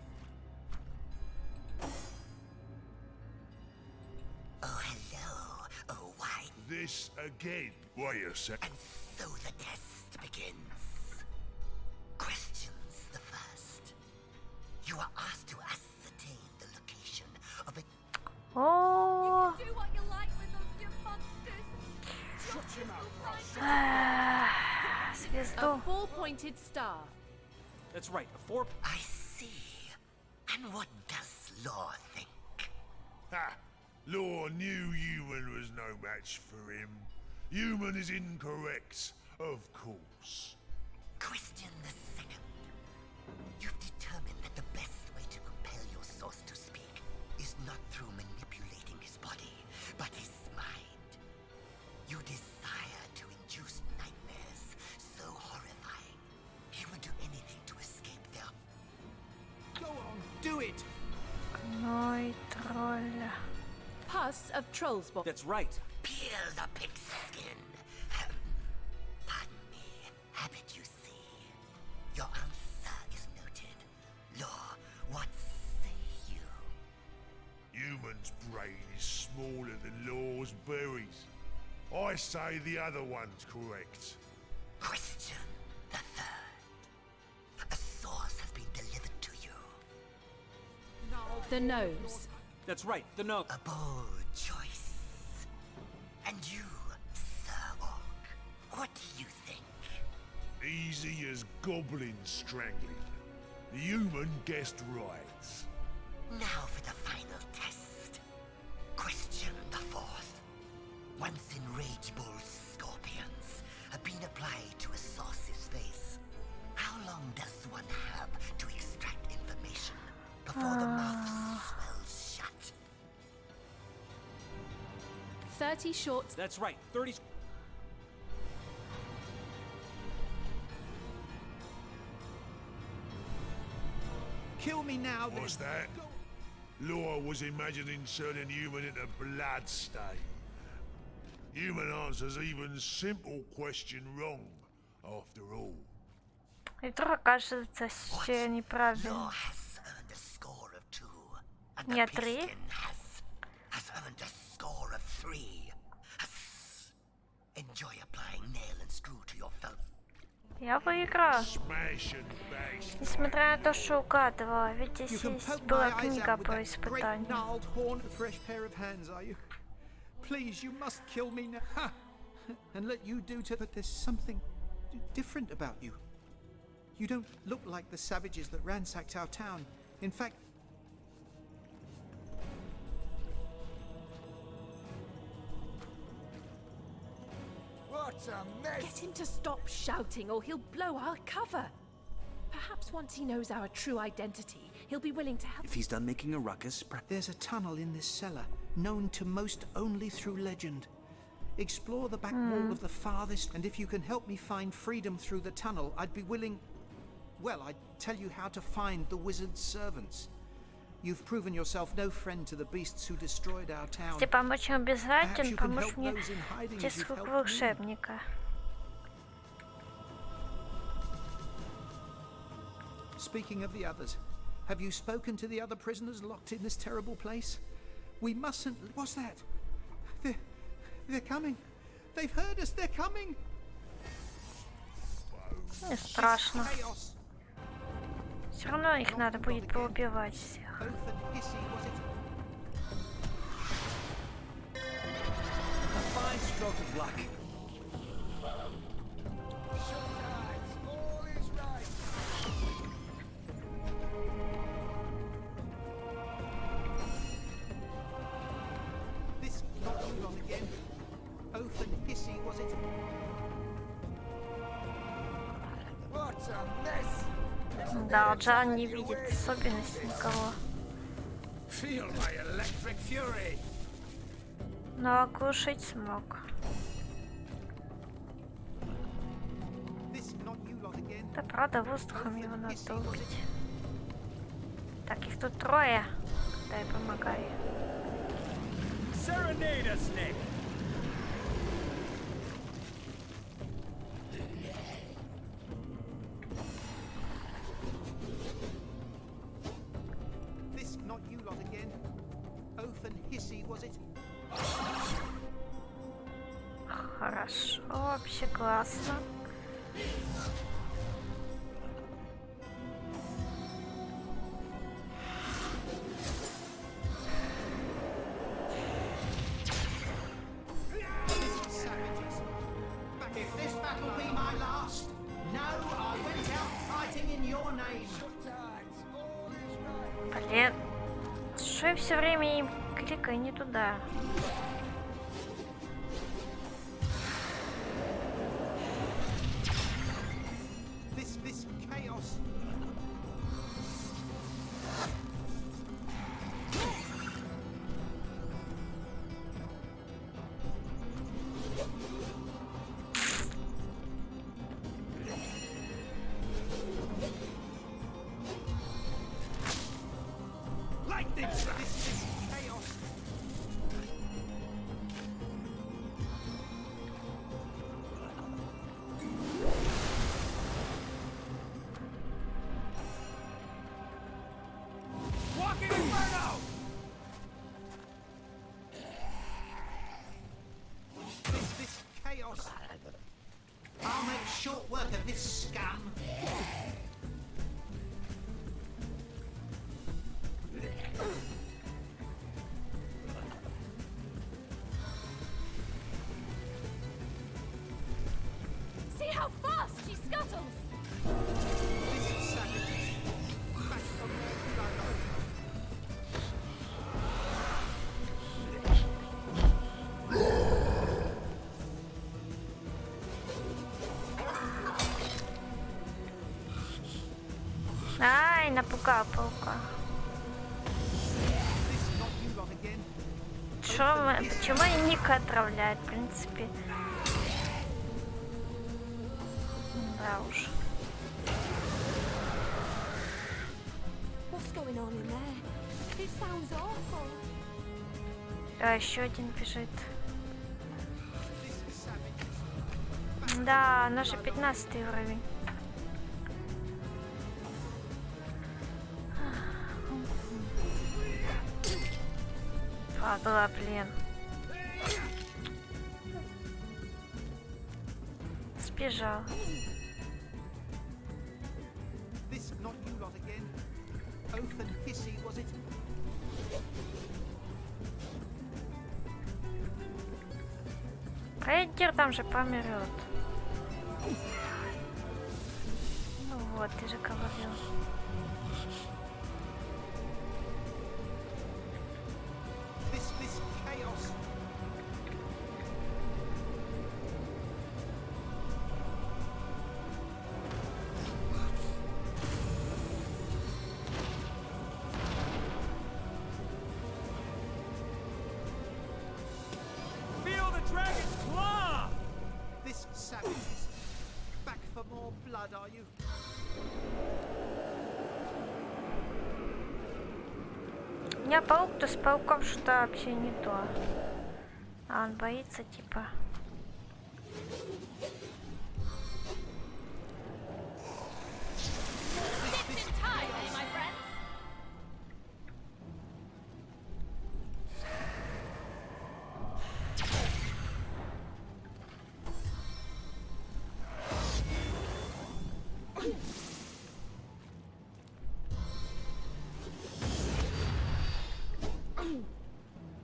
Oh, hello. Oh, why? This again. Wait a sec. And so the test begins. Questions the first. You are asked to ascertain the location of a... О, Do what you like with us, you monsters. звезду. A 4-pointed star. That's right, a 4... I see. And what does Law think? Ha! Law knew human was no match for him. Human is incorrect, of course. Question the second. You've determined that the best way to compel your source to speak is not through manipulating his body, but his mind. You desire to induce nightmares so horrifying, he would do anything to escape them. Go on, do it. Гной тролля. Pus of Trollsborg. That's right. Peel the pig's skin. Pardon me. Habit, you see. Your answer is noted. Law, what say you? Human's brain is smaller than Law's berries. I say the other one's correct. Question the third. A source has been delivered to you. The nose. That's right, the note. A bold choice. And you, Sir Orc, what do you think? Easy as goblin strangling. The human guessed right. Now for the final test. Question the fourth. Once enrageable scorpions have been applied to a source's face, how long does one have to extract information before the mouth swells shut? 30 short. That's right, 30... Kill me now, then. What's that? Law was imagining turning human into blood stain. Human answers even simple question wrong, after all. И вдруг оказывается все неправильно. Law has earned a score of 2, and Нет, the 3. pigskin has earned a score of 3. And enjoy applying nail and screw to your fellow. Я выиграла. Несмотря на то, что угадывала, ведь здесь была книга по испытанию. Gnarled horn, a fresh pair of hands, are you? Please, you must kill me now. Ha! And let you do to. But there's something different about you. You don't look like the savages that ransacked our town. In fact. What a mess! Get him to stop shouting or he'll blow our cover. Perhaps once he knows our true identity, he'll be willing to help. If he's done making a ruckus, there's a tunnel in this cellar, known to most only through legend. Explore the back wall of the farthest, and if you can help me find freedom through the tunnel, I'd be willing. Well, I'd tell you how to find the wizard's servants. You've proven yourself no friend to the beasts who destroyed our town. Если помочь обязательно, помочь мне найти своего волшебника. Speaking of the others, have you spoken to the other prisoners locked in this terrible place? We mustn't. What's that? They're coming. They've heard us. They're coming. Не страшно. Все равно их надо будет поубивать всех. A fine stroke of luck. This not too long again. Oath and hissy, was it? What a mess! Да, Джан не видит особенностей никого. Feel my electric fury. Но оглушить смог. Да правда, воздухом его надо убить. Так, их тут трое. Дай помогай. Serenade us, Nick. This not you lot again. Oath and hissy, was it? Хорошо, вообще классно. If this battle be my last, no, I went out fighting in your name. Блин, что я все время им кликаю не туда? This chaos. Lightning strike. This chaos. Walking inferno. This chaos. I'll make short work of this scum. See how fast she scuttles! This savage. Back from where Ай, напугал паука. This not you lot again. Почему они Ника отравляют, в принципе? Да уж. What's going on in there? It sounds awful. Да, еще один бежит. Да, наш 15 уровень. Падла, блин. Сбежал. This not you lot again. Oath and hissy, was it? Эдгар там же помрет. Ну вот, ты же говорил. This chaos. Feel the dragon's claw! This savages. Back for more blood, are you? У меня паук-то с пауком что вообще не то. А он боится типа.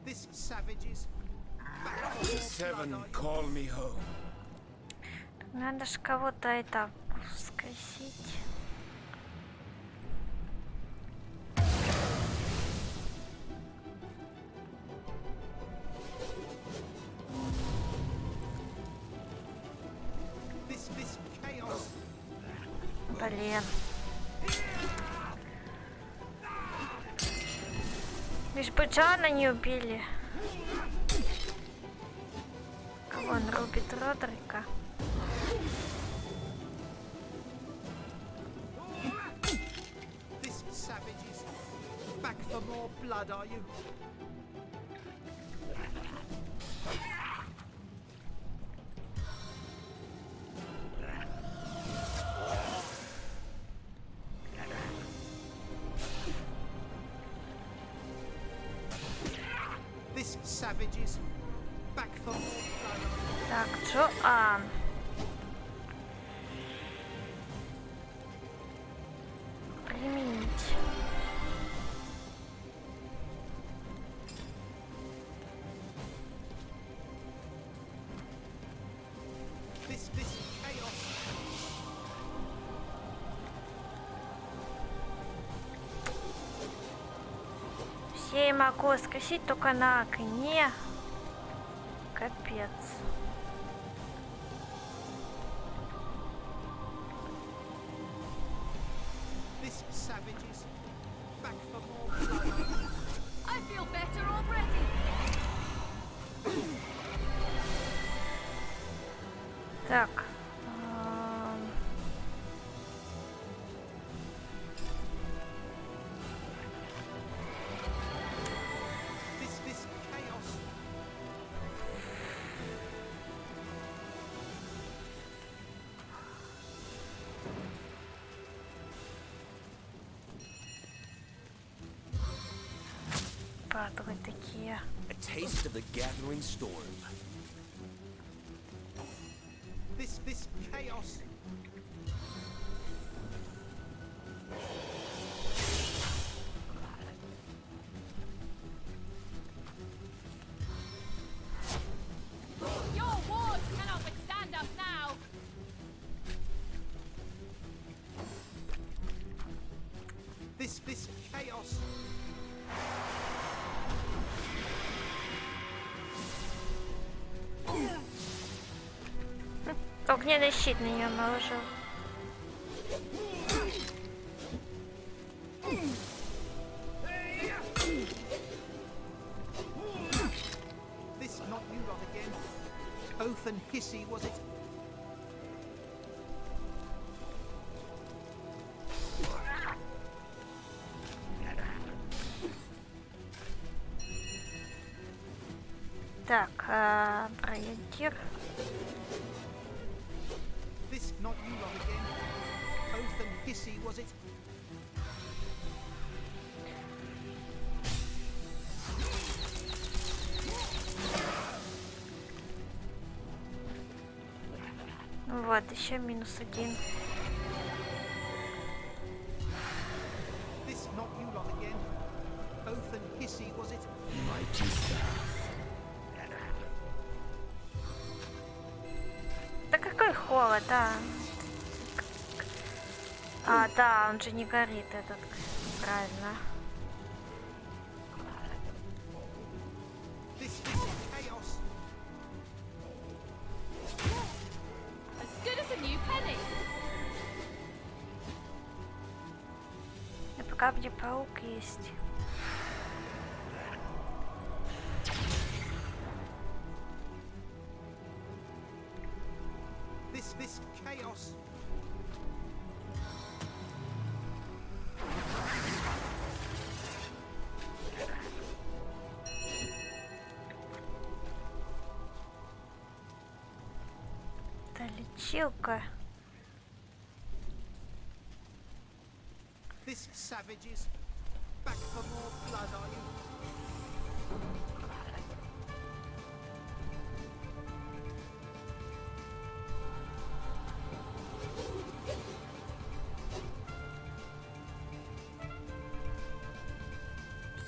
This savages. Back for more Seven, blood, are you? call me home. Надо ж кого-то это скосить. This chaos. Блин. Лишь бы Джана не убили. Кого он рубит? Родрика. This savages. Back for more blood, are you? This savages. Back for more blood, are you? Так, Джоан. Применить. This chaos. Все я могу скосить только на окне. Капец. This savages. Back for more blood, are you? I feel better already. Так. This chaos. Падлы такие. A taste of the gathering storm. This chaos. Your wards cannot withstand us now. This chaos. Огненный щит на нее наложил. This not you lot again. Oath and hissy, was it? Так, Брайдир. This not you lot again. Oath and hissy, was it? Вот, еще -1. This not you lot again. Oath and hissy, was it? Mighty staff. Да какой холод, да. А, да, он же не горит, этот. Правильно. This chaos. As good as a new penny. И пока где паук есть. This chaos. Это лечилка. This savages. Back for more blood, are you?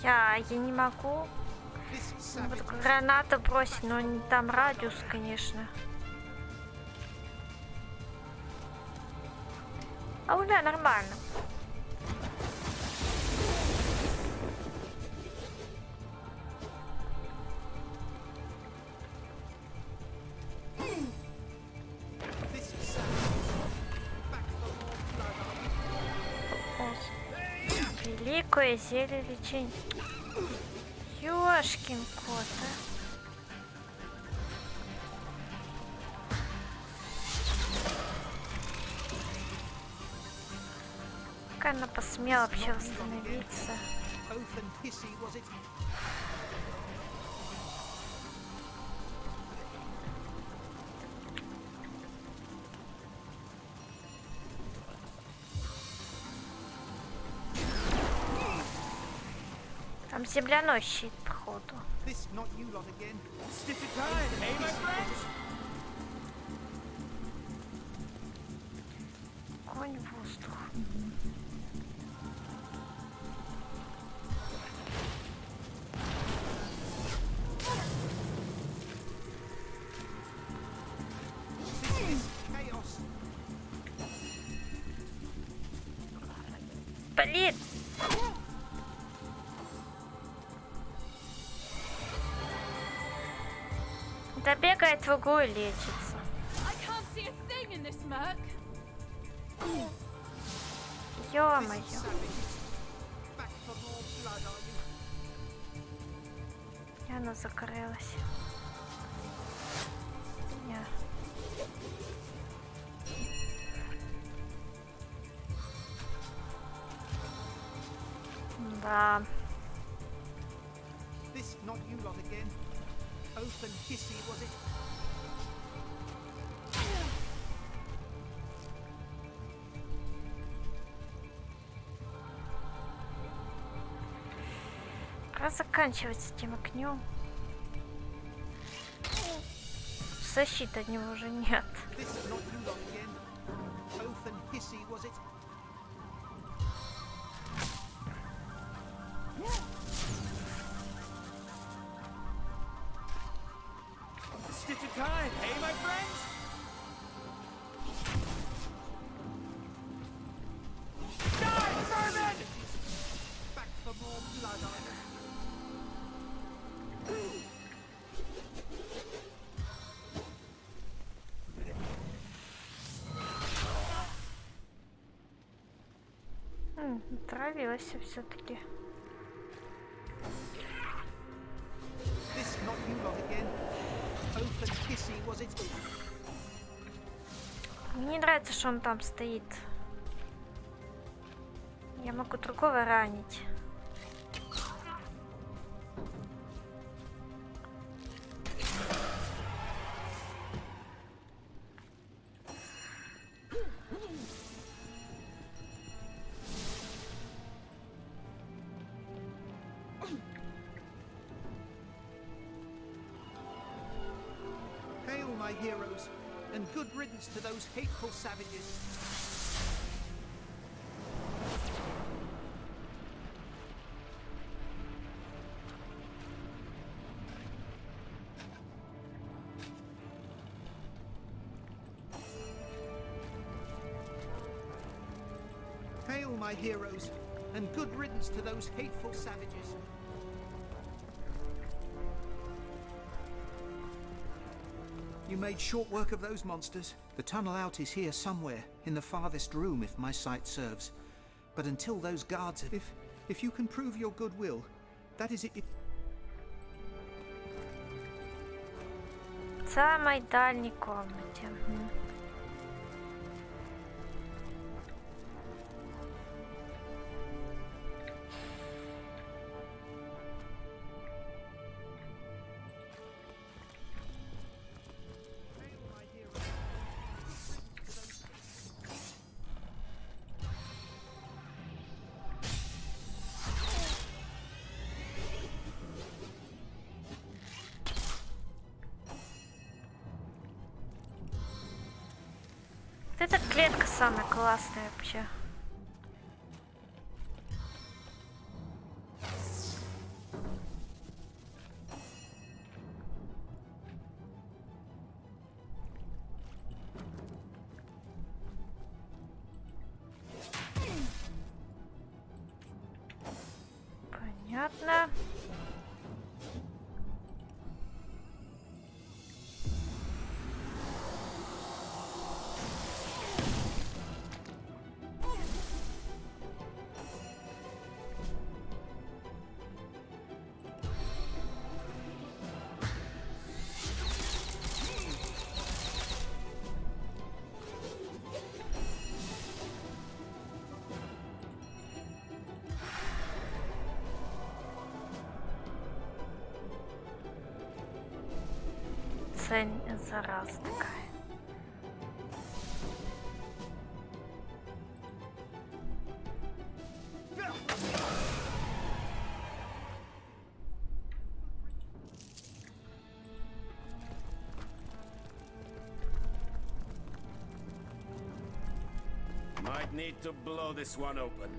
Я не могу. Вот гранату бросить, но там радиус, конечно. А уже нормально. Великое зелье лечения. Ёшкин кот, а. Как она посмела вообще восстановиться? Там земляной щит, походу. Конь в воздух. Блин! Да бегает в углу и лечится. Ё-моё. И она закрылась. Нет. Да. This not you lot again. Oath and hissy, was it? Пора заканчивать с этим огнем. Защиты от него уже нет. This not you lot again. Oath and hissy, was it? Stitch of time, hey, my friends? Die, vermin! Back for more blood, are you? Отравилась все-таки. This not you lot again. Oath and hissy, was it? Мне не нравится, что он там стоит. Я могу другого ранить. Hail, my heroes. and good riddance to those hateful savages. Hail, my heroes, and good riddance to those hateful savages. You made short work of those monsters. The tunnel out is here somewhere, in the farthest room if my sight serves. But until those guards have... If you can prove your goodwill, that is it... В самой дальней комнате. Вот эта клетка самая классная вообще. Понятно. Зараза такая. Might need to blow this one open.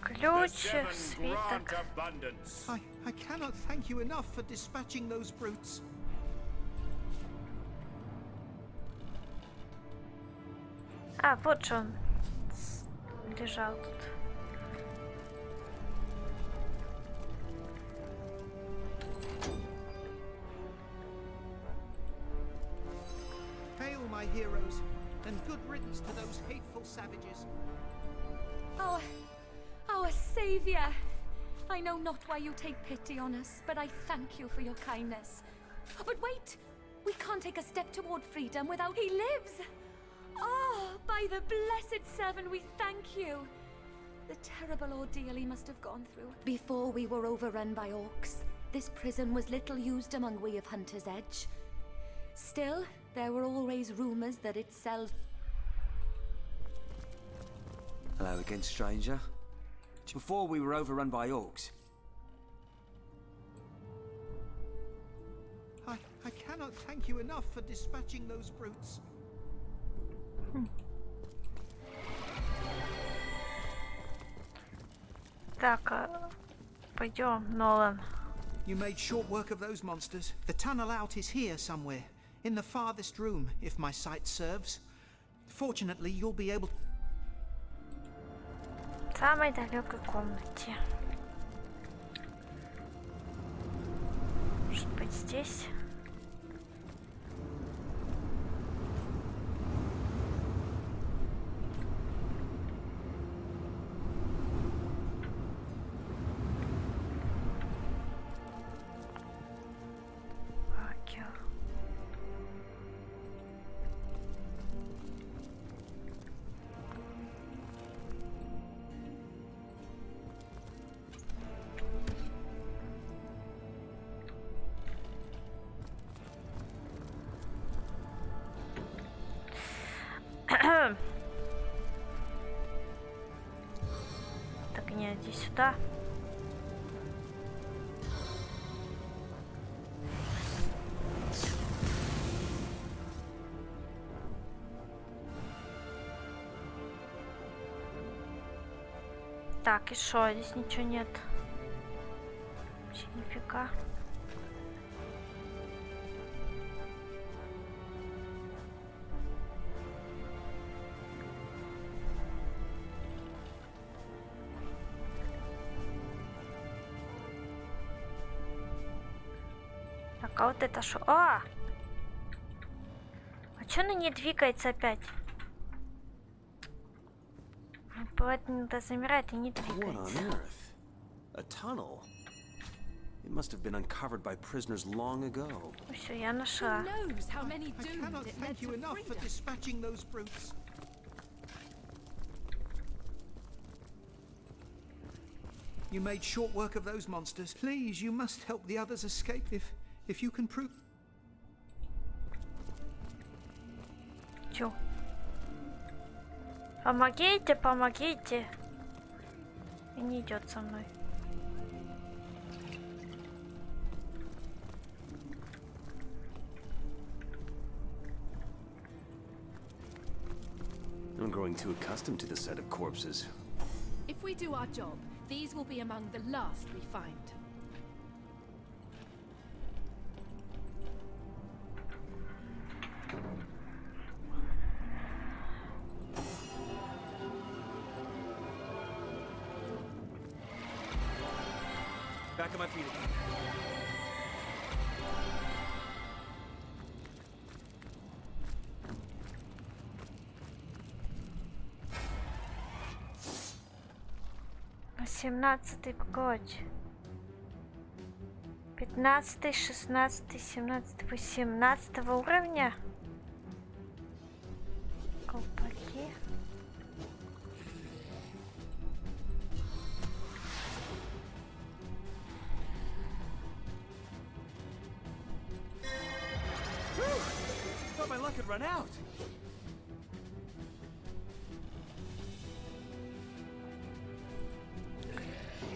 Ключ, свиток. I cannot thank you enough for dispatching those brutes. А, вот же он лежал тут. Hail, my heroes, and good riddance to those hateful savages. Our savior! I know not why you take pity on us, but I thank you for your kindness. But wait! We can't take a step toward freedom without he lives! Oh, by the blessed Seven, we thank you! The terrible ordeal he must have gone through. Before we were overrun by orcs, this prison was little used among we of Hunter's Edge. Still, there were always rumors that it sells... Hello again, stranger. Before we were overrun by orcs. I cannot thank you enough for dispatching those brutes. Так, пойдем, Нолан. You made short work of those monsters. The tunnel out is here somewhere, in the farthest room, if my sight serves. Fortunately, you'll be able... В самой далекой комнате. Может быть, здесь? Так, не иди сюда. Так, и шо? Здесь ничего нет. Вообще нифига. Так, а вот это шо? А чё она не двигается опять? Бывает, иногда замирает и не двигается. A tunnel? It must have been uncovered by prisoners long ago. Все, я нашла. I cannot thank you enough for dispatching those brutes. You made short work of those monsters. Please, you must help the others escape if you can prove. Чё? Помогите, помогите. И не идет со мной. I'm growing too accustomed to the sight of corpses. If we do our job, these will be among the last we find. Back on my feet again. 18-й год. 15-й, 16-й, 17-й, 18 уровня. Колпаки. Thought my luck had run out.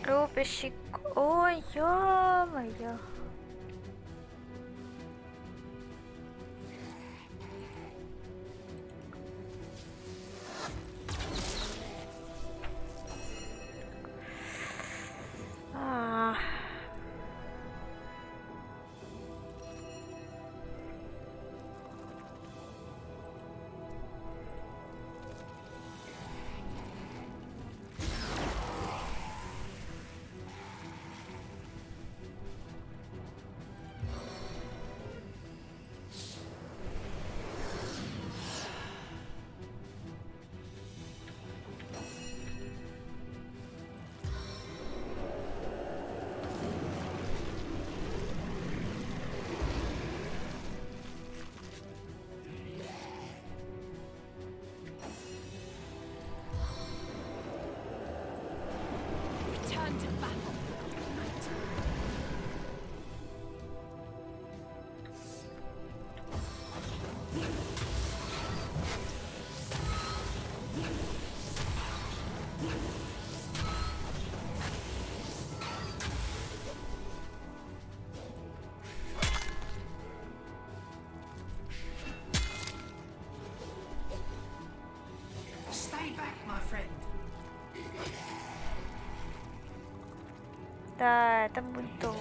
Рубящий. Ой, ё-моё. Return to battle. Stay back, my friend. Да, это будет долго.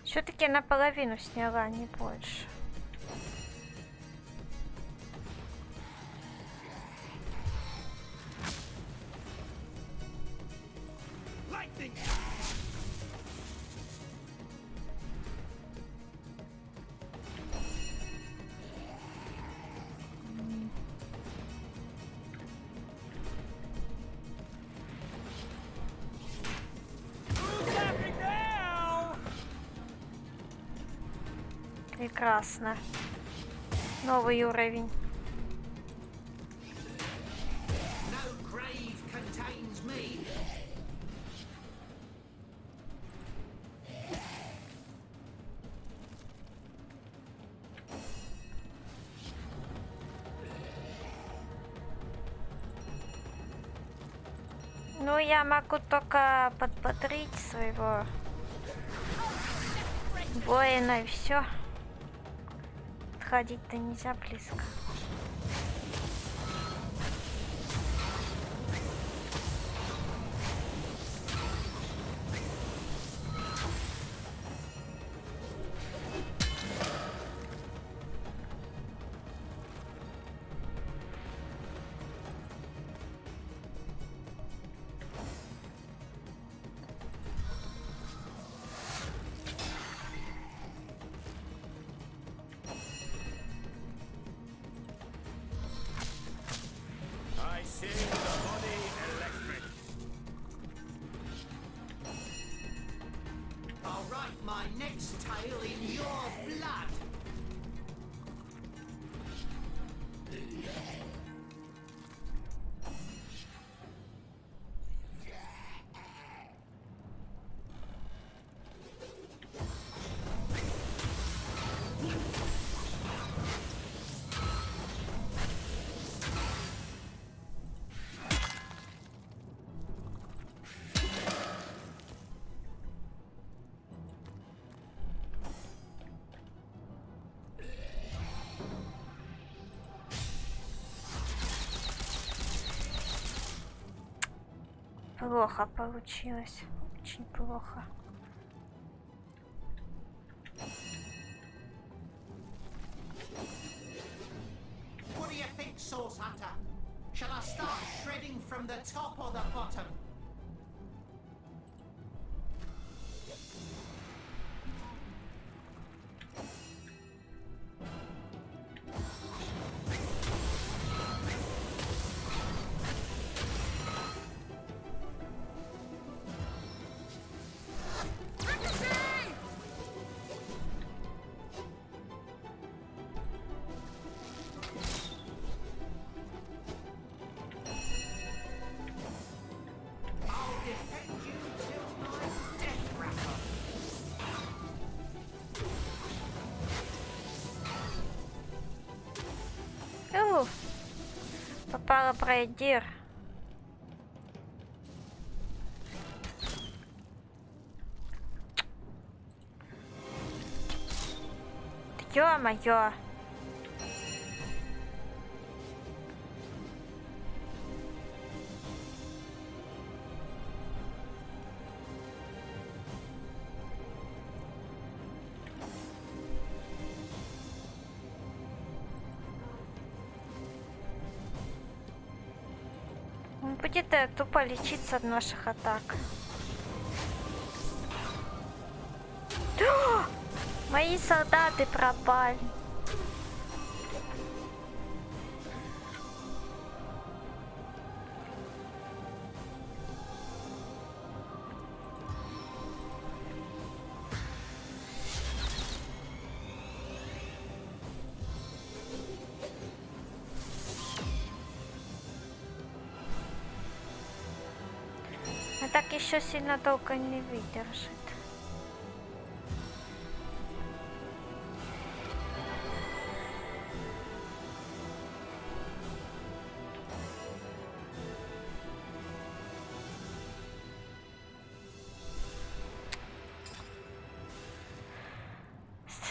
Все-таки наполовину сняла, не больше. Прекрасно. Новый уровень. No grave contains me. я могу только подбодрить своего воина и все. Подходить-то нельзя близко. I see the body electric. I'll write my next tale in your blood. Плохо получилось. Очень плохо. What do you think, Source Hunter? Shall I start shredding from the top or the bottom? Попала пройдер. Ё-моё. Он будет тупо лечиться от наших атак. Мои солдаты пропали. А так еще сильно долго не выдержит.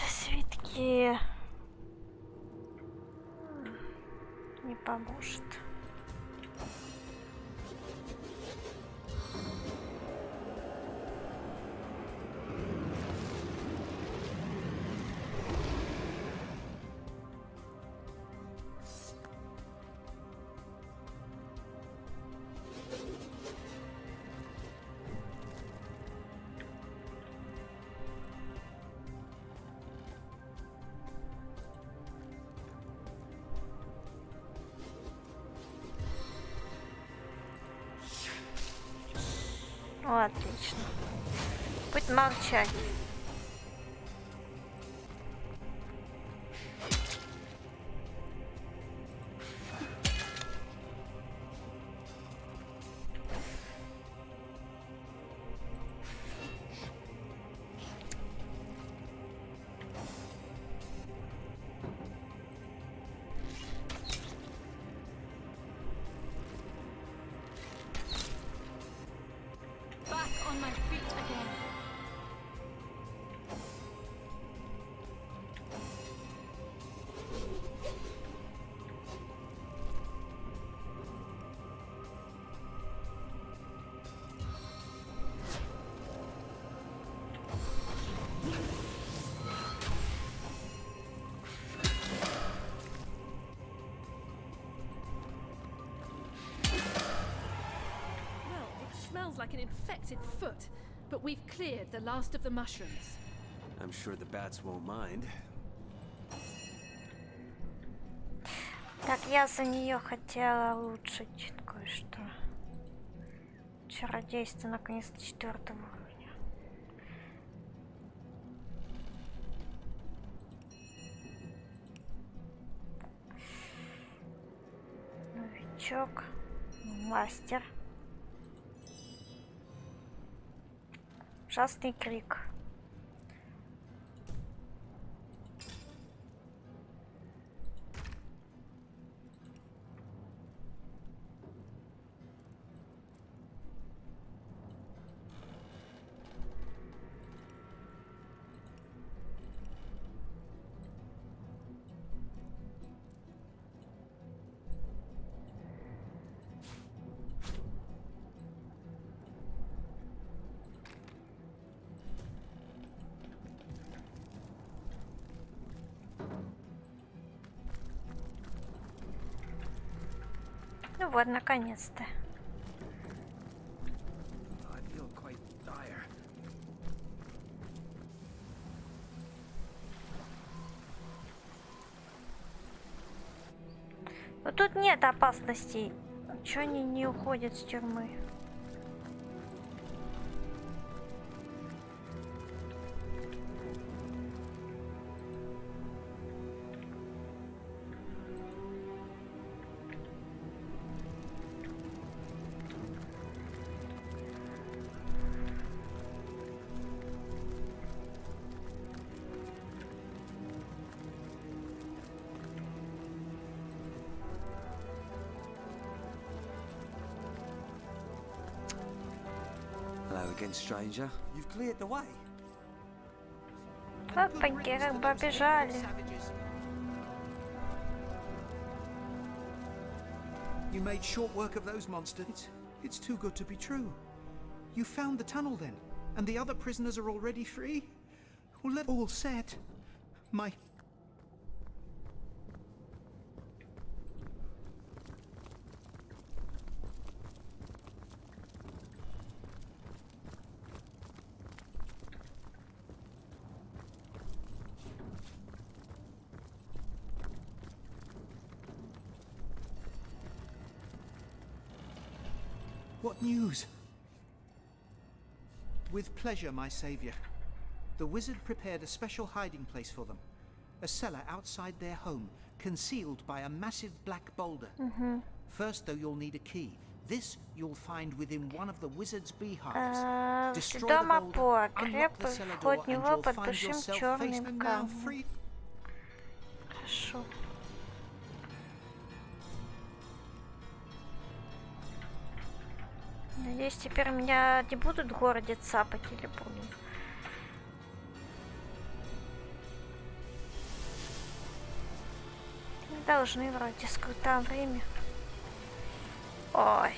Свитки не поможет. О, отлично. Будь молчать. like an infected foot, but we've cleared the last of the mushrooms. I'm sure the bats won't mind. Так, я за нее хотела улучшить кое-что. Чародейство наконец-то 4-го уровня. Новичок. Мастер. Ужасный крик. Ну вот, наконец-то. I feel quite dire. Но тут нет опасностей. Чего они не уходят с тюрьмы? Hello again, stranger. You've cleared the way. Опаньки, как бы побежали. You made short work of those monsters. It's too good to be true. You found the tunnel then, and the other prisoners are already free? Well, let all set. My... What news? With pleasure, my savior. The wizard prepared a special hiding place for them. A cellar outside their home, concealed by a massive black boulder. First, though, you'll need a key. This you'll find within one of the wizard's beehives. Destroy the Дома boulder, погреб, unlock the cellar вход door, в and него you'll под find большим yourself face черным and now камнем. free. Хорошо. Надеюсь, теперь меня не будут в городе цапать или будут. Не должны вроде скрытое время. Ой.